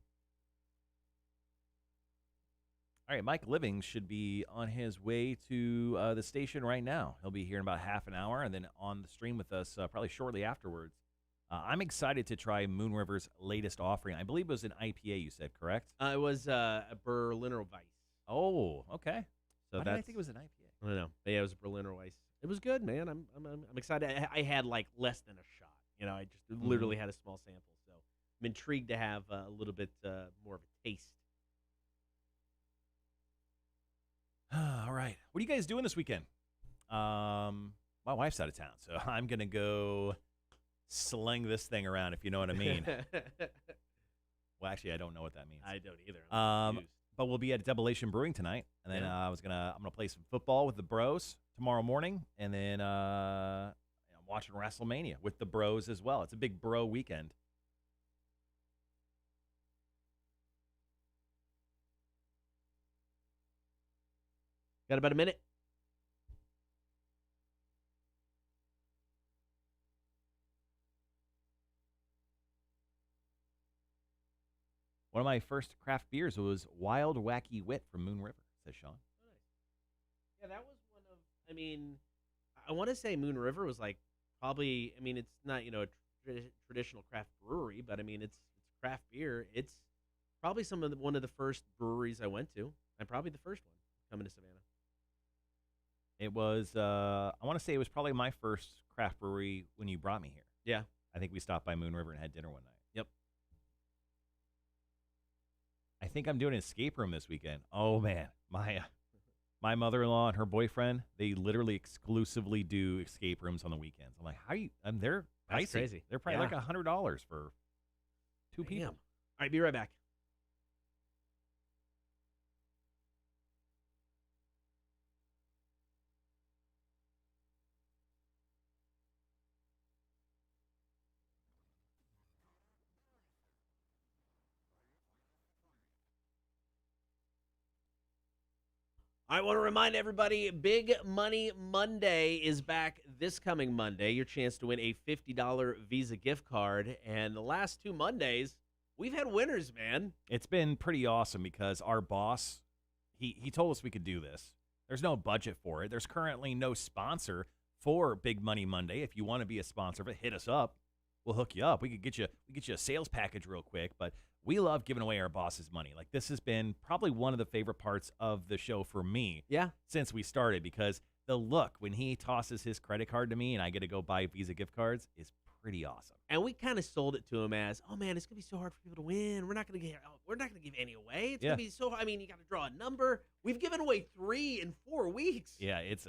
All right, Mike Living should be on his way to the station right now. He'll be here in about half an hour, and then on the stream with us probably shortly afterwards. I'm excited to try Moon River's latest offering. I believe it was an IPA. You said correct? It was a Berliner Weiss. Oh, okay. So Why did I that's. think it was an IPA? I don't know. But yeah, it was a Berliner Weiss. It was good, man. I'm excited. I had like less than a shot. I just literally had a small sample. So I'm intrigued to have a little bit more of a taste. All right. What are you guys doing this weekend? My wife's out of town, so I'm going to go sling this thing around, if you know what I mean. Well, actually, I don't know what that means. I don't either. I'm confused. But we'll be at Debilation Brewing tonight, and then I'm gonna play some football with the bros tomorrow morning, and then I'm watching WrestleMania with the bros as well. It's a big bro weekend. Got about a minute. One of my first craft beers was Wild Wacky Wit from Moon River, says Sean. Nice. Yeah, that was one of. I mean, I want to say Moon River was like probably. I mean, it's not a traditional craft brewery, but I mean, it's craft beer. It's probably one of the first breweries I went to, and probably the first one coming to Savannah. It was. I want to say it was probably my first craft brewery when you brought me here. Yeah, I think we stopped by Moon River and had dinner one night. Yep. I think I'm doing an escape room this weekend. Oh man, my mother-in-law and her boyfriend, they literally exclusively do escape rooms on the weekends. I'm like, how you? And they're That's pricey. crazy. They're probably like $100 for two Damn. people. All right, be right back. I want to remind everybody, Big Money Monday is back this coming Monday. Your chance to win a $50 Visa gift card. And the last 2 Mondays, we've had winners, man. It's been pretty awesome because our boss, he told us we could do this. There's no budget for it. There's currently no sponsor for Big Money Monday. If you want to be a sponsor of it, hit us up. We'll hook you up. We could get you a sales package real quick, but we love giving away our boss's money. Like, this has been probably one of the favorite parts of the show for me. Yeah. Since we started, because the look when he tosses his credit card to me and I get to go buy Visa gift cards is pretty awesome. And we kind of sold it to him as, oh man, it's gonna be so hard for people to win. We're not gonna give any away. It's gonna be so. I mean, you got to draw a number. We've given away 3 in 4 weeks. Yeah, it's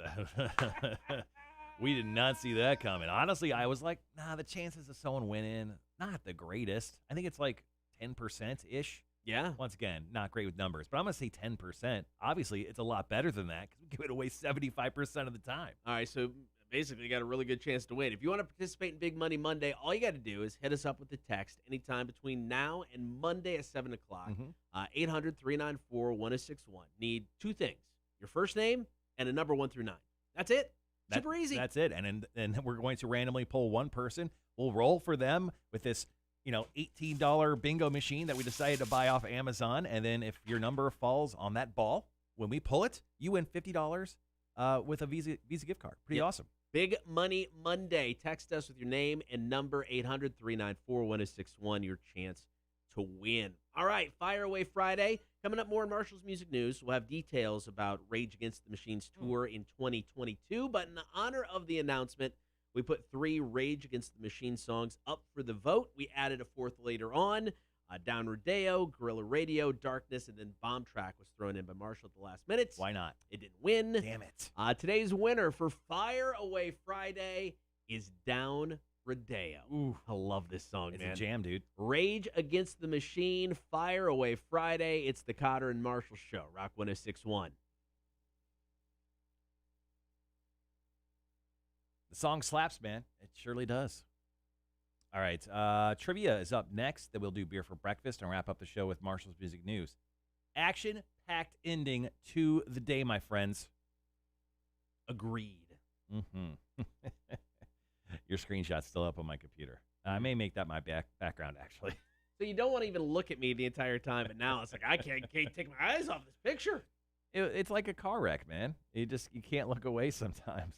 we did not see that coming. Honestly, I was like, nah, the chances of someone winning, not the greatest. I think it's like 10%-ish. Yeah. Once again, not great with numbers, but I'm going to say 10%. Obviously, it's a lot better than that because we give it away 75% of the time. All right, so basically you got a really good chance to win. If you want to participate in Big Money Monday, all you got to do is hit us up with the text anytime between now and Monday at 7 o'clock. 800-394-1061. Need 2 things, your first name and a number 1 through 9. That's it. Super easy. That's it. And we're going to randomly pull one person. We'll roll for them with this, $18 bingo machine that we decided to buy off Amazon. And then if your number falls on that ball, when we pull it, you win $50 with a Visa gift card. Pretty awesome. Big Money Monday. Text us with your name and number 800-394-1061, your chance to win. All right, Fire Away Friday. Coming up more in Marshall's Music News. We'll have details about Rage Against the Machine's tour in 2022. But in honor of the announcement, we put 3 Rage Against the Machine songs up for the vote. We added a 4th later on. Down Rodeo, Guerrilla Radio, Darkness, and then Bomb Track was thrown in by Marshall at the last minute. Why not? It didn't win. Damn it. Today's winner for Fire Away Friday is Down Rodeo. Ooh, I love this song, it's man. a jam, dude. Rage Against the Machine, Fire Away Friday. It's the Kotter and Marshall Show, Rock 106.1. The song slaps, man. It surely does. All right. Trivia is up next. Then we'll do beer for breakfast and wrap up the show with Marshall's Music News. Action-packed ending to the day, my friends. Agreed. Mm-hmm. Your screenshot's still up on my computer. I may make that my background, actually. So you don't want to even look at me the entire time, but now it's like I can't take my eyes off this picture. It's like a car wreck, man. You can't look away sometimes.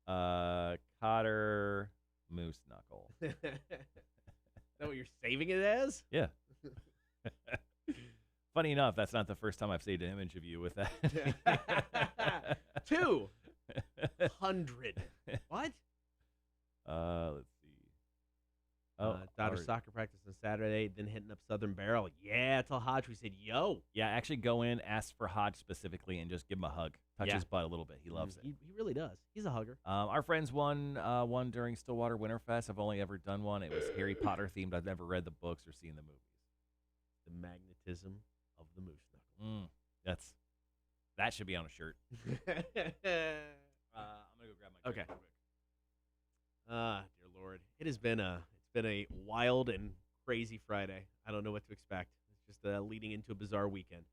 Kotter Moose Knuckle. Is that what you're saving it as? Yeah. Funny enough, that's not the first time I've saved an image of you with that. 200. What? Let's see. Daughter soccer practice on Saturday, then hitting up Southern Barrel. Yeah, tell Hodge we said, yo. Yeah, actually go in, ask for Hodge specifically, and just give him a hug. Touch his butt a little bit. He loves it. He really does. He's a hugger. Our friends won one during Stillwater Winterfest. I've only ever done one. It was Harry Potter themed. I've never read the books or seen the movies. The magnetism of the moose knuckle. That should be on a shirt. I'm gonna go grab my Okay. real quick. Dear Lord, it's been a wild and crazy Friday. I don't know what to expect. It's just leading into a bizarre weekend.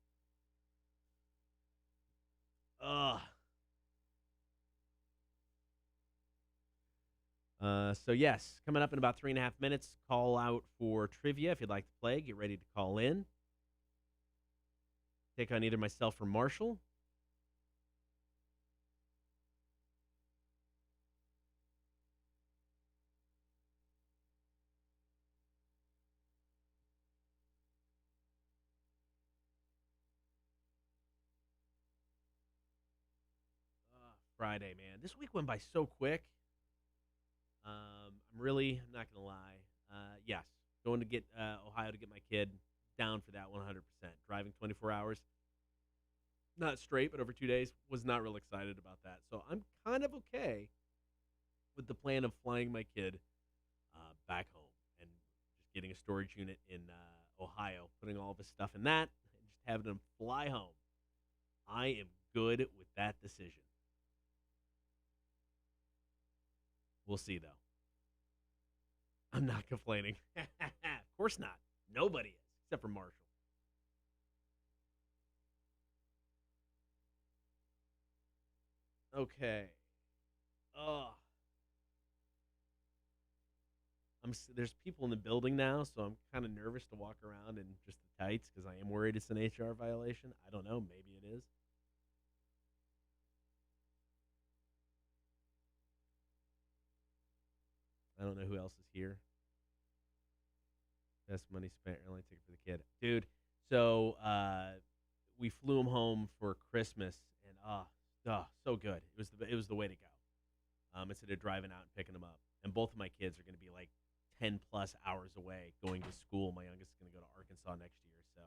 So yes, coming up in about 3.5 minutes, call out for trivia. If you'd like to play, get ready to call in. Take on either myself or Marshall. Friday, man. This week went by so quick. I'm not going to lie. Yes, going to get Ohio to get my kid down for that 100%. Driving 24 hours, not straight, but over 2 days, was not real excited about that. So I'm kind of okay with the plan of flying my kid back home and just getting a storage unit in Ohio, putting all of his stuff in that, and just having him fly home. I am good with that decision. We'll see, though. I'm not complaining. Of course not. Nobody is, except for Marshall. Okay. There's people in the building now, so I'm kind of nervous to walk around in just the tights because I am worried it's an HR violation. I don't know. Maybe it is. I don't know who else is here. Best money spent, airline ticket for the kid. Dude, so we flew him home for Christmas, and so good. It was the way to go. Instead of driving out and picking him up. And both of my kids are going to be like 10 plus hours away going to school. My youngest is going to go to Arkansas next year. So,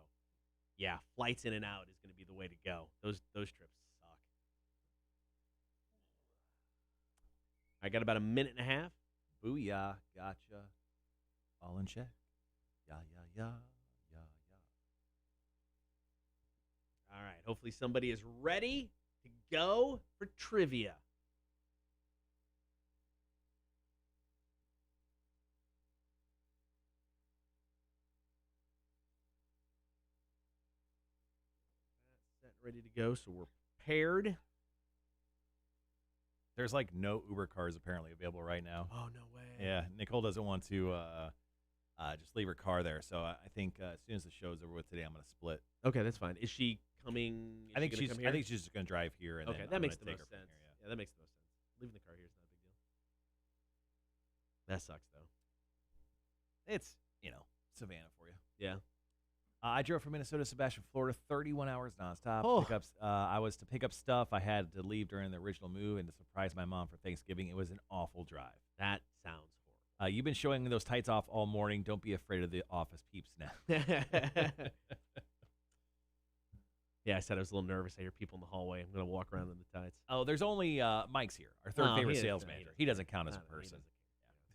yeah, flights in and out is going to be the way to go. Those trips suck. I got about a minute and a half. Booyah, gotcha. All in check. Yeah. All right. Hopefully somebody is ready to go for trivia. Set, ready to go. So we're paired. There's like no Uber cars apparently available right now. Oh, no way. Yeah, Nicole doesn't want to just leave her car there. So I think as soon as the show's over with today, I'm gonna split. Okay, that's fine. Is she coming? I think gonna she's. come here? I think she's just gonna drive here. And Okay, then that I'm makes gonna the take most her from sense. here, Yeah, that makes the most sense. Leaving the car here is not a big deal. That sucks, though. It's Savannah for you. Yeah. I drove from Minnesota to Sebastian, Florida, 31 hours nonstop. Oh. Pickups. I was to pick up stuff. I had to leave during the original move and to surprise my mom for Thanksgiving. It was an awful drive. That sounds horrible. You've been showing those tights off all morning. Don't be afraid of the office peeps now. Yeah, I said I was a little nervous. I hear people in the hallway. I'm going to walk around in the tights. Oh, there's only Mike's here, our third Oh, favorite he sales doesn't- he manager. doesn't He doesn't count as a No, no, he person.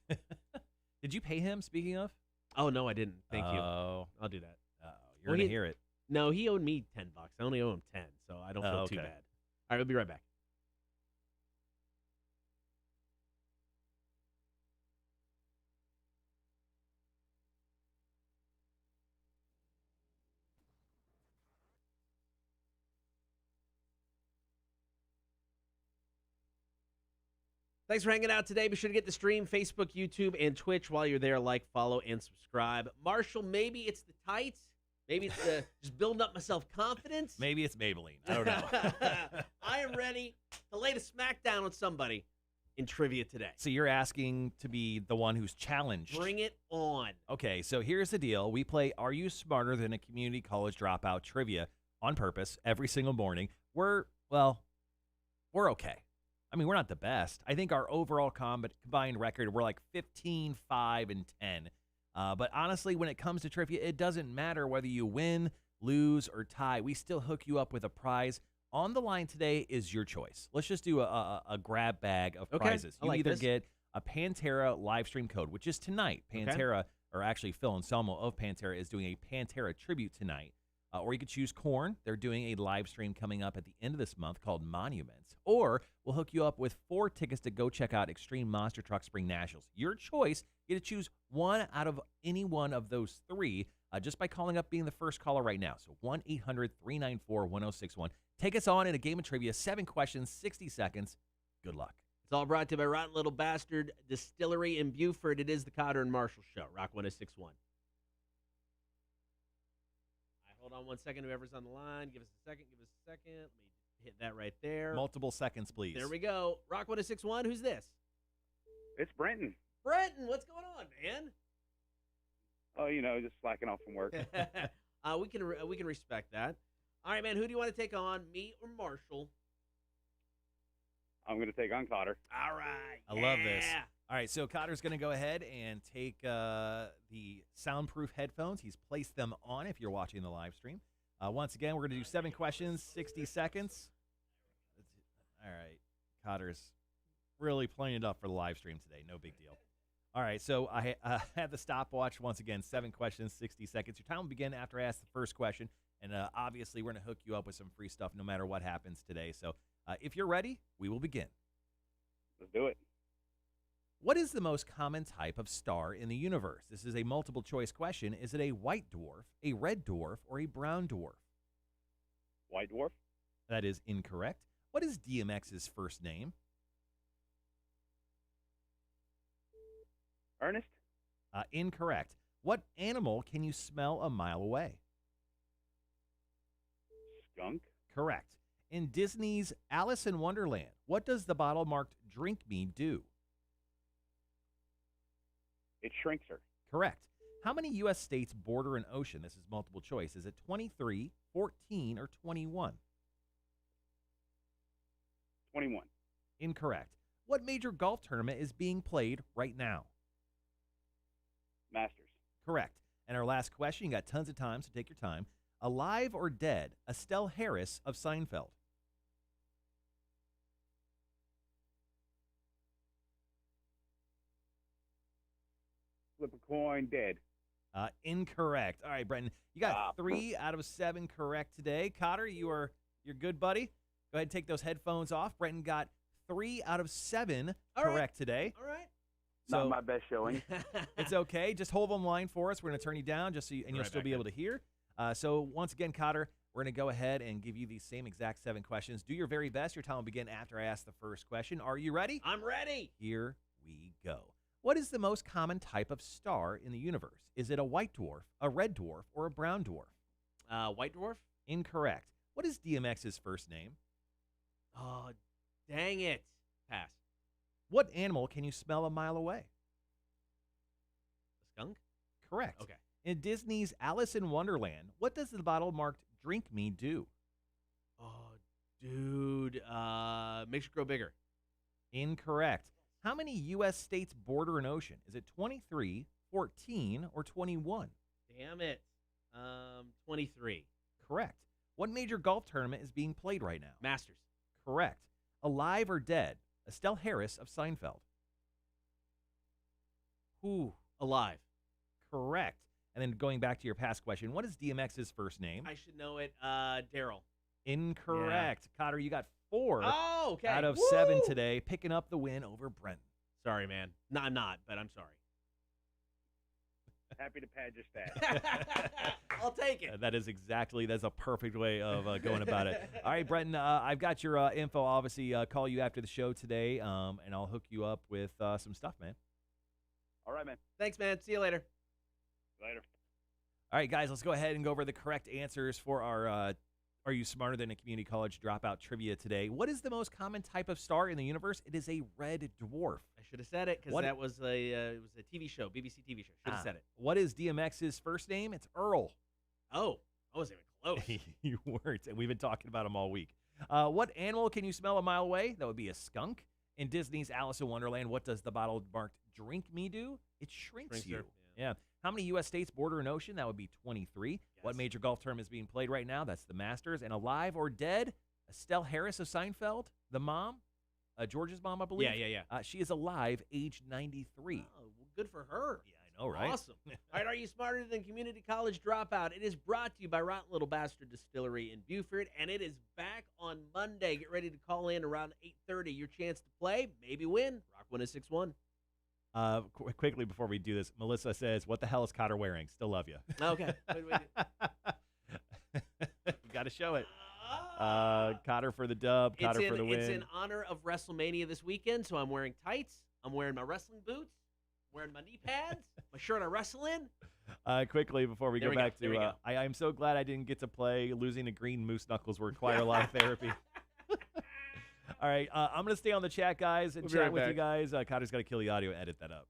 doesn't care. Did you pay him, speaking of? Oh, no, I didn't. Thank you. Oh, I'll do that. you're Well, going to hear it. No, he owed me $10. I only owe him 10, so I don't feel Oh, too okay. bad. All right, we'll be right back. Thanks for hanging out today. Be sure to get the stream, Facebook, YouTube, and Twitch. While you're there, like, follow, and subscribe. Marshall, maybe it's the tights. Maybe it's the just building up my self-confidence. Maybe it's Maybelline. I don't know. I am ready to lay the smackdown on somebody in trivia today. So you're asking to be the one who's challenged. Bring it on. Okay, so here's the deal. We play Are You Smarter Than a Community College Dropout trivia on purpose every single morning. We're okay. I mean, we're not the best. I think our overall combined record, we're like 15, 5, and 10. But honestly, when it comes to trivia, it doesn't matter whether you win, lose, or tie. We still hook you up with a prize. On the line today is your choice. Let's just do a grab bag of Okay, prizes. I You like either this. get a Pantera live stream code, which is tonight. Pantera, or actually Phil Anselmo of Pantera, is doing a Pantera tribute tonight. Or you could choose Korn. They're doing a live stream coming up at the end of this month called Monuments. Or we'll hook you up with 4 tickets to go check out Extreme Monster Truck Spring Nationals. Your choice. You get to choose one out of any one of those 3 just by calling up, being the first caller right now. So 1-800-394-1061. Take us on in a game of trivia. 7 questions, 60 seconds. Good luck. It's all brought to you by Rotten Little Bastard Distillery in Buford. It is the Kotter and Marshall Show. Rock 1061. Hold on 1 second. Whoever's on the line, give us a second. Let me hit that right there. Multiple seconds, please. There we go. Rock 1061. Who's this? It's Brenton. Brenton, what's going on, man? Oh, just slacking off from work. we can respect that. All right, man. Who do you want to take on, me or Marshall? I'm going to take on Kotter. All right. I love this. All right, so Cotter's going to go ahead and take the soundproof headphones. He's placed them on if you're watching the live stream. Once again, we're going to do 7 questions, 60 seconds. All right, Cotter's really playing it up for the live stream today. No big deal. All right, so I had the stopwatch. Once again, 7 questions, 60 seconds. Your time will begin after I ask the first question. And obviously, we're going to hook you up with some free stuff no matter what happens today. So if you're ready, we will begin. Let's do it. What is the most common type of star in the universe? This is a multiple choice question. Is it a white dwarf, a red dwarf, or a brown dwarf? White dwarf? That is incorrect. What is DMX's first name? Ernest? Incorrect. What animal can you smell a mile away? Skunk? Correct. In Disney's Alice in Wonderland, what does the bottle marked "Drink Me" do? It shrinks her. Correct. How many U.S. states border an ocean? This is multiple choice. Is it 23, 14, or 21? 21. Incorrect. What major golf tournament is being played right now? Masters. Correct. And our last question, you got tons of time, so take your time. Alive or dead, Estelle Harris of Seinfeld? Flip a coin, dead. Incorrect. All right, Brenton, you got 3 out of 7 correct today. Cotter, you're good, buddy. Go ahead and take those headphones off. Brenton got 3 out of 7 correct today. All right. So Not my best showing. it's okay. Just hold on the line for us. We're going to turn you down just so you, and you'll Right still back be able to hear. So once again, Cotter, We're going to go ahead and give you these same exact 7 questions. Do your very best. Your time will begin after I ask the first question. Are you ready? I'm ready. Here we go. What is the most common type of star in the universe? Is it a white dwarf, a red dwarf, or a brown dwarf? White dwarf? Incorrect. What is DMX's first name? Oh, dang it. Pass. What animal can you smell a mile away? A skunk? Correct. Okay. In Disney's Alice in Wonderland, what does the bottle marked "Drink Me" do? Oh, dude. Makes you grow bigger. Incorrect. How many U.S. states border an ocean? Is it 23, 14, or 21? Damn it. 23. Correct. What major golf tournament is being played right now? Masters. Correct. Alive or dead? Estelle Harris of Seinfeld. Who? Alive. Correct. And then going back to your past question, what is DMX's first name? I should know it. Daryl. Incorrect. Cotter, you got 4 Oh, okay. out of Woo! 7 today, picking up the win over Brent. Sorry, man. No, I'm not, but I'm sorry. Happy to pad your stats. I'll take it. That's a perfect way of going about it. All right, Brenton, I've got your info. Obviously, call you after the show today, and I'll hook you up with some stuff, man. All right, man. Thanks, man. See you later. Later. All right, guys, let's go ahead and go over the correct answers for our Are You Smarter Than a Community College Dropout trivia today. What is the most common type of star in the universe? It is a red dwarf. I should have said it because that was it was a TV show, BBC TV show. Should have said it. What is DMX's first name? It's Earl. Oh, I wasn't even close. You weren't, and we've been talking about him all week. What animal can you smell a mile away? That would be a skunk. In Disney's Alice in Wonderland, what does the bottle marked "Drink Me" do? It shrinks Shrinks you. her, Yeah. How many U.S. states border an ocean? That would be 23. Yes. What major golf tournament is being played right now? That's the Masters. And alive or dead? Estelle Harris of Seinfeld, the mom, George's mom, I believe. Yeah. She is alive, age 93. Oh, well, good for her. Yeah, I know, right? Awesome. All right, Are You Smarter Than Community College Dropout? It is brought to you by Rotten Little Bastard Distillery in Buford, and it is back on Monday. Get ready to call in around 8:30. Your chance to play, maybe win. Rock 1061. Quickly before we do this, Melissa says, "What the hell is Cotter wearing?" Still love you. Okay. Wait. You got to show it. Cotter for the dub. Cotter for the win. It's in honor of WrestleMania this weekend, so I'm wearing tights. I'm wearing my wrestling boots. I'm wearing my knee pads. My shirt I wrestle in. Quickly before we There go we back go. There we to, go. I'm so glad I didn't get to play. Losing to green moose knuckles will require a lot of therapy. All right, I'm going to stay on the chat, guys, and We'll be chat right with you back. guys. Cotter's got to kill the audio and edit that up.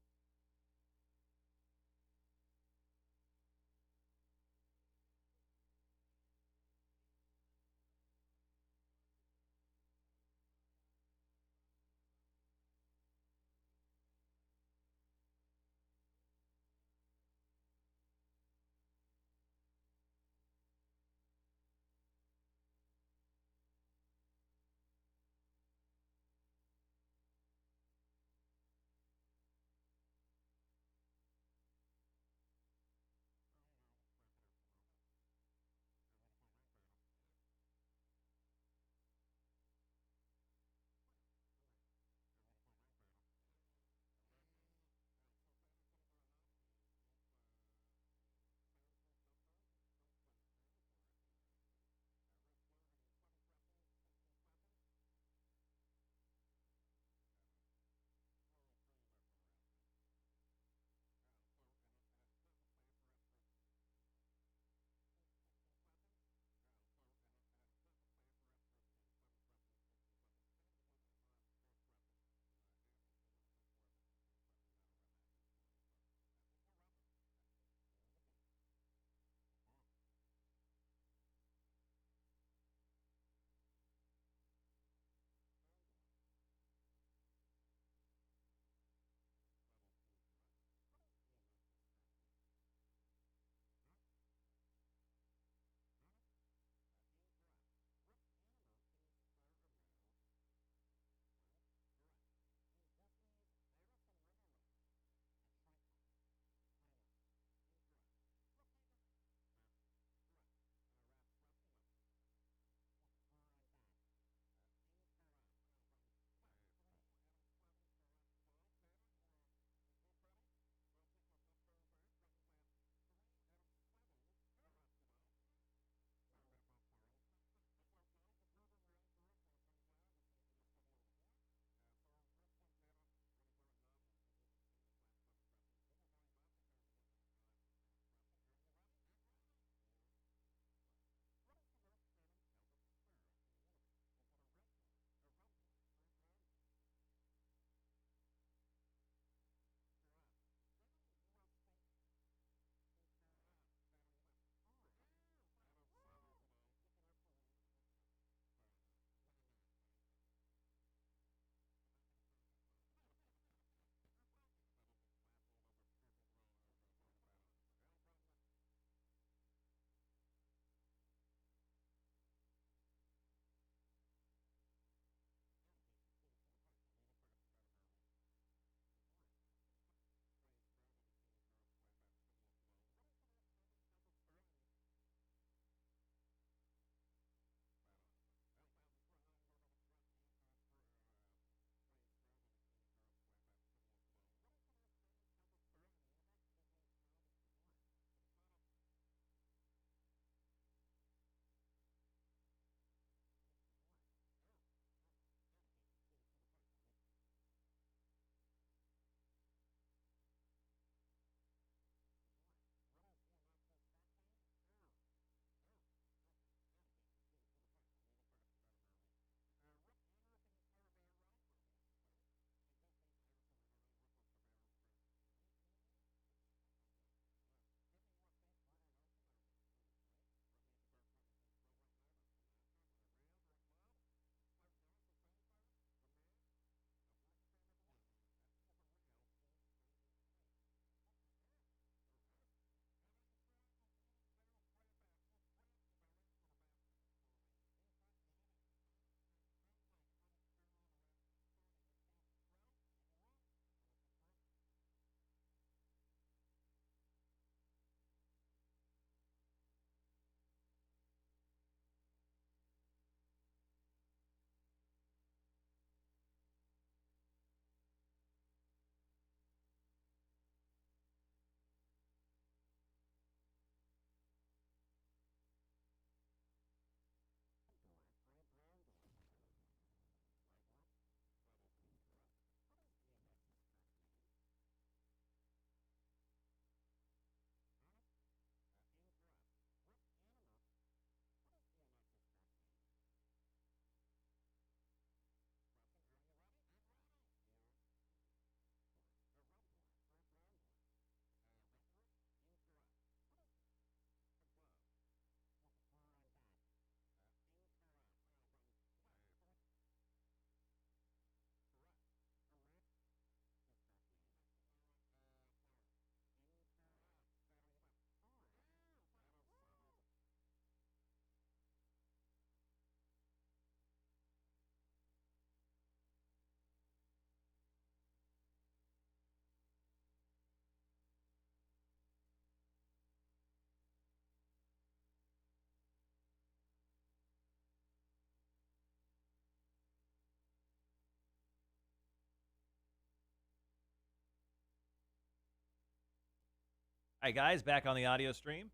right, guys, back on the audio stream.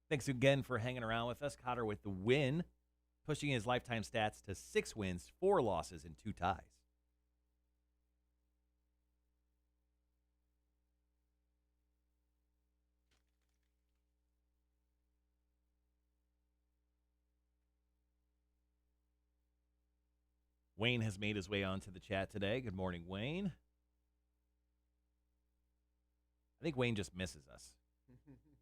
Thanks again for hanging around with us. Kotter with the win, pushing his lifetime stats to 6 wins, 4 losses, and 2 ties. Wayne has made his way onto the chat today. Good morning, Wayne. I think Wayne just misses us.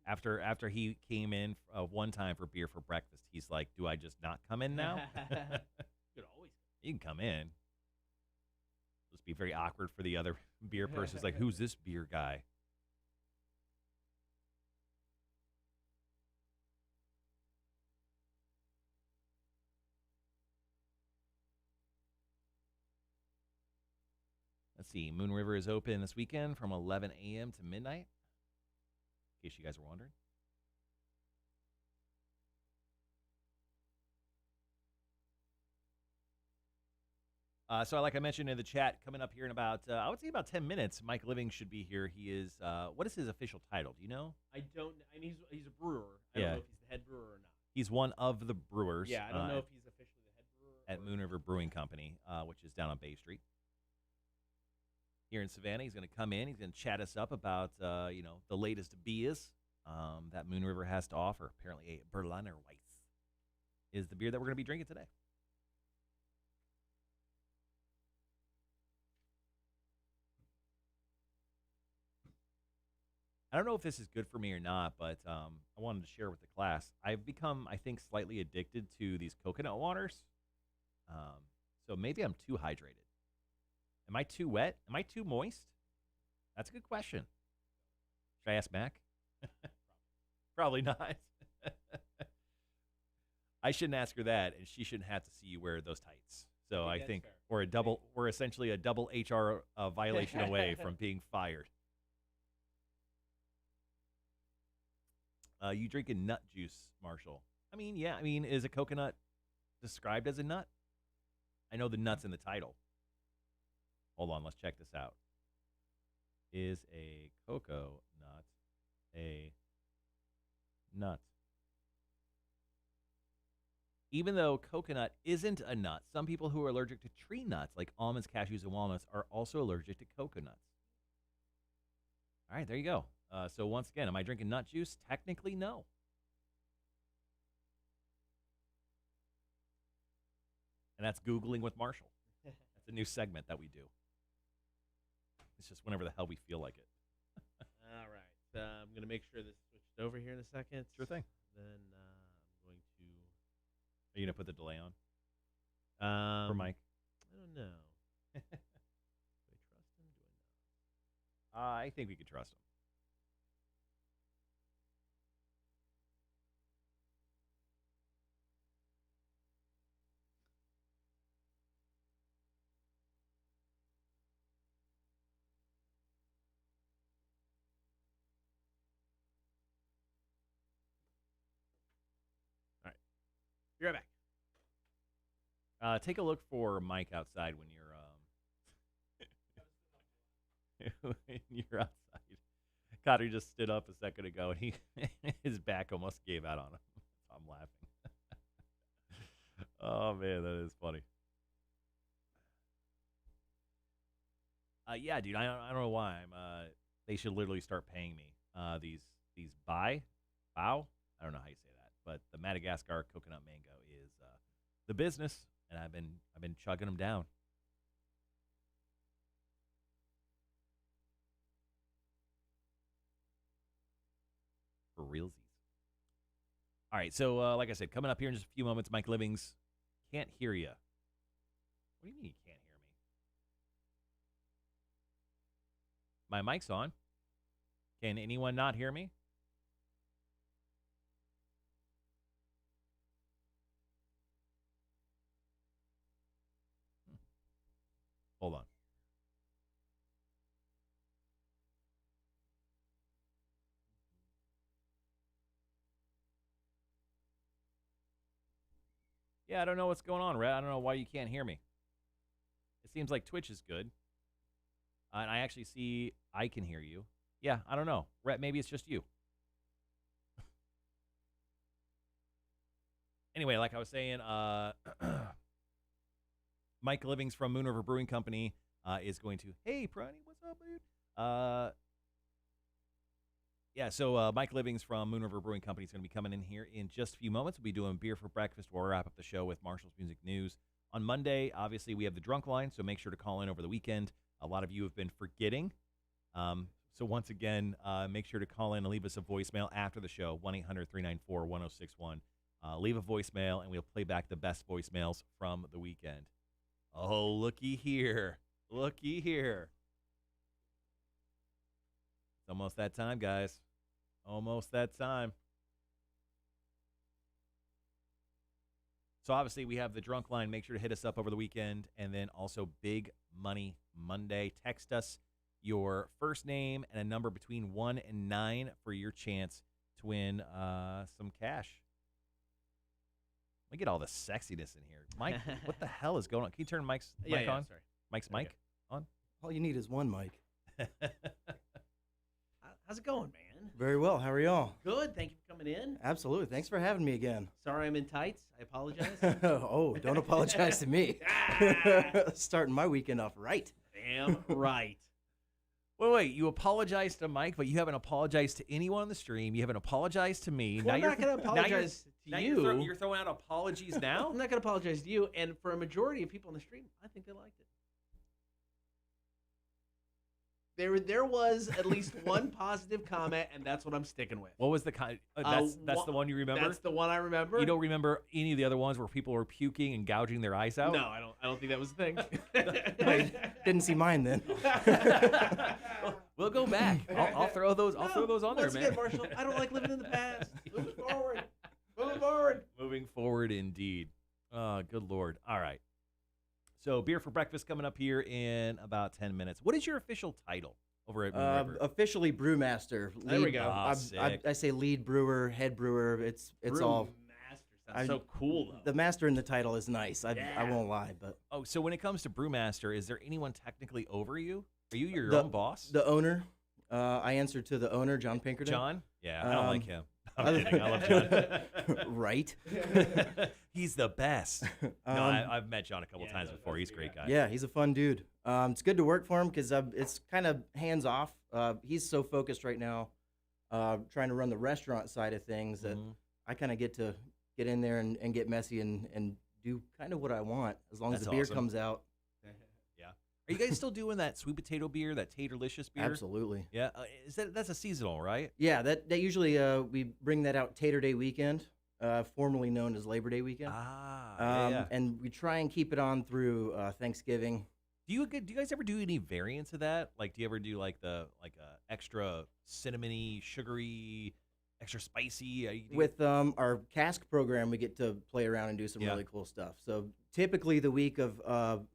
After he came in one time for beer for breakfast, he's like, "Do I just not come in now?" Could always. You can come in. Just be very awkward for the other beer person. It's like, "Who's this beer guy?" Let's see. Moon River is open this weekend from 11 a.m. to midnight, in case you guys were wondering. So like I mentioned in the chat, coming up here in about, I would say about 10 minutes, Mike Living should be here. He is, what is his official title? Do you know? I don't. I mean, he's a brewer. I Yeah. don't know if he's the head brewer or not. He's one of the brewers. Yeah, I don't know if he's officially the head brewer. At Moon River Brewing Company, which is down on Bay Street. Here in Savannah, he's going to come in. He's going to chat us up about, the latest beers that Moon River has to offer. Apparently, a Berliner Weiss is the beer that we're going to be drinking today. I don't know if this is good for me or not, but I wanted to share with the class. I've become, I think, slightly addicted to these coconut waters. So maybe I'm too hydrated. Am I too wet? Am I too moist? That's a good question. Should I ask Mac? Probably not. I shouldn't ask her that, and she shouldn't have to see you wear those tights. So I think we're essentially a double HR violation away from being fired. You drinking nut juice, Marshall? I mean, yeah. I mean, is a coconut described as a nut? I know the nut's in the title. Hold on, let's check this out. Is a cocoa nut a nut? Even though coconut isn't a nut, some people who are allergic to tree nuts, like almonds, cashews, and walnuts, are also allergic to coconuts. All right, there you go. So once again, am I drinking nut juice? Technically, no. And that's Googling with Marshall. That's a new segment that we do. It's just whenever the hell we feel like it. All right. I'm going to make sure this switched over here in a second. Sure thing. Then I'm going to... Are you going to put the delay on? For Mike? I don't know. Do I trust him? Do I not? I think we could trust him. Be right back. Take a look for Mike outside when you're outside. Kotter just stood up a second ago, and his back almost gave out on him. I'm laughing. Oh man, that is funny. Yeah, dude, I don't know why. They should literally start paying me. These bow. I don't know how you say that, but the Madagascar coconut mango is the business, and I've been chugging them down. For realsies. All right, so like I said, coming up here in just a few moments, Mike Livings. Can't hear you. What do you mean you can't hear me? My mic's on. Can anyone not hear me? Hold on. Yeah, I don't know what's going on, Red. I don't know why you can't hear me. It seems like Twitch is good. And I actually see I can hear you. Yeah, I don't know. Rhett, maybe it's just you. Anyway, like I was saying, Mike Livings from Moon River Brewing Company is going to, hey, Prunny, what's up, dude? So Mike Livings from Moon River Brewing Company is going to be coming in here in just a few moments. We'll be doing beer for breakfast. We'll wrap up the show with Marshall's Music News. On Monday, obviously, we have the drunk line, so make sure to call in over the weekend. A lot of you have been forgetting. So once again, make sure to call in and leave us a voicemail after the show, 1-800-394-1061. Leave a voicemail, and we'll play back the best voicemails from the weekend. Oh, looky here. Looky here. It's almost that time, guys. Almost that time. So obviously we have the drunk line. Make sure to hit us up over the weekend. And then also Big Money Monday. Text us your first name and a number between 1 and 9 for your chance to win some cash. Let me get all the sexiness in here. Mike, what the hell is going on? Can you turn Mike's mic on? Sorry. Mike's mic on? All you need is one mic. How's it going, man? Very well. How are y'all? Good. Thank you for coming in. Absolutely. Thanks for having me again. Sorry I'm in tights. I apologize. Oh, don't apologize to me. Starting my weekend off right. Damn right. Wait. You apologized to Mike, but you haven't apologized to anyone on the stream. You haven't apologized to me. Well, I'm not going to apologize to you. You're throwing out apologies now? I'm not going to apologize to you. And for a majority of people on the stream, I think they liked it. There was at least one positive comment, and that's what I'm sticking with. What was the kind? That's the one you remember. That's the one I remember. You don't remember any of the other ones where people were puking and gouging their eyes out? No, I don't think that was the thing. Wait, didn't see mine then. We'll go back. I'll throw those. I'll throw those on there, man. Again, Marshall, I don't like living in the past. Moving forward. Moving forward. Moving forward, indeed. Good Lord. All right. So, beer for breakfast coming up here in about 10 minutes. What is your official title over at Moon River? Officially brewmaster. There we go. I say lead brewer, head brewer. It's all. Master sounds so cool though. The master in the title is nice. I won't lie, but. Oh, so when it comes to brewmaster, is there anyone technically over you? Are you your own boss? The owner. I answer to the owner, John Pinkerton. John? Yeah, I don't like him. I'm kidding. I love John. Right. He's the best. No, I've met John a couple times before. He's a great guy. Yeah, he's a fun dude. It's good to work for him because it's kind of hands off. He's so focused right now, trying to run the restaurant side of things that I kind of get to get in there and get messy and do kind of what I want as long as the beer comes out. Yeah. Are you guys still doing that sweet potato beer, that Taterlicious beer? Absolutely. Yeah. That's a seasonal, right? Yeah, that usually we bring that out Tater Day weekend, formerly known as Labor Day weekend. Yeah. And we try and keep it on through Thanksgiving. Do you guys ever do any variants of that? Like, do you ever do like a extra cinnamony, sugary, extra spicy? With our cask program, we get to play around and do some really cool stuff. So typically the week of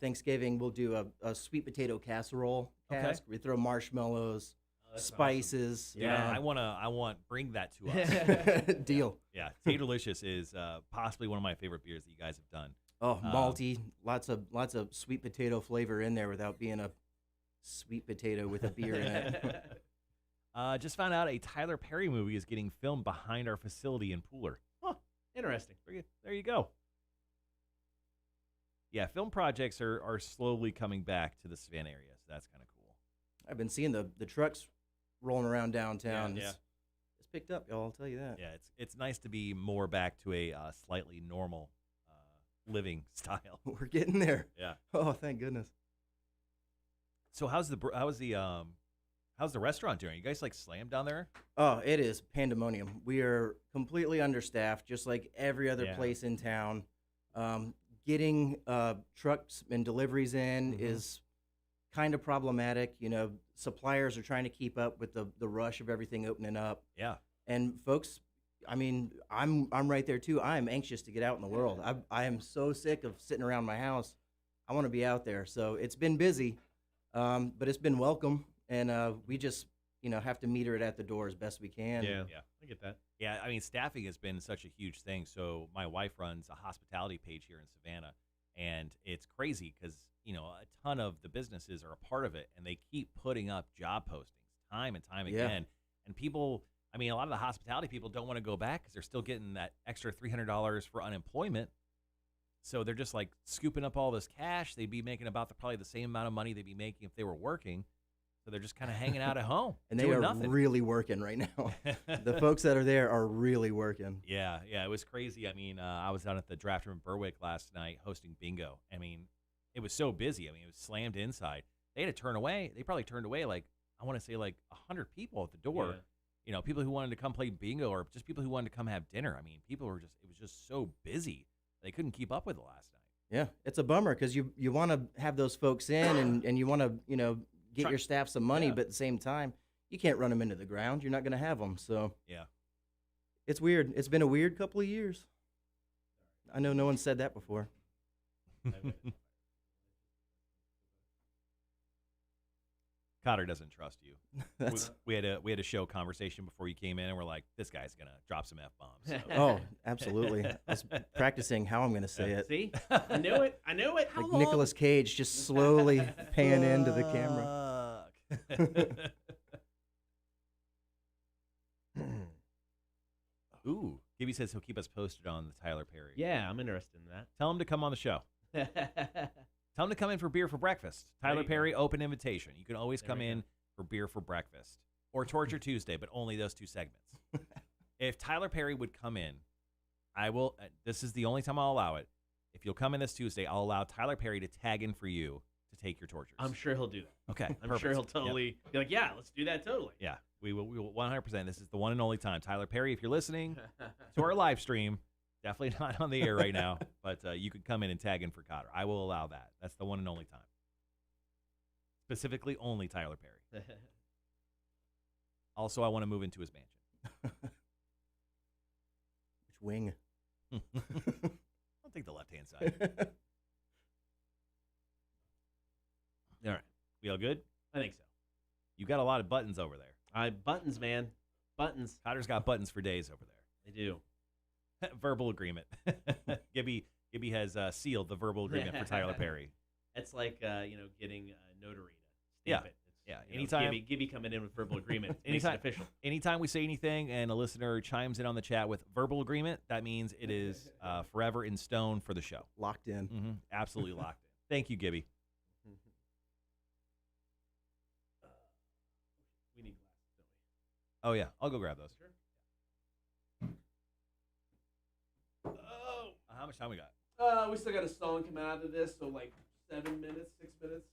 Thanksgiving, we'll do a sweet potato casserole cask. We throw marshmallows, spices. Awesome. Yeah, I want bring that to us. Deal. Yeah, Taterlicious is possibly one of my favorite beers that you guys have done. Oh, malty, lots of sweet potato flavor in there without being a sweet potato with a beer in it. Just found out a Tyler Perry movie is getting filmed behind our facility in Pooler. Huh, interesting. There you go. Yeah, film projects are slowly coming back to the Savannah area, so that's kind of cool. I've been seeing the trucks rolling around downtown. Yeah. It's picked up, y'all. I'll tell you that. Yeah, it's nice to be more back to a slightly normal living style. We're getting there. Yeah. Oh, thank goodness. So how's the restaurant doing? You guys like slammed down there? Oh, it is pandemonium. We are completely understaffed, just like every other place in town. Getting trucks and deliveries in is kind of problematic. You know, suppliers are trying to keep up with the rush of everything opening up. Yeah. And folks, I mean, I'm right there too. I am anxious to get out in the world. I am so sick of sitting around my house. I want to be out there. So it's been busy, but it's been welcome. And we just, have to meter it at the door as best we can. Yeah, I get that. Yeah, I mean, staffing has been such a huge thing. So my wife runs a hospitality page here in Savannah, and it's crazy because, a ton of the businesses are a part of it, and they keep putting up job postings, time and time Yeah. again. And people, I mean, a lot of the hospitality people don't want to go back because they're still getting that extra $300 for unemployment. So they're just like scooping up all this cash. They'd be making about probably the same amount of money they'd be making if they were working. So they're just kind of hanging out at home. And they doing are nothing. really working right now. The folks that are there are really working. Yeah, it was crazy. I mean, I was down at the draft room in Berwick last night hosting bingo. I mean, it was so busy. I mean, it was slammed inside. They had to turn away. They probably turned away like, I want to say like 100 people at the door. Yeah. You know, people who wanted to come play bingo or just people who wanted to come have dinner. I mean, people were just, it was just so busy. They couldn't keep up with it last night. Yeah, it's a bummer because you want to have those folks in and you want to, get your staff some money, Yeah. but at the same time, you can't run them into the ground. You're not going to have them. So Yeah. it's weird. It's been a weird couple of years. I know no one said that before. Kotter doesn't trust you. That's, We had a show conversation before you came in, and we're like, this guy's gonna drop some F-bombs. So. oh, absolutely. I was practicing how I'm going to say it. See? I knew it. I knew it. Like Nicolas Cage just slowly pan into the camera. Ooh, Gibby says he'll keep us posted on the Tyler Perry. Yeah, I'm interested in Tell him to come on the show. that. Tell him to come in for beer for breakfast. There Tyler you go. Perry, open invitation. You can always There come we in go. for beer for breakfast or Torture Tuesday, but only those two segments. If Tyler Perry would come in, I will. This is the only time I'll allow it. If you'll come in this Tuesday, I'll allow Tyler Perry to tag in for you to take your tortures. I'm sure he'll do that. Okay, I'm perfect. sure he'll Yep. totally be like, yeah, let's do that totally. Yeah, we will 100%. This is the one and only time. Tyler Perry, if you're listening to our live stream, definitely not on the air right now, but you could come in and tag in for Kotter. I will allow that. That's the one and only time. Specifically, only Tyler Perry. Also, I want to move into his mansion. Which wing? I'll take the left-hand side. All right. We all good? I think so. You got a lot of buttons over there. Buttons, man. Buttons. Kotter's got buttons for days over there. They do. Verbal agreement. Gibby has sealed the verbal agreement for Tyler Perry. It's like getting a notary to Yeah. stamp it. Yeah. You know, Anytime Gibby coming in with verbal agreement makes it Anytime- official. anytime we say anything and a listener chimes in on the chat with verbal agreement, that means it is forever in stone for the show. Locked in. Mm-hmm. Absolutely locked in. Thank you, Gibby. We need glasses, don't we? Oh, yeah. I'll go grab those. Sure. Oh. How much time we got? We still got a song coming out of this, so like 7 minutes, 6 minutes.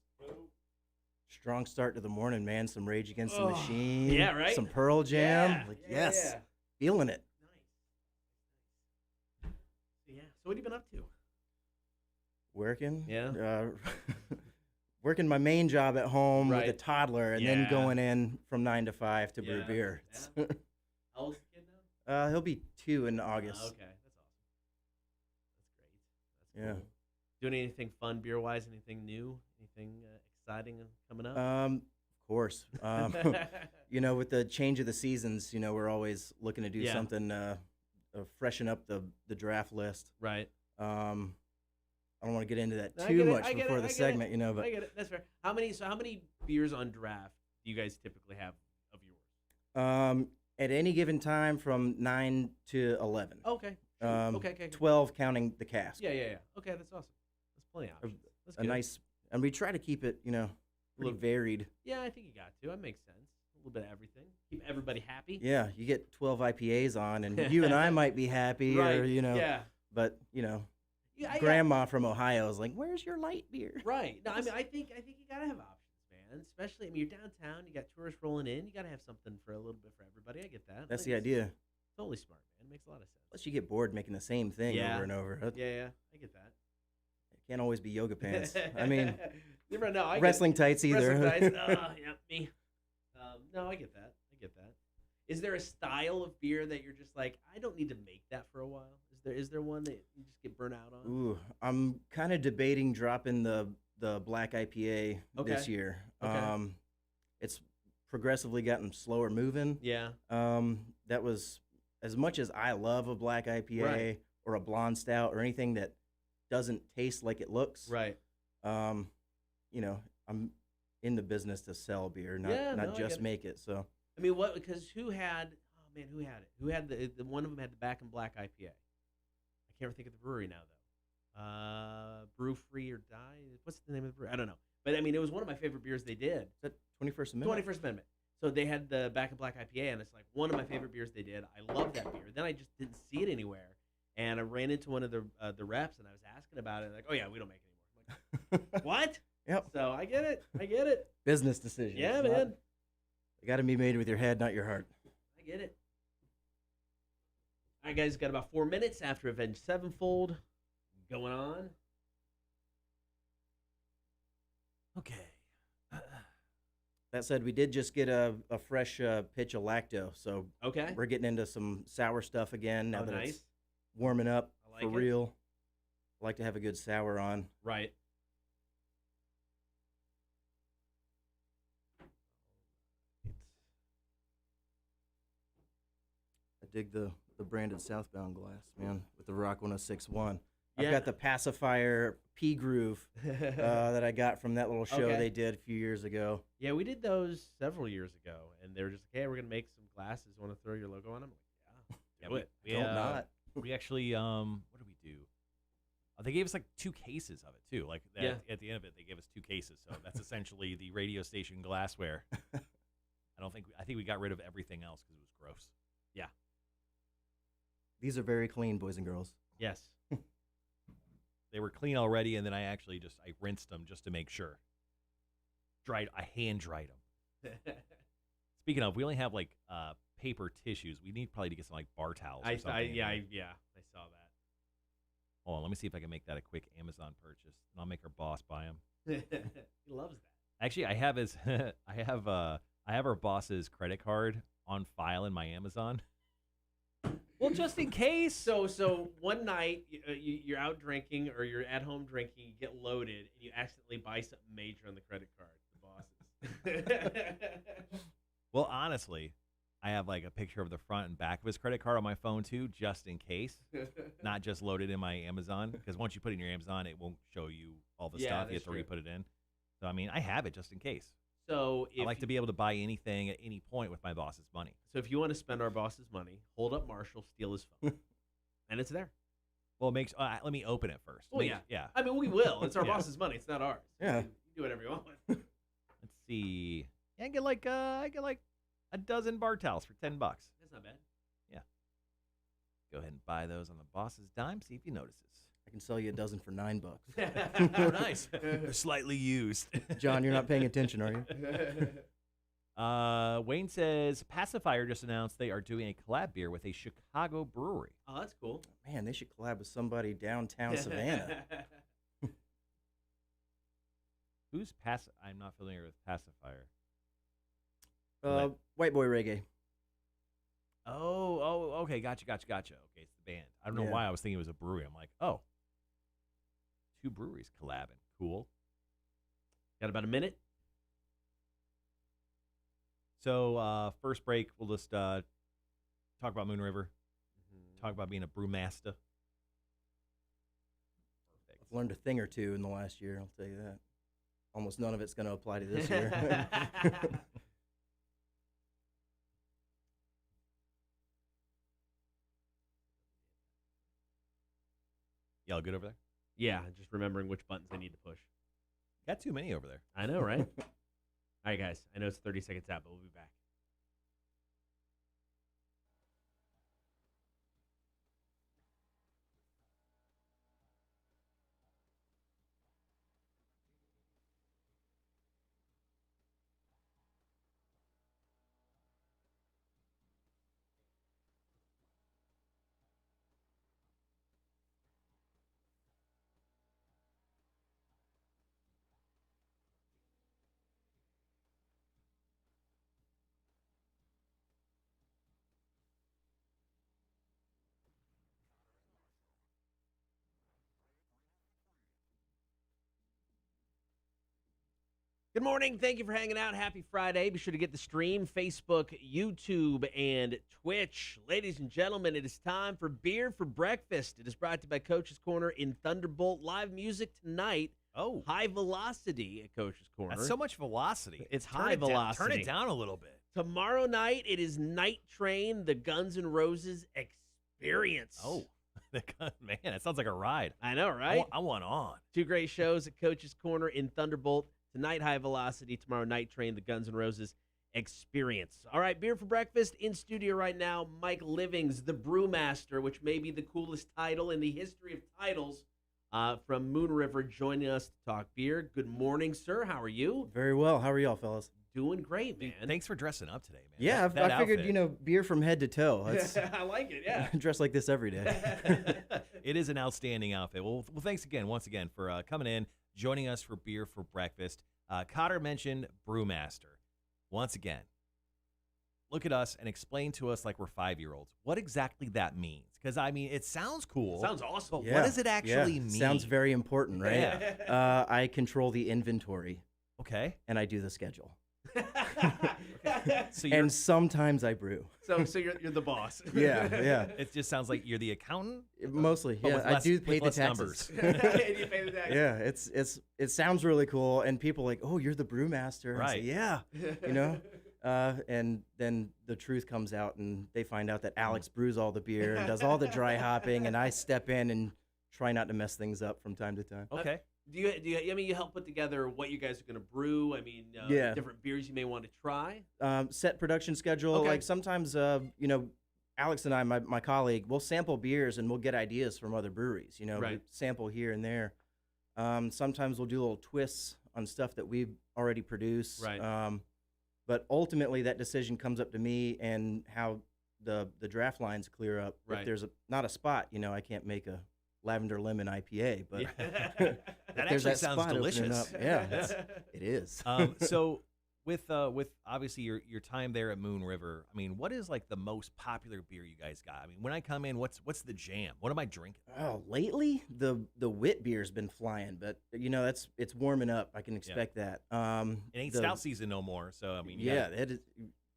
Strong start to the morning, man. Some Rage Against the Oh, Machine. yeah, right? Some Pearl Jam. Yeah, Like, yeah, yes. yeah. Feeling it. Nice. Yeah. So what have you been up to? Working. Yeah. Working my main job at home Right. with a toddler and then Yeah. going in from 9 to 5 to brew Yeah, beer. yeah. How old's the kid now? He'll be 2 in August. Okay, that's awesome. That's great. Yeah. Cool. Doing anything fun beer wise? Anything new? Anything exciting coming up? Of course. With the change of the seasons, we're always looking to do Yeah. something, freshen up the draft list. Right. I don't want to get into that I too get it, much I get before it, the I get it. segment, but I get it. That's fair. How many beers on draft do you guys typically have of yours? at any given time from 9 to 11. Okay. Okay. 12 counting the cask. Yeah. Okay, that's awesome. That's plenty of options. That's A good. nice, and we try to keep it, pretty Little- varied. Yeah, I think you got to. That makes sense. A little bit of everything. Keep everybody happy. Yeah, you get 12 IPAs on, and you and I might be happy, Right. or Yeah. but Yeah, I got- Grandma from Ohio is like, "Where's your light beer?" Right. No, I mean, I think you gotta have options, man. Especially, I mean, you're downtown. You got tourists rolling in. You gotta have something for a little bit for everybody. I get that. That's I the think it's idea. Totally smart, man. Makes a lot of sense. Plus, you get bored making the same thing Yeah. over and over. Yeah, I get that. It can't always be yoga pants. I mean, never know. I wrestling tights get, either. Wrestling tights. Yeah, me. No, I get that. Is there a style of beer that you're just like, I don't need to make that for a while? Is there one that you just get burnt out on? Ooh, I'm kind of debating dropping the black IPA this Okay. year. Okay. It's progressively gotten slower moving. Yeah. That was as much as I love a black IPA Right. or a blonde stout or anything that doesn't taste like it looks. Right. I'm in the business to sell beer, not Yeah, no, I not get just it. make it. So I mean, what? Because who had? Oh man, who had it? Who had the one of them had the Back and Black IPA? I can't think of the brewery now though. Brew Free or Die. What's the name of the brewery? I don't know. But I mean, it was one of my favorite beers they did. is that 21st Amendment? 21st Amendment. So they had the Back and Black IPA, and it's like one of my favorite beers they did. I love that beer. Then I just didn't see it anywhere, and I ran into one of the reps, and I was asking about it. Like, oh yeah, we don't make it anymore. I'm like, what? Yep. So I get it. I get it. Business decisions. Yeah, not- man. They got to be made with your head, not your heart. I get it. All right, guys, got about 4 minutes after Avenged Sevenfold going on. Okay. That said, we did just get a fresh pitch of lacto, so Okay. we're getting into some sour stuff again now Oh, that nice. it's warming up I like for it. real. I like to have a good sour on. Right. I dig the branded southbound glass, man, with the Rock 1061. Yeah. I've got the pacifier P groove that I got from that little show Okay. they did a few years ago. Yeah, we did those several years ago, and they were just like, "Hey, we're gonna make some glasses. Want to throw your logo on them?" I'm like, "Yeah, Yeah, do it." we, Don't not. we actually what did we do? They gave us like 2 cases of it too. Like Yeah. at the end of it, they gave us 2 cases. So that's essentially the radio station glassware. I think we got rid of everything else because it was gross. These are very clean, boys and girls. Yes. They were clean already, and then I rinsed them just to make sure. I hand dried them. Speaking of, we only have like paper tissues. We need probably to get some like bar towels. Or something. I saw that. Hold on, let me see if I can make that a quick Amazon purchase, and I'll make our boss buy them. He loves that. Actually, I have I have our boss's credit card on file in my Amazon. Well, just in case. So one night you're out drinking or you're at home drinking, you get loaded, and you accidentally buy something major on the credit card. The bosses. Well, honestly, I have like a picture of the front and back of his credit card on my phone too, just in case. Not just loaded in my Amazon, because once you put it in your Amazon, it won't show you all the Yeah, stuff. You that's have to true. re-put it in. So I mean, I have it just in case. So if I like to be able to buy anything at any point with my boss's money. So if you want to spend our boss's money, hold up Marshall, steal his phone, and it's there. Well, it makes let me open it first. Oh, yeah. I mean, we will. It's our Yeah. boss's money. It's not ours. Yeah. You do whatever you want with. Let's see. Yeah, I get like a dozen bar towels for $10. That's not bad. Go ahead and buy those on the boss's dime. See if he notices. I can sell you a dozen for $9. Oh, nice. They're slightly used. John, you're not paying attention, are you? Wayne says Pacifier just announced they are doing a collab beer with a Chicago brewery. Oh, that's cool. Man, they should collab with somebody downtown Savannah. Who's I'm not familiar with Pacifier. White Boy Reggae. Oh, okay, gotcha. Okay, it's the band. I don't know Yeah. why I was thinking it was a brewery. I'm like, oh, 2 breweries collabing. Cool. Got about a minute. So first break, we'll just talk about Moon River. Talk about being a brewmaster. Perfect. I've learned a thing or two in the last year, I'll tell you that. Almost none of it's going to apply to this year. Y'all good over there? Yeah, just remembering which buttons I need to push. Got too many over there. I know, right? All right, guys. I know it's 30 seconds out, but we'll be back. Good morning. Thank you for hanging out. Happy Friday. Be sure to get the stream, Facebook, YouTube, and Twitch. Ladies and gentlemen, it is time for Beer for Breakfast. It is brought to you by Coach's Corner in Thunderbolt. Live music tonight Oh, high velocity at Coach's Corner. that's so much velocity. It's Turn high it down- velocity. Turn it down a little bit. Tomorrow night, it is Night Train, the Guns N' Roses experience. Oh, man, that sounds like a ride. I know, right? I want on. 2 great shows at Coach's Corner in Thunderbolt. Tonight, High Velocity. Tomorrow, Night Train, the Guns N' Roses experience. All right, beer for breakfast in studio right now. Mike Livings, the Brewmaster, which may be the coolest title in the history of titles, from Moon River, joining us to talk beer. Good morning, sir. How are you? Very well. How are y'all, fellas? Doing great, man. Thanks for dressing up today, man. Yeah, That I figured, outfit. beer from head to toe. I like it, yeah. Dress like this every day. It is an outstanding outfit. Well, thanks once again, for coming in, joining us for beer for breakfast. Kotter mentioned Brewmaster. Once again, look at us and explain to us like we're 5-year-olds what exactly that means. Because, I mean, it sounds cool. Sounds awesome. But what does it actually mean? Sounds very important, right? Yeah. I control the inventory, Okay. and I do the schedule. So you're, And sometimes I brew. So you're the boss. Yeah. it just sounds like you're the accountant. Mostly, But yeah. with I less- do with pay the less taxes. numbers. And you pay the tax. Yeah, it sounds really cool, and people are like, oh, you're the brewmaster. I say, Right. yeah, and then the truth comes out, and they find out that Alex brews all the beer and does all the dry hopping, and I step in and try not to mess things up from time to time. Okay. Do you? I mean, you help put together what you guys are going to brew. I mean, Yeah. different beers you may want to try. Set production schedule. Okay. Like sometimes, Alex and I, my colleague, we'll sample beers and we'll get ideas from other breweries. We Right. sample here and there. Sometimes we'll do little twists on stuff that we already produce. Right. But ultimately, that decision comes up to me and how the draft lines clear up. Right. If there's not a spot, I can't make a lavender lemon IPA, but That there's actually that sounds spot opening delicious. up. Yeah, it is. So with obviously your time there at Moon River, I mean, what is like the most popular beer you guys got? I mean, when I come in, what's the jam? What am I drinking? Oh, lately the wit beer's been flying, but it's warming up. I can expect that. It ain't the- stout season no more, so I mean, you Yeah, gotta- it is,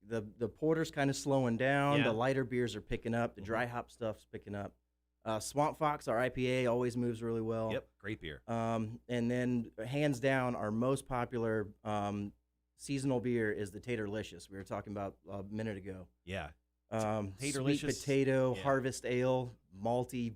the porter's kind of slowing down. Yeah. The lighter beers are picking up. The dry hop stuff's picking up. Swamp Fox, our IPA, always moves really well. Yep, great beer. And then hands down, our most popular seasonal beer is the Taterlicious. We were talking about a minute ago. Yeah, Sweet Taterlicious, potato, yeah. harvest ale, malty,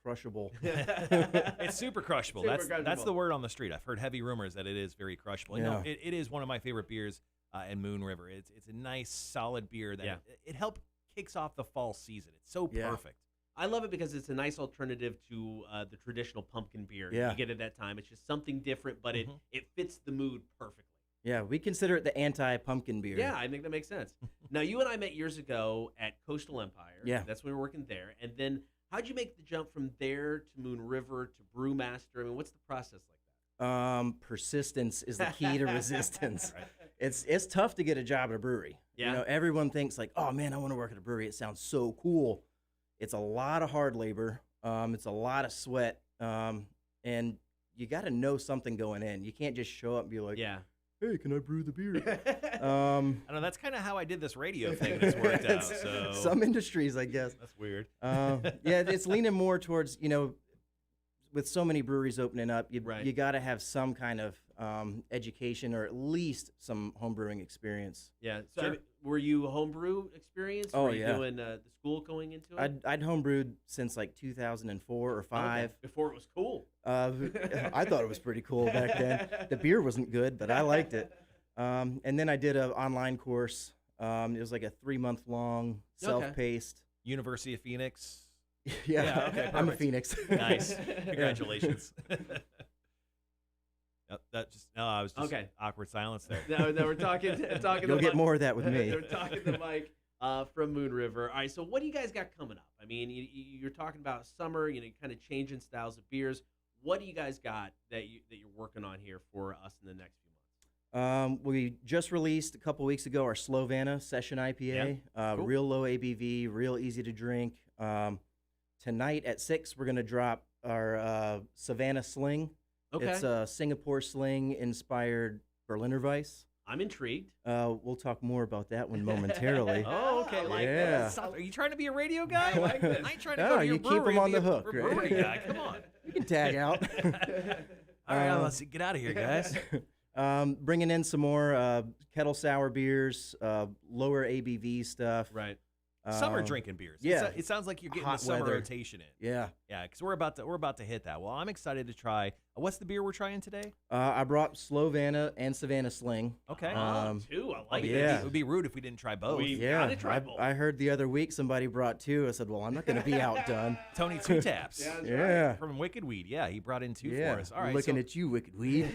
crushable. it's super crushable. Super That's crushable. the word on the street. I've heard heavy rumors that it is very crushable. And no, Yeah. it is one of my favorite beers in Moon River. It's a nice solid beer that Yeah. it helps kicks off the fall season. It's so Yeah. perfect. I love it because it's a nice alternative to the traditional pumpkin beer Yeah. you get at that time. It's just something different, but Mhm. it fits the mood perfectly. Yeah, we consider it the anti-pumpkin beer. Yeah, I think that makes sense. Now, you and I met years ago at Coastal Empire. Yeah. That's when we were working there. And then how'd you make the jump from there to Moon River to Brewmaster? I mean, what's the process like that? Persistence is the key to resistance. Right. It's tough to get a job at a brewery. Yeah. Everyone thinks like, oh man, I want to work at a brewery. It sounds so cool. It's a lot of hard labor. It's a lot of sweat. And you got to know something going in. You can't just show up and be like, Yeah. hey, can I brew the beer? I know that's kind of how I did this radio thing, and it's worked out. So Some industries, I guess. that's weird. Yeah, it's leaning more towards, with so many breweries opening up, you Right. you got to have some kind of education or at least some home brewing experience. Yeah. So, Sure. were you homebrew experience? Oh, were you yeah. doing the school going into it? I'd homebrewed since like 2004 or Okay, 5. before it was cool. I thought it was pretty cool back then. The beer wasn't good, but I liked it. And then I did an online course. It was like a 3-month long, self-paced. University of Phoenix. Yeah, okay, I'm a perfect. Phoenix. Nice. Congratulations. I was just Okay. awkward silence there. No, we're talking. You'll to get more of that with me. They're talking to Mike from Moon River. All right, so what do you guys got coming up? I mean, you're talking about summer. Kind of changing styles of beers. What do you guys got that you're working on here for us in the next few months? We just released a couple weeks ago our Slovana Session IPA. Cool. Real low ABV, real easy to drink. Tonight at 6, we're going to drop our Savannah Sling. Okay, It's a Singapore Sling inspired Berliner Weiss. I'm intrigued. We'll talk more about that one momentarily. Oh, okay. I like Yeah. this. Are you trying to be a radio guy? I like this. I ain't trying to No, go to your you keep brewery 'em on and be the a hook, right? brewery guy. Come on. You can tag out. All right, let's get out of here, guys. Bringing in some more kettle sour beers, lower ABV stuff. Right. Summer drinking beers. Yeah. It sounds like you're getting Hot the summer weather. rotation in. Yeah. Yeah, because we're about to hit that. Well, I'm excited to try. What's the beer we're trying today? I brought Slovana and Savannah Sling. Okay. Two. I like yeah. it. It would be rude if we didn't try both. We- Yeah, gotta try both. I heard the other week somebody brought 2. I said, well, I'm not going to be outdone. Tony Two Taps. Yeah. From Wicked Weed. Yeah, he brought in 2 Yeah. for us. All right. Looking at you, Wicked Weed.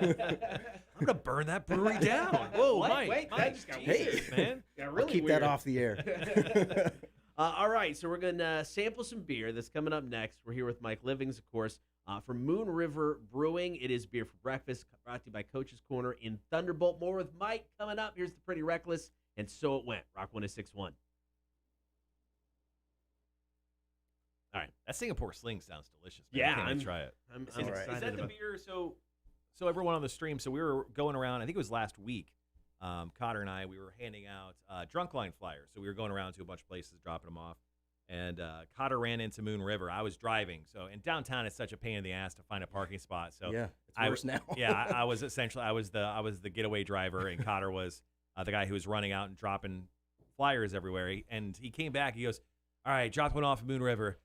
I'm gonna burn that brewery down. Whoa, Mike, that just got Jesus, man. I'll keep that off the air. All right, so we're going to sample some beer that's coming up next. We're here with Mike Livings, of course, from Moon River Brewing. It is Beer for Breakfast, brought to you by Coach's Corner in Thunderbolt. More with Mike coming up. Here's the Pretty Reckless, and So It Went. Rock 1061. All right, that Singapore Sling sounds delicious. Man. Yeah, I can't wait I'm- to try it. I'm Is excited that the about beer? So everyone on the stream. So we were going around. I think it was last week. Kotter and I, we were handing out drunk line flyers. So we were going around to a bunch of places, dropping them off. And Kotter ran into Moon River. I was driving. So in downtown, it's such a pain in the ass to find a parking spot. So yeah, it's worse now. yeah, I was essentially I was the getaway driver, and Kotter was the guy who was running out and dropping flyers everywhere. And he came back. He goes, "All right, dropped one off at Moon River.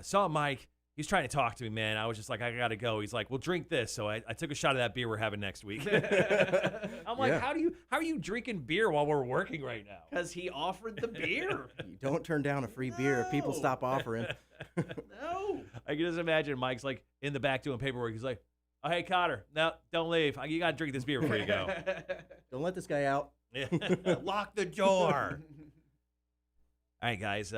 Saw Mike. He's trying to talk to me, man. I was just like, I gotta go." He's like, "Well, drink this." So I took a shot of that beer we're having next week. I'm like, Yeah. how are you drinking beer while we're working right now? Because he offered the beer. You don't turn down a free beer if people No. stop offering. No. I can just imagine Mike's like in the back doing paperwork. He's like, "Oh, hey, Kotter, no, don't leave. You gotta drink this beer before you go." Don't let this guy out. Yeah. Lock the door. All right, guys.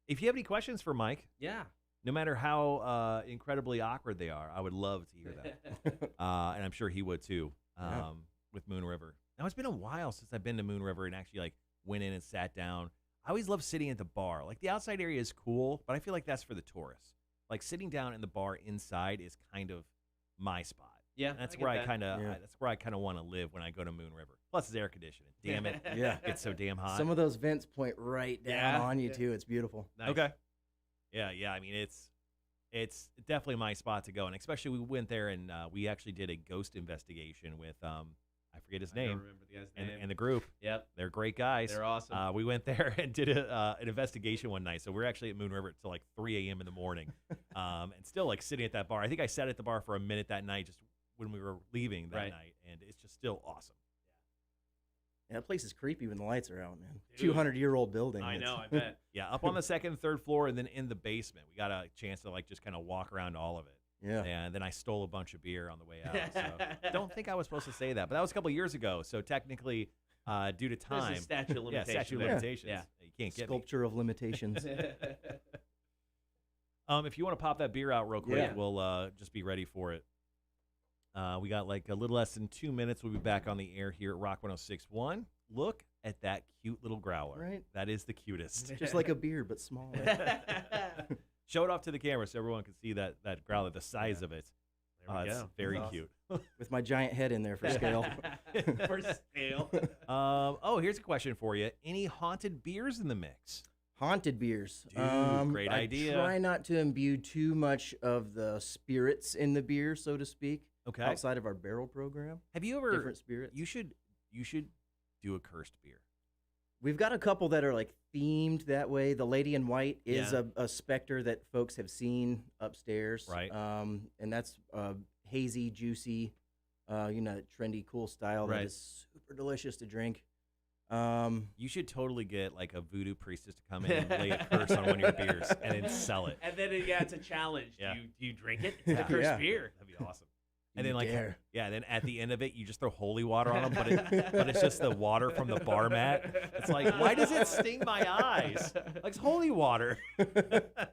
If you have any questions for Mike, Yeah. no matter how incredibly awkward they are, I would love to hear that. And I'm sure he would too, Yeah. with Moon River. Now, it's been a while since I've been to Moon River and actually like went in and sat down. I always love sitting at the bar. Like the outside area is cool, but I feel like that's for the tourists. Like sitting down in the bar inside is kind of my spot. Yeah. That's get where I that. kind of Yeah. that's where I kind of want to live when I go to Moon River. Plus, it's air conditioning. Damn it, Yeah. it's so damn hot. Some of those vents point right down Yeah. on you, too. It's beautiful. Nice. Okay. Yeah. I mean, it's definitely my spot to go, and especially we went there and we actually did a ghost investigation with I forget his I don't name remember the guy's name. and the group. Yep. They're great guys. They're awesome. We went there and did an investigation one night. So we're actually at Moon River till like 3 a.m. in the morning, and still like sitting at that bar. I think I sat at the bar for a minute that night, just when we were leaving that Right. night, and it's just still awesome. Yeah, that place is creepy when the lights are out, man. Dude. 200-year-old building. I It's- know, I bet. Yeah, up on the second and third floor, and then in the basement, we got a chance to like just kind of walk around all of it. Yeah. And then I stole a bunch of beer on the way out. So don't think I was supposed to say that, but that was a couple years ago. So technically, due to time, There's a statute of yeah, limitations. statute of there. limitations. Yeah. You can't get me. Sculpture of limitations. If you want to pop that beer out real quick, Yeah. we'll just be ready for it. We got like a little less than 2 minutes. We'll be back on the air here at Rock 106.1. Look at that cute little growler. Right. That is the cutest. Just like a beer, but smaller. Show it off to the camera so everyone can see that growler, the size of it. There we It's go. very That's cute. With my giant head in there for scale. For scale. Here's a question for you. Any haunted beers in the mix? Haunted beers. Dude, great I idea. Try not to imbue too much of the spirits in the beer, so to speak. Okay. Outside of our barrel program. Have you ever? Different spirits. You should do a cursed beer. We've got a couple that are like themed that way. The Lady in White is Yeah. a specter that folks have seen upstairs. Right. And that's hazy, juicy, that trendy, cool style Right. that is super delicious to drink. You should totally get like a voodoo priestess to come in and lay a curse on one of your beers and then sell it. And then, it's a challenge. Yeah. Do you drink it? It's a cursed Yeah. beer. That'd be awesome. And You then like dare. then at the end of it, you just throw holy water on them, but it's just the water from the bar mat. It's like, why does it sting my eyes? Like it's holy water. All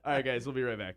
right, guys, we'll be right back.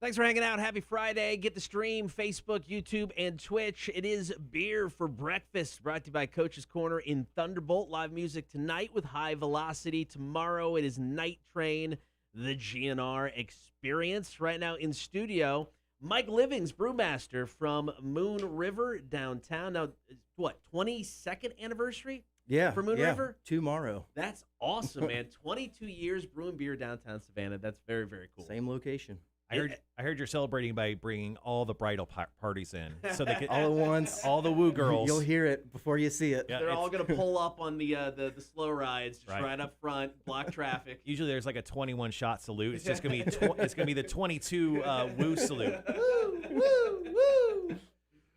Thanks for hanging out. Happy Friday. Get the stream, Facebook, YouTube, and Twitch. It is Beer for Breakfast, brought to you by Coach's Corner in Thunderbolt. Live music tonight with High Velocity. Tomorrow it is Night Train, the GNR Experience. Right now in studio, Mike Livings, brewmaster from Moon River downtown. Now, what, 22nd anniversary? Yeah. For Moon River? Tomorrow. That's awesome, man. 22 years brewing beer downtown Savannah. That's very, very cool. Same location. I heard you're celebrating by bringing all the bridal parties in, so they could All at once. all the woo girls. You'll hear it before you see it. Yeah, They're all it's- going to pull up on the slow rides, just Right. right up front, block traffic. Usually there's like a 21 shot salute. It's just gonna be it's gonna be the 22 woo salute. Woo, woo, woo.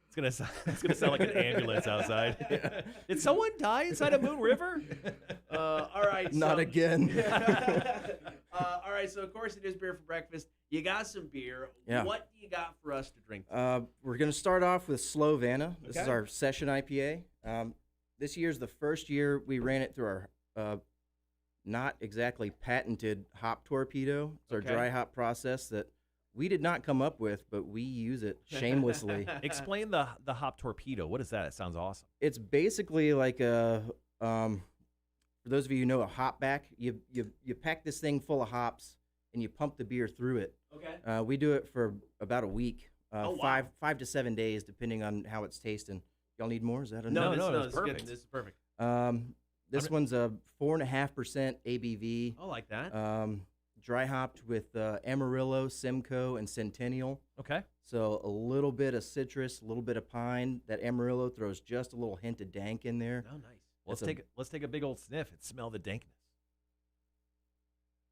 It's gonna sound like an ambulance outside. Did someone die inside of Moon River? All right. Not again. All right. So, of course, it is Beer for Breakfast. You got some beer. Yeah. What do you got for us to drink? We're going to start off with Slow Vanna. This is Okay. our session IPA. This year's the first year we ran it through our not exactly patented hop torpedo. It's our Okay. dry hop process that we did not come up with, but we use it shamelessly. Explain the hop torpedo. What is that? It sounds awesome. It's basically like a for those of you who know a hop back, you pack this thing full of hops and you pump the beer through it. Okay. We do it for about a week, Oh, wow. 5 to 7 days, depending on how it's tasting. Y'all need more? Is that enough? No, this it's is good. perfect. This is perfect. This one's a 4.5% ABV. I like that. Dry hopped with Amarillo, Simcoe, and Centennial. Okay. So a little bit of citrus, a little bit of pine. That Amarillo throws just a little hint of dank in there. Oh, nice. Let's take a big old sniff and smell the dankness.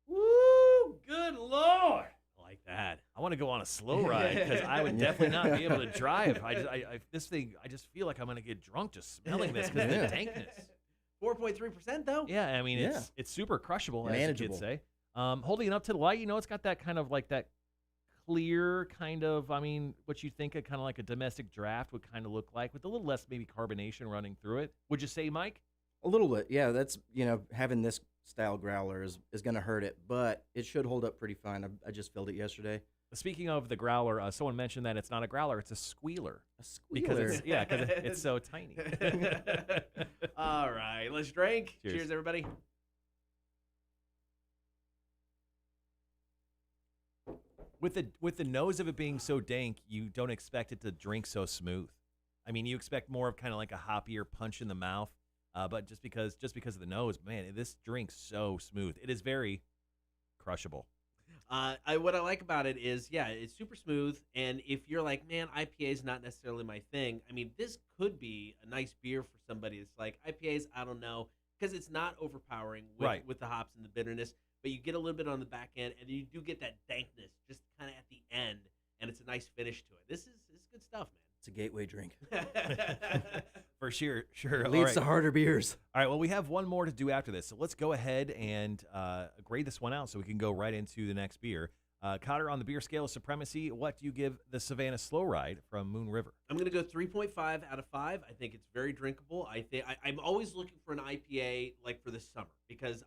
Woo! Good Lord. I like that. I want to go on a slow ride because I would definitely not be able to drive. I just feel like I'm gonna get drunk just smelling this because Yeah. of the dankness. 4.3% though. Yeah, I mean Yeah. it's super crushable, as the Manageable. kids say. Holding it up to the light, it's got that kind of like that clear kind of, what you think of kind of like a domestic draft would kind of look like, with a little less maybe carbonation running through it. Would you say, Mike? A little bit, yeah. That's having this style growler is going to hurt it, but it should hold up pretty fine. I just filled it yesterday. Speaking of the growler, someone mentioned that it's not a growler, it's a squealer. A squealer. Because it's so tiny. All right, let's drink. Cheers. Cheers, everybody. With the nose of it being so dank, you don't expect it to drink so smooth. I mean, you expect more of kind of like a hoppier punch in the mouth, but just because of the nose, man, this drink's so smooth. It is very crushable. What I like about it is, it's super smooth. And if you're like, man, IPA is not necessarily my thing, I mean, this could be a nice beer for somebody. It's like IPAs, I don't know, because it's not overpowering with the hops and the bitterness, but you get a little bit on the back end, and you do get that dankness just kind of at the end, and it's a nice finish to it. This is good stuff, It's a gateway drink. man. For sure. Leads to harder beers. All right, well, we have one more to do after this, so let's go ahead and grade this one out so we can go right into the next beer. Kotter, on the beer scale of supremacy, what do you give the Savannah Slow Ride from Moon River? I'm going to go 3.5 out of 5. I think it's very drinkable. I'm always looking for an IPA like for the summer because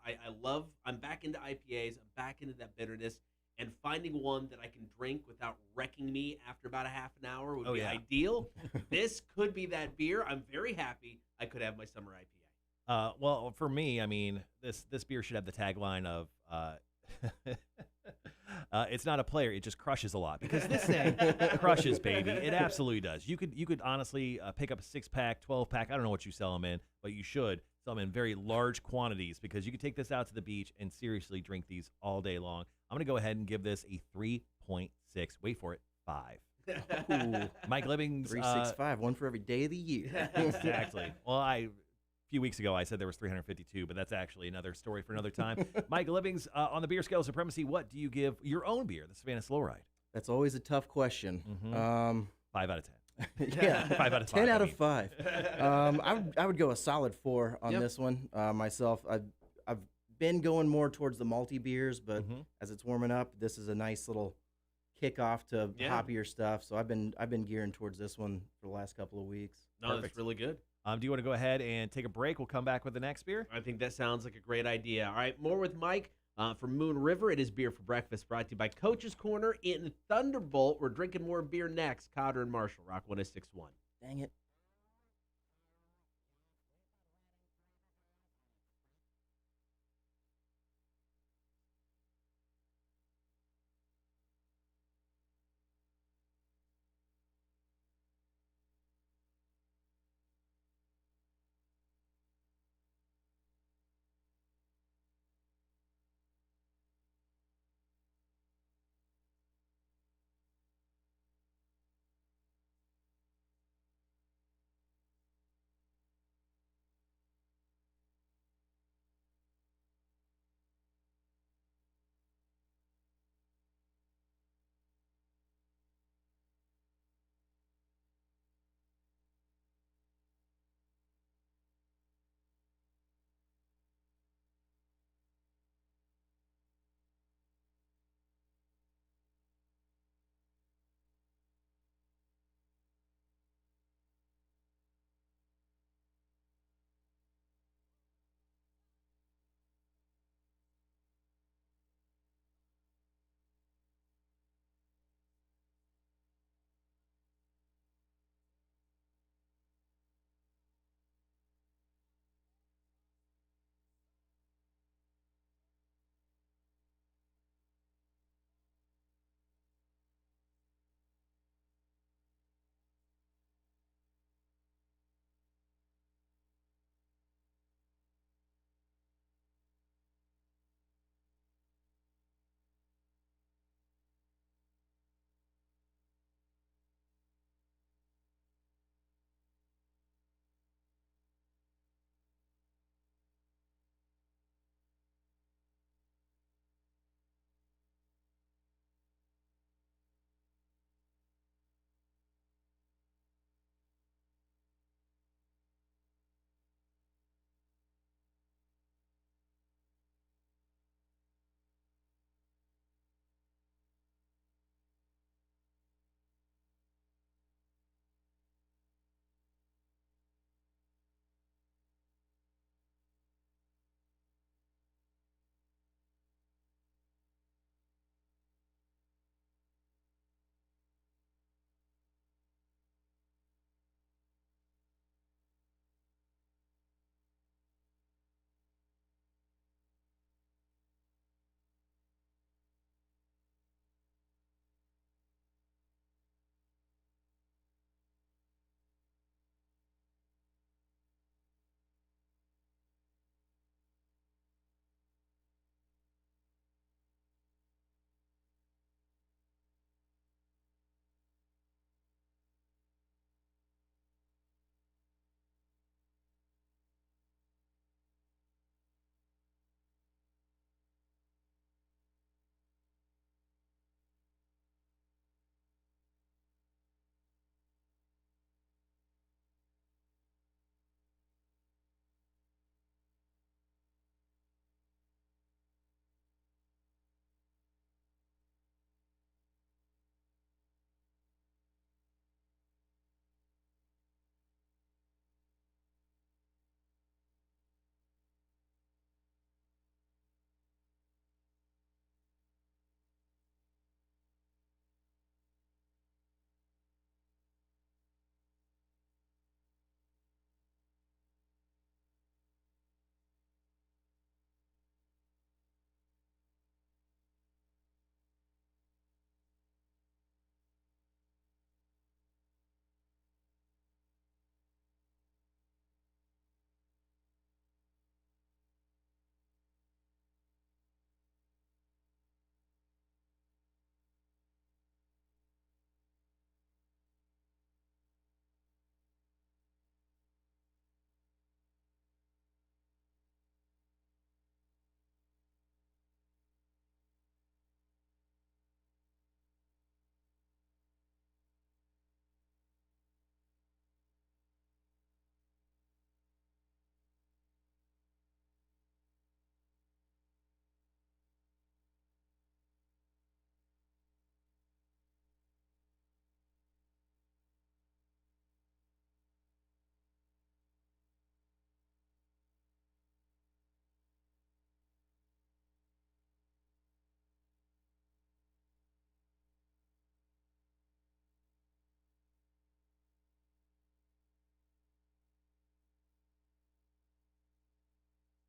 I'm back into IPAs. I'm back into that bitterness, and finding one that I can drink without wrecking me after about a half an hour would be ideal. This could be that beer. I'm very happy I could have my summer IPA. Well, for me, I mean, this beer should have the tagline of it's not a player, it just crushes a lot, because this thing crushes, baby. It absolutely does. You could honestly pick up a 6-pack, 12-pack. I don't know what you sell them in, but you should sell them in very large quantities, because you can take this out to the beach and seriously drink these all day long. I'm going to go ahead and give this a 3.6. Wait for it, 5. Ooh. Mike Livings. 365, one for every day of the year. Exactly. Well, a few weeks ago I said there was 352, but that's actually another story for another time. Mike Livings, on the beer scale of supremacy, what do you give your own beer, the Savannah Slow Ride? That's always a tough question. 5 out of 10. Yeah, 5 out of 5. 10 out of 5. I would go a solid 4 on this one myself. I've been going more towards the malty beers, but as it's warming up, this is a nice little kickoff to hoppier stuff. So I've been gearing towards this one for the last couple of weeks. No, that's really good. Do you want to go ahead and take a break? We'll come back with the next beer. I think that sounds like a great idea. All right, more with Mike From Moon River, it is Beer for Breakfast, brought to you by Coach's Corner in Thunderbolt. We're drinking more beer next. Cotter and Marshall, Rock 1061. Dang it.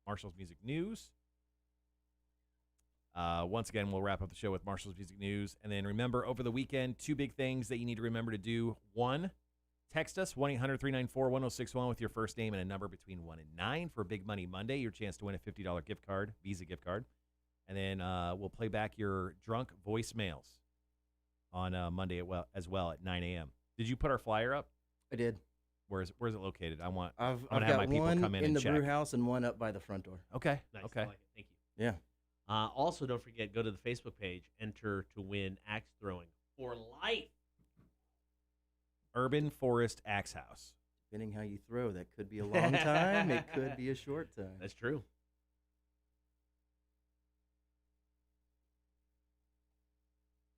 Marshall's Music News. Once again, we'll wrap up the show with Marshall's Music News. And then remember, over the weekend, 2 big things that you need to remember to do. 1, text us, 1-800-394-1061 with your first name and a number between 1 and 9 for Big Money Monday, your chance to win a $50 gift card, Visa gift card. And then we'll play back your drunk voicemails on Monday as well at 9 a.m. Did you put our flyer up? I did. Where's it located? I've want to have got my people one come in the and check. brew house and one up by the front door. Okay. Nice. Okay. I like it. Thank you. Yeah. Also, don't forget, go to the Facebook page, enter to win axe throwing for life. Urban Forest Axe House. Depending how you throw, that could be a long time. It could be a short time. That's true.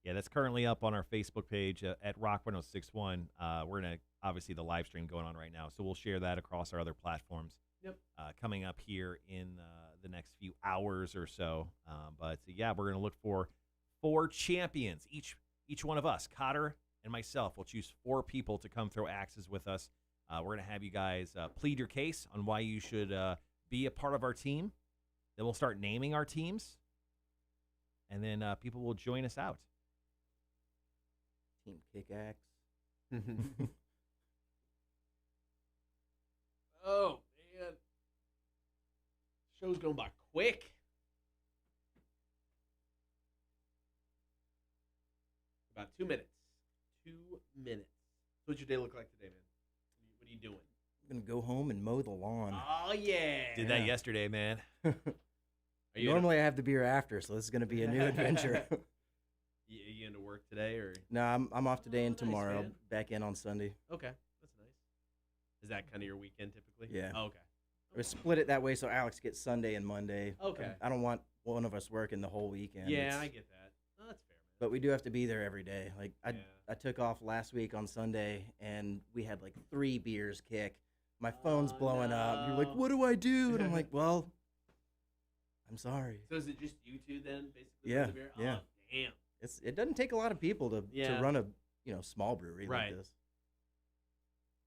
Yeah, that's currently up on our Facebook page at Rock 1061. We're going to, obviously, the live stream going on right now, so we'll share that across our other platforms. Yep. Coming up here in the next few hours or so. But yeah, we're going to look for 4 champions. Each one of us, Kotter and myself, will choose 4 people to come throw axes with us. We're going to have you guys plead your case on why you should be a part of our team. Then we'll start naming our teams, and then people will join us out. Team Kick-Axe. Oh, man. Show's going by quick. About 2 minutes. 2 minutes. So what's your day look like today, man? What are you doing? I'm going to go home and mow the lawn. Oh, yeah. Did that yesterday, man. Normally I have the beer after, so this is going to be a new adventure. You into work today, or? No, I'm off today and Nice, tomorrow. man. Back in on Sunday. Okay, that's nice. Is that kind of your weekend typically? Yeah. Oh, okay. We split it that way so Alex gets Sunday and Monday. Okay. I don't want one of us working the whole weekend. Yeah, It's- I get that. Oh, that's fair, man. But we do have to be there every day. Like Yeah. I took off last week on Sunday and we had like 3 beers kick. My phone's blowing up. You're like, no. what do I do? And I'm like, well, I'm sorry. So is it just you two then, basically? Yeah, The beer? yeah. Oh, damn. It doesn't take a lot of people to Yeah. run a small brewery Right. like this.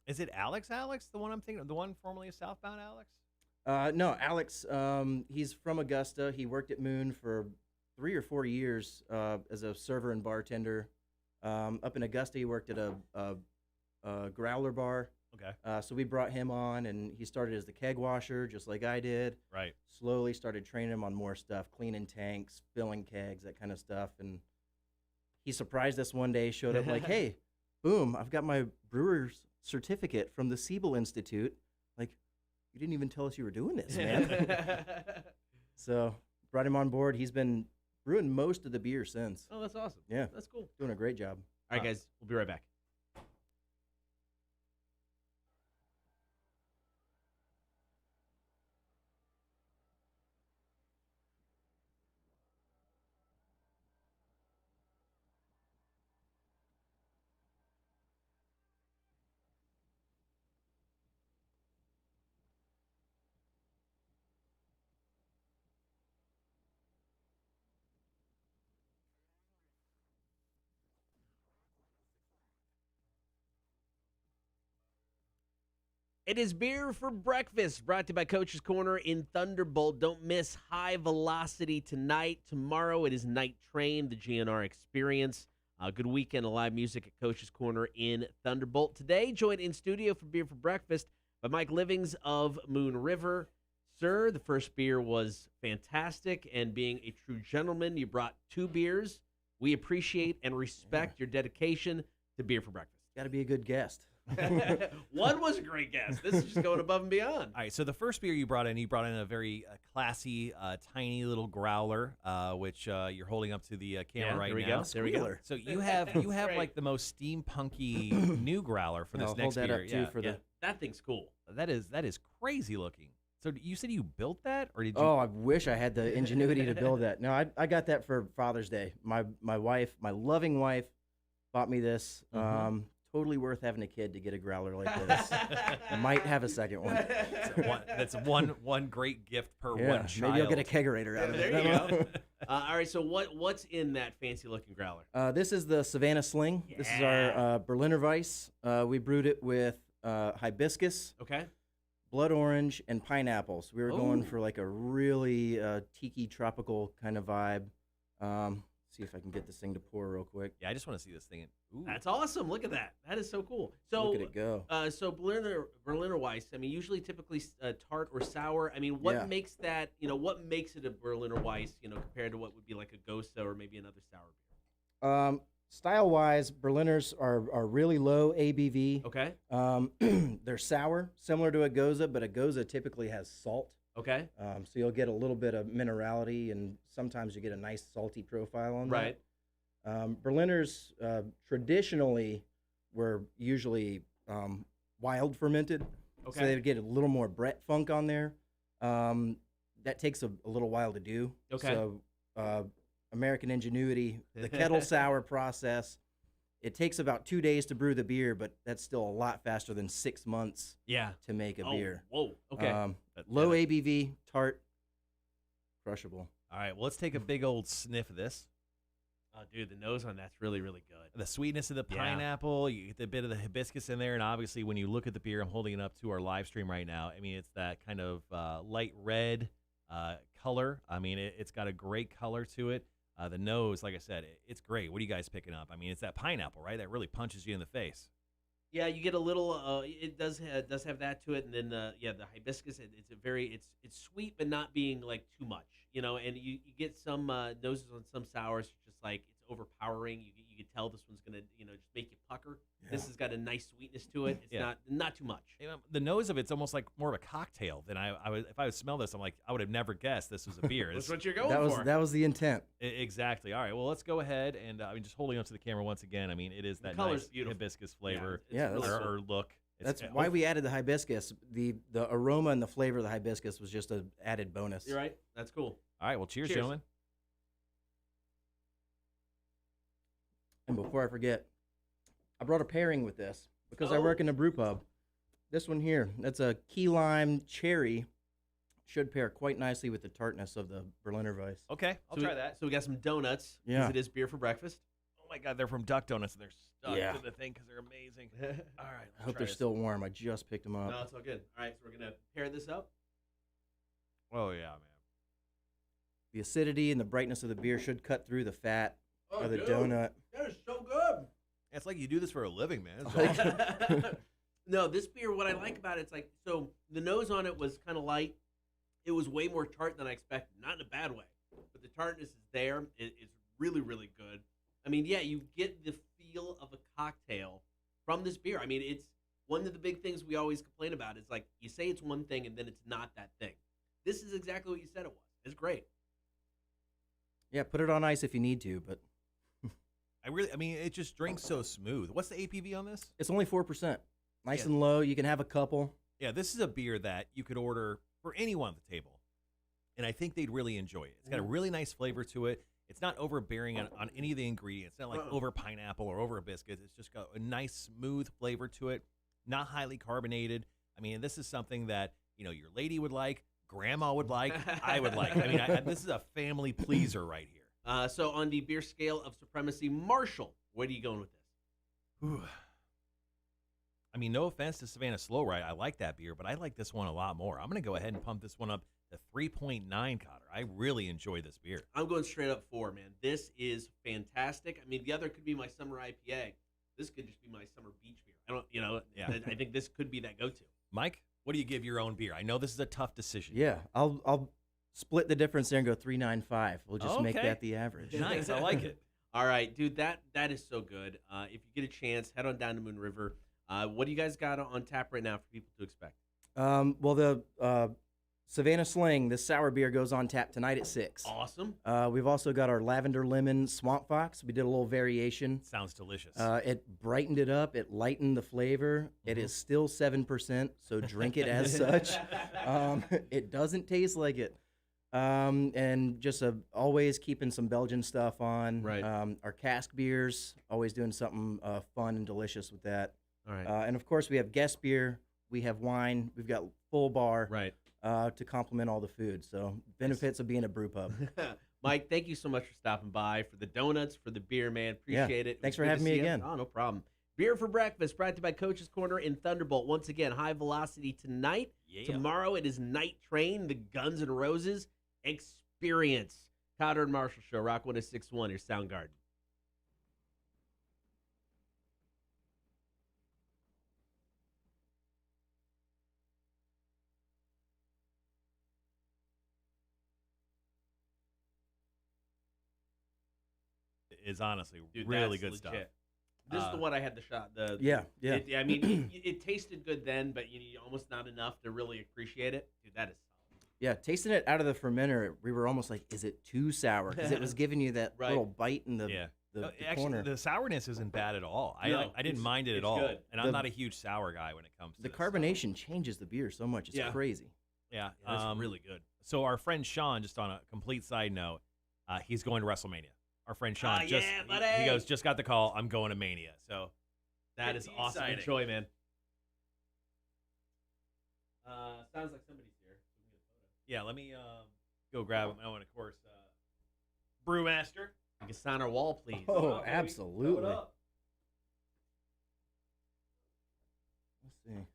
Is it Alex, the one I'm thinking of? The one formerly of Southbound Alex? No, Alex. He's from Augusta. He worked at Moon for 3 or 4 years as a server and bartender. Up in Augusta, he worked at a growler bar. Okay. So we brought him on, and he started as the keg washer, just like I did. Right. Slowly started training him on more stuff, cleaning tanks, filling kegs, that kind of stuff. And he surprised us one day, showed up like, hey, boom, I've got my brewer's certificate from the Siebel Institute. Like, you didn't even tell us you were doing this, man. So brought him on board. He's been brewing most of the beer since. Oh, that's awesome. Yeah. That's cool. Doing a great job. All right, guys, we'll be right back. It is Beer for Breakfast, brought to you by Coach's Corner in Thunderbolt. Don't miss High Velocity tonight. Tomorrow it is Night Train, the GNR Experience. Good weekend of live music at Coach's Corner in Thunderbolt. Today, joined in studio for Beer for Breakfast by Mike Livings of Moon River. Sir, the first beer was fantastic, and being a true gentleman, you brought 2 beers. We appreciate and respect your dedication to Beer for Breakfast. Got to be a good guest. One was a great guess. This is just going above and beyond. All right, so the first beer you brought in a very classy, tiny little growler, which you're holding up to the camera right there we now. go. There we go. So you have Great. like the most steampunky new growler for this I'll next hold that beer. up too for Yeah, the. that thing's cool. That is crazy looking. So you said you built that, or did you? Oh, I wish I had the ingenuity to build that. No, I got that for Father's Day. My wife, my loving wife, bought me this. Totally worth having a kid to get a growler like this. I might have a second one. That's one great gift per Yeah, one child. maybe I'll get a kegerator out of it. There you go. All right, so what's in that fancy looking growler? This is the Savannah Sling. This is our Berliner Weiss. We brewed it with hibiscus, Okay. blood orange, and pineapple. So we were going for like a really tiki tropical kind of vibe. See if I can get this thing to pour real quick. Yeah, I just want to see this thing. Ooh. That's awesome. Look at that. That is so cool. So Look at it go. So Berliner Weiss. I mean, usually, typically tart or sour. I mean, what makes that? What makes it a Berliner Weiss? Compared to what would be like a Gose or maybe another sour beer. Style-wise, Berliners are really low ABV. Okay. They're sour, similar to a Gose, but a Gose typically has salt. Okay. So you'll get a little bit of minerality, and sometimes you get a nice salty profile on Right. that. Berliners traditionally were usually wild fermented, Okay. so they would get a little more Brett funk on there. That takes a little while to do. Okay. So American ingenuity, the kettle sour process. It takes about 2 days to brew the beer, but that's still a lot faster than 6 months to make a beer. Whoa. Okay. Low ABV, tart, crushable. All right, well, let's take a big old sniff of this. Oh, dude, the nose on that's really, really good. The sweetness of the pineapple, you get the bit of the hibiscus in there, and obviously when you look at the beer, I'm holding it up to our live stream right now. I mean, it's that kind of light red color. I mean, it's got a great color to it. The nose, like I said, it's great. What are you guys picking up? I mean, it's that pineapple, right? That really punches you in the face. Yeah, you get a little. It does have that to it, and then the hibiscus. It's sweet, but not being like too much, And you get some noses on some sours, just like it's overpowering. You can tell this one's gonna just make you pucker. Yeah. This has got a nice sweetness to it. It's not too much. The nose of it's almost like more of a cocktail than I would. If I would smell this, I'm like I would have never guessed this was a beer. That's what you're going for. That was the intent. Exactly. All right. Well, let's go ahead and I mean, just holding up to the camera once again. I mean, it is that nice hibiscus flavor. Or look. That's why we added the hibiscus. The aroma and the flavor of the hibiscus was just an added bonus. You're right. That's cool. All right. Well, cheers. Gentlemen. And before I forget, I brought a pairing with this because I work in a brew pub. This one here, that's a key lime cherry. Should pair quite nicely with the tartness of the Berliner Weiss. Okay, I'll try that. So we got some donuts. Yeah. Because it is beer for breakfast. Oh my God, they're from Duck Donuts and they're stuck to the thing because they're amazing. All right. I hope they're still warm. I just picked them up. No, it's all good. All right, so we're going to pair this up. Oh, yeah, man. The acidity and the brightness of the beer should cut through the fat of the donut. That is so good. It's like you do this for a living, man. No, this beer, what I like about it, it's like, so the nose on it was kind of light. It was way more tart than I expected. Not in a bad way, but the tartness is there. It's really, really good. I mean, yeah, you get the feel of a cocktail from this beer. I mean, it's one of the big things we always complain about. Is like you say it's one thing and then it's not that thing. This is exactly what you said it was. It's great. Yeah, put it on ice if you need to, but I mean, it just drinks so smooth. What's the ABV on this? It's only 4%. Nice and low. You can have a couple. Yeah, this is a beer that you could order for anyone at the table, and I think they'd really enjoy it. It's got a really nice flavor to it. It's not overbearing on any of the ingredients. It's not like over pineapple or over hibiscus. It's just got a nice, smooth flavor to it, not highly carbonated. I mean, this is something that, your lady would like, grandma would like, I would like. I mean, this is a family pleaser right here. So on the beer scale of supremacy, Marshall, where are you going with this? Ooh. I mean, no offense to Savannah Slow Ride. I like that beer, but I like this one a lot more. I'm going to go ahead and pump this one up to 3.9, Kotter. I really enjoy this beer. I'm going straight up 4, man. This is fantastic. I mean, the other could be my summer IPA. This could just be my summer beach beer. I think this could be that go-to. Mike, what do you give your own beer? I know this is a tough decision. Yeah, I'll split the difference there and go 3.95. We'll just make that the average. Nice, I like it. All right, dude, that is so good. If you get a chance, head on down to Moon River. What do you guys got on tap right now for people to expect? Well, the Savannah Sling, this sour beer, goes on tap tonight at 6. Awesome. We've also got our Lavender Lemon Swamp Fox. We did a little variation. Sounds delicious. It brightened it up. It lightened the flavor. It is still 7%, so drink it as such. It doesn't taste like it. And just always keeping some Belgian stuff on. Right. Our cask beers, always doing something fun and delicious with that. All right. And of course, we have guest beer. We have wine. We've got full bar. Right. To complement all the food. So benefits of being a brew pub. Mike, thank you so much for stopping by, for the donuts, for the beer, man. Appreciate it. Thanks for having me again. Oh, no problem. Beer for breakfast, brought to you by Coach's Corner in Thunderbolt. Once again, high velocity tonight. Yeah. Tomorrow it is Night Train, the Guns N' Roses experience. Kotter and Marshall Show, Rock 106.1, your Soundgarden. Is honestly Dude, really that's good legit. stuff. This is the one I had the shot. Yeah. I mean, it tasted good then, but almost not enough to really appreciate it. Dude, that is solid. Yeah, tasting it out of the fermenter, we were almost like, is it too sour? Because it was giving you that Right. little bite in the, Yeah. the Actually, corner. the sourness isn't bad at all. No, I didn't mind it at it's all. good. And I'm The- not a huge sour guy when it comes to The this carbonation changes the beer so much. It's Yeah. crazy. stuff. Yeah, That's really good. So our friend Sean, just on a complete side note, he's going to WrestleMania. Our friend Sean just yeah, he buddy. goes, just got the call. I'm going to Mania. So That is pretty awesome. exciting. Enjoy, man. Sounds like somebody's here. Yeah, let me go grab him. Oh, and of course, Brewmaster. You can sign our wall, please. Oh, Come on, baby. absolutely. Throw it up. Let's see.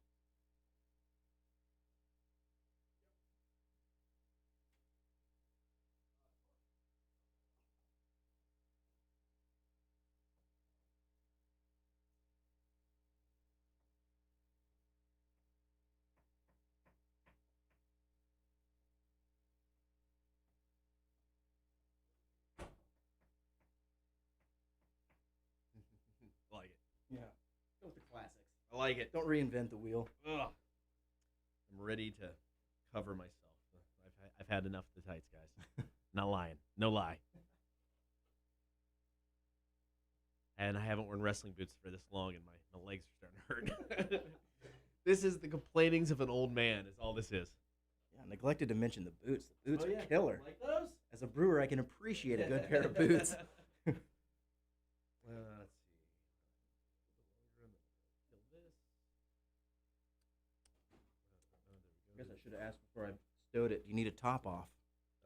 I like it. Yeah. Go with the classics. I like it. Don't reinvent the wheel. Ugh. I'm ready to cover myself. I've had enough of the tights, guys. Not lying. No lie. And I haven't worn wrestling boots for this long, and my legs are starting to hurt. This is the complainings of an old man, is all this is. Yeah, neglected to mention the boots. The boots Oh, are yeah. killer. Like those? As a brewer, I can appreciate a good pair of boots. Let's see. I guess I should have asked before I stowed it. Do you need a top off?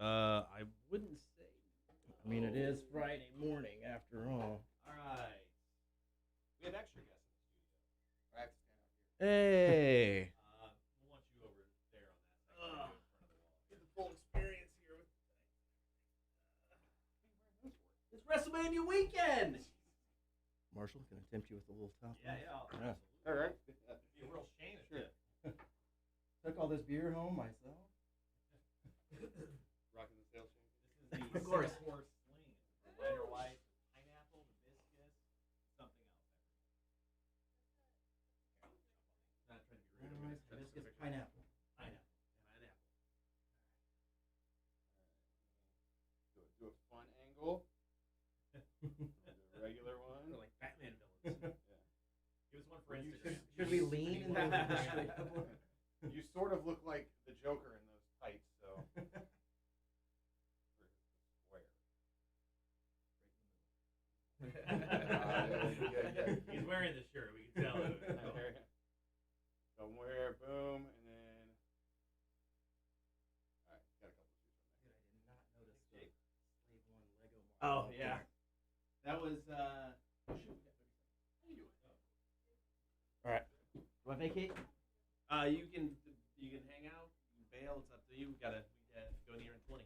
I wouldn't say. I mean, it is Friday morning after all. All right. We have extra guests in the studio. Hey. We'll want you over there on that section. Get the full experience here. It's WrestleMania weekend. Marshall, can I tempt you with a little top Yeah, off? yeah. Yeah. All right. It'd be a real shame if Sure. Took all this beer home myself. Rocking the sales chain. This is the Of course. Singapore sling. Minor white, pineapple, hibiscus, something else. Not trying to be rude. Hibiscus pineapple. Pineapple. Do a fun angle. Do a regular one. They're like Batman villains. Give us one for You Instagram. should we lean into the straight up one? You sort of look like the Joker in those tights, so. He's wearing the shirt. We can tell. Somewhere, boom, and then. All right, got a couple of shoes from there. I did not notice the Slave One Lego model. Oh, up yeah. there. That was, All right. Do I vacate? you can hang out, you can bail, it's up to you. We gotta go near in 20.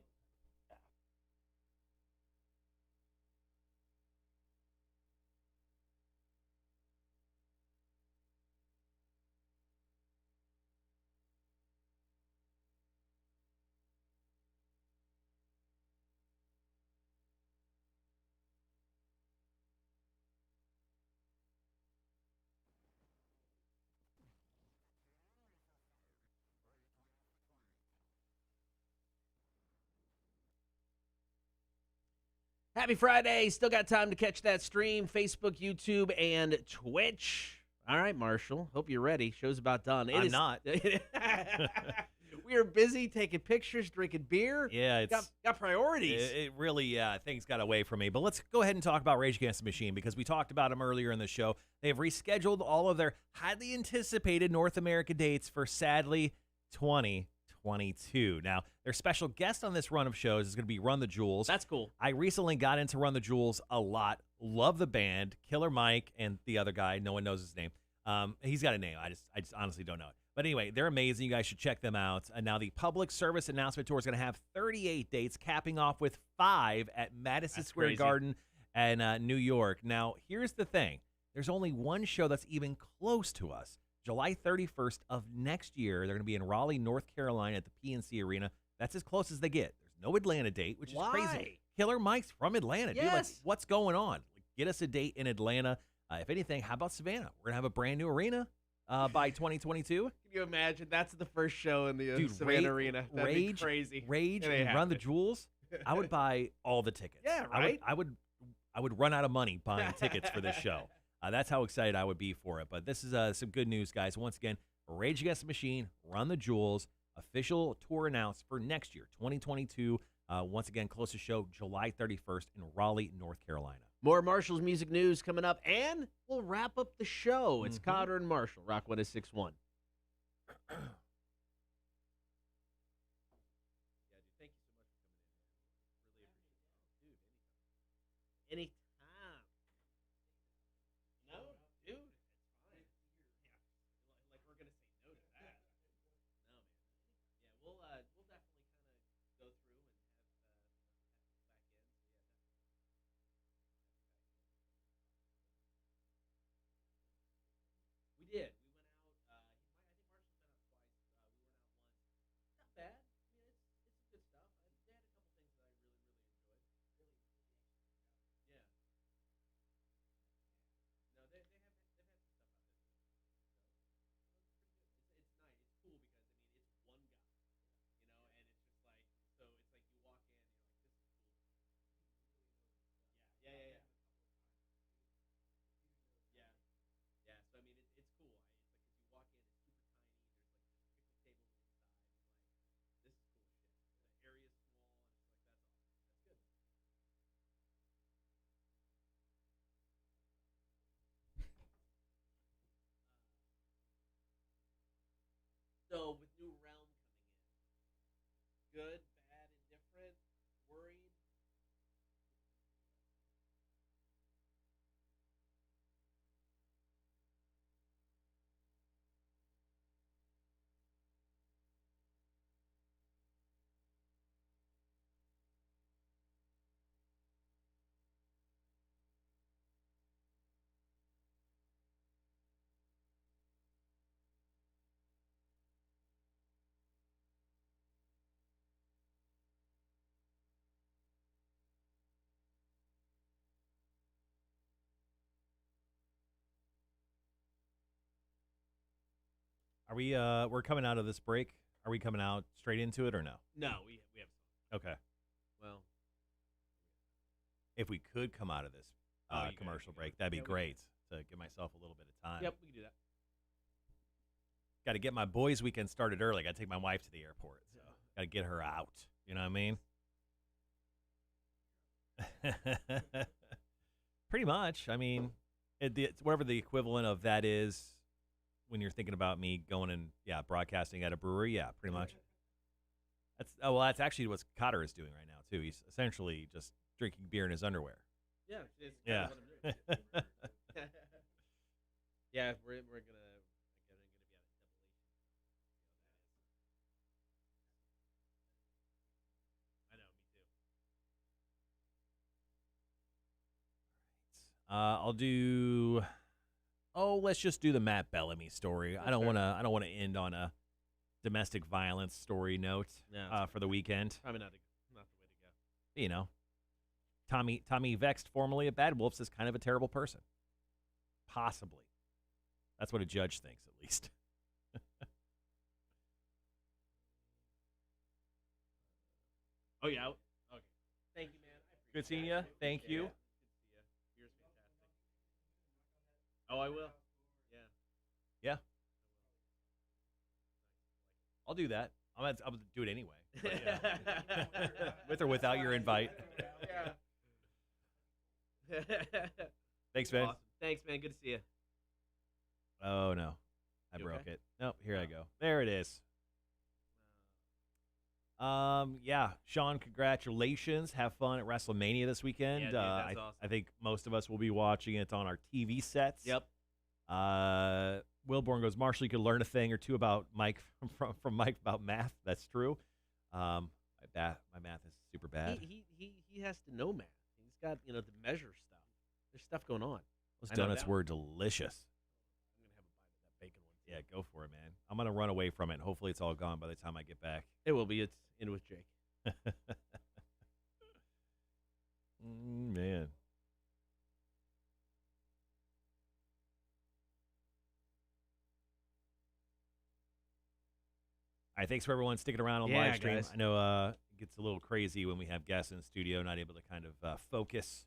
Happy Friday. Still got time to catch that stream. Facebook, YouTube, and Twitch. All right, Marshall. Hope you're ready. Show's about done. I'm not. We are busy taking pictures, drinking beer. Yeah, it's Got priorities. It really, things got away from me. But let's go ahead and talk about Rage Against the Machine because we talked about them earlier in the show. They've rescheduled all of their highly anticipated North America dates for, sadly, 2022. Now, their special guest on this run of shows is going to be Run the Jewels. That's cool. I recently got into Run the Jewels a lot Love the band, Killer Mike, and the other guy. No one knows his name. He's got a name. I just honestly don't know it. But anyway, they're amazing. You guys should check them out. And now the public service announcement tour is going to have 38 dates, capping off with 5 at Madison Square Garden and New York. Now, here's the thing. There's only one show that's even close to us. July 31st of next year, they're going to be in Raleigh, North Carolina at the PNC Arena. That's as close as they get. There's no Atlanta date, which is crazy. Killer Mike's from Atlanta. Yes. Dude, like, what's going on? Like, get us a date in Atlanta. If anything, how about Savannah? We're going to have a brand new arena by 2022. Can you imagine? That's the first show in the Savannah Arena. That'd be crazy. Rage and Run the Jewels. I would buy all the tickets. Yeah, right? I would run out of money buying tickets for this show. That's how excited I would be for it. But this is some good news, guys. Once again, Rage Against the Machine, Run the Jewels, official tour announced for next year, 2022. Once again, closest show, July 31st in Raleigh, North Carolina. More Marshall's music news coming up, and we'll wrap up the show. It's Kotter and Marshall, Rock 106.1. Thank you so much for coming in, man. Really appreciate it. Dude, anytime. No, dude, it's fine. Yeah, like we're going to say no to that. No, man. Yeah, we'll definitely kind of go through and have people back in. So, yeah, definitely. We did. We went out. I think Marshall's been out twice. We went out once. Not bad. I mean, it's some good stuff. They had a couple things that I really, really enjoyed. Yeah. No, they've had some stuff out there. So it's pretty good. It's nice. It's cool because it's one guy, and it's just like so. It's like you walk in, and you're like, this is cool. Yeah. Yeah. Yeah, so it's cool. It's like if you walk in, it's super tiny. There's like just picnic tables inside. You're like, this is cool shit. The area's small, and it's like that's awesome. That's good. So with New Realm coming in, good, bad, indifferent, worried. Are we we're coming out of this break? Are we coming out straight into it or no? No, we have. Okay. Well, If we could come out of this commercial break, that'd be great to give myself a little bit of time. yep, we can do that. Got to get my boys' weekend started early. Got to take my wife to the airport. So got to get her out. You know what I mean? Pretty much. I mean, it's whatever the equivalent of that is when you're thinking about me going and broadcasting at a brewery. Yeah, pretty much. That's actually what Kotter is doing right now too. He's essentially just drinking beer in his underwear. Yeah, it's Yeah. kind of what I'm doing. Yeah, we're gonna be on a double H. I know, me too. I'll do. Oh, let's just do the Matt Bellamy story. I don't want to end on a domestic violence story note for the weekend. Probably not the way to go. You know, Tommy Vext, formerly of Bad Wolves, is kind of a terrible person. Possibly. That's what a judge thinks, at least. Oh, yeah. Okay. Thank you, man. Good seeing you. Thank you. Good to see you. Beer's fantastic. Oh, I will. Yeah. Yeah. I'll do that. I'll do it anyway. But, yeah. With or without your invite. Yeah. Thanks, man. Awesome. Thanks, man. Good to see you. Oh, no. I You broke okay? it. Nope, here I go. There it is. Yeah, Sean, congratulations. Have fun at WrestleMania this weekend. Yeah, dude, that's awesome. I think most of us will be watching it on our TV sets. Yep. Wilborn goes, Marshall, you could learn a thing or two about Mike from Mike about math. That's true. My math is super bad. He has to know math. He's got to measure stuff. There's stuff going on. Those I know donuts that. were delicious. I'm gonna have a bite of that bacon one. Yeah, go for it, man. I'm gonna run away from it. And hopefully, it's all gone by the time I get back. It will be. It's in with Jake. Man. All right, thanks for everyone sticking around on live stream. Guys. I know it gets a little crazy when we have guests in the studio, not able to kind of focus,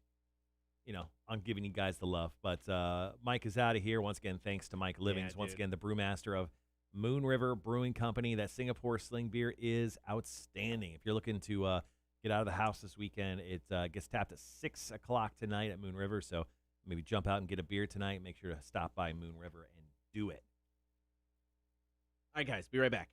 on giving you guys the love. But Mike is out of here. Once again, thanks to Mike Livings. Once again, the brewmaster of Moon River Brewing Company. That Singapore Sling beer is outstanding. If you're looking to get out of the house this weekend, it gets tapped at 6 o'clock tonight at Moon River. So maybe jump out and get a beer tonight. Make sure to stop by Moon River and do it. All right, guys. Be right back.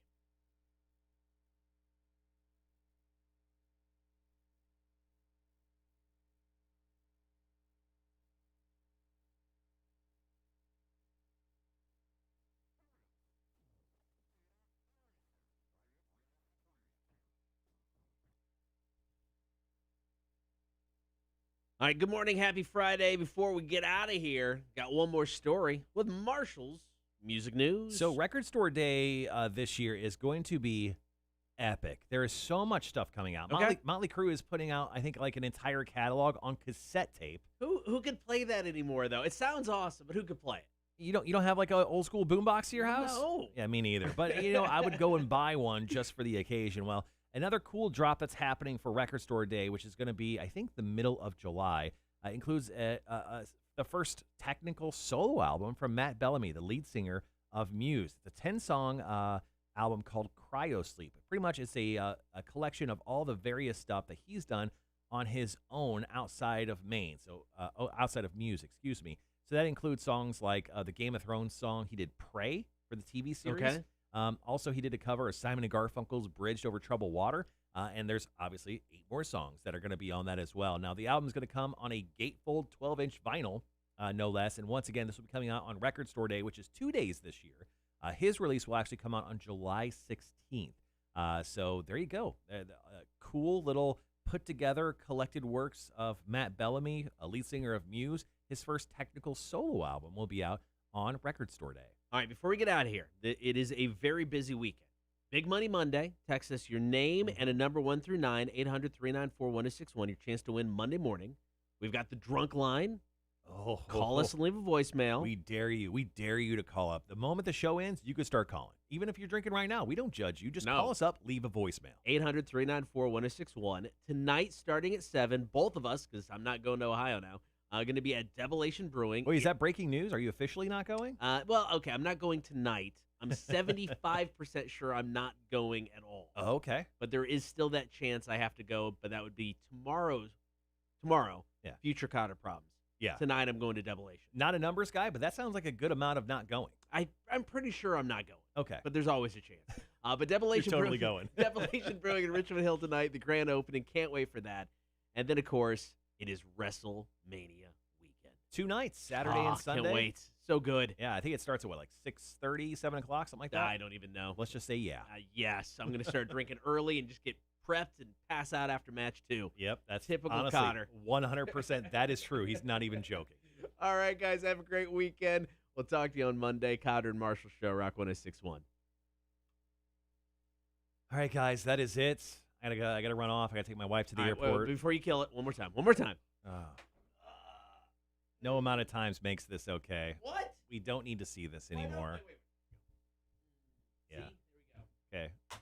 All right, good morning, happy Friday. Before we get out of here, got one more story with Marshall's music news. So Record Store Day this year is going to be epic. There is so much stuff coming out. Okay. Motley Crue is putting out, I think, like an entire catalog on cassette tape. Who could play that anymore, though? It sounds awesome, but who could play it? You don't have like an old school boombox at your house? No. Yeah, me neither. But I would go and buy one just for the occasion. Well, another cool drop that's happening for Record Store Day, which is going to be, I think, the middle of July, includes the first technical solo album from Matt Bellamy, the lead singer of Muse. It's a 10-song album called Cryosleep. Pretty much it's a collection of all the various stuff that he's done on his own outside of Maine, outside of Muse, excuse me. So that includes songs like the Game of Thrones song. He did Prey for the TV series. Okay. Also, he did a cover of Simon & Garfunkel's Bridged Over Troubled Water. And there's obviously 8 more songs that are going to be on that as well. Now, the album's going to come on a gatefold 12-inch vinyl, no less. And once again, this will be coming out on Record Store Day, which is 2 days this year. His release will actually come out on July 16th. So there you go. Cool little put-together collected works of Matt Bellamy, a lead singer of Muse. His first technical solo album will be out on Record Store Day. All right, before we get out of here, it is a very busy weekend. Big Money Monday. Text us your name and a number 1 through 9, 800-394-1061. Your chance to win Monday morning. We've got the drunk line. Call us and leave a voicemail. We dare you. We dare you to call up. The moment the show ends, you can start calling. Even if you're drinking right now, we don't judge you. Just call us up, leave a voicemail. 800-394-1061. Tonight, starting at 7, both of us, because I'm not going to Ohio now, going to be at Devilation Brewing. Wait, is that breaking news? Are you officially not going? Well, okay, I'm not going tonight. I'm 75% sure I'm not going at all. Oh, okay. But there is still that chance I have to go, but that would be tomorrow. Yeah. Future Kotter problems. Yeah. Tonight I'm going to Devilation. Not a numbers guy, but that sounds like a good amount of not going. I'm pretty sure I'm not going. Okay. But there's always a chance. But Devilation You're totally going. Devilation Brewing in Richmond Hill tonight, the grand opening. Can't wait for that. And then, of course, it is WrestleMania weekend. 2 nights, Saturday and Sunday. Can't wait. So good. Yeah, I think it starts at what, like 6:30, 7 o'clock, something like that? I don't even know. Let's just say yeah. Yes, I'm going to start drinking early and just get prepped and pass out after match 2. Yep, that's typical honestly, Kotter. 100%. That is true. He's not even joking. All right, guys, have a great weekend. We'll talk to you on Monday. Kotter and Marshall Show, Rock 1061. All right, guys, that is it. I gotta run off. I gotta take my wife to the All right, airport. wait, before you kill it, one more time. One more time. No amount of times makes this okay. What? We don't need to see this anymore. Wait. Yeah. See? There we go. Okay. I've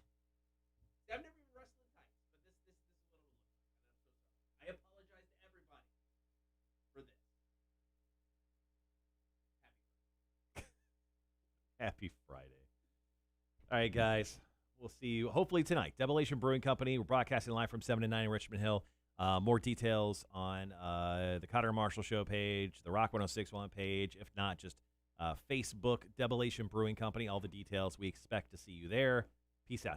never even wrestled in tights, but this is what it will look like. And I'm so sorry. I apologize to everybody for this. Happy Friday. All right, guys. We'll see you hopefully tonight. Devilation Brewing Company. We're broadcasting live from 7 to 9 in Richmond Hill. More details on the Kotter and Marshall Show page, the Rock 1061 page. If not, just Facebook, Devilation Brewing Company. All the details. We expect to see you there. Peace out.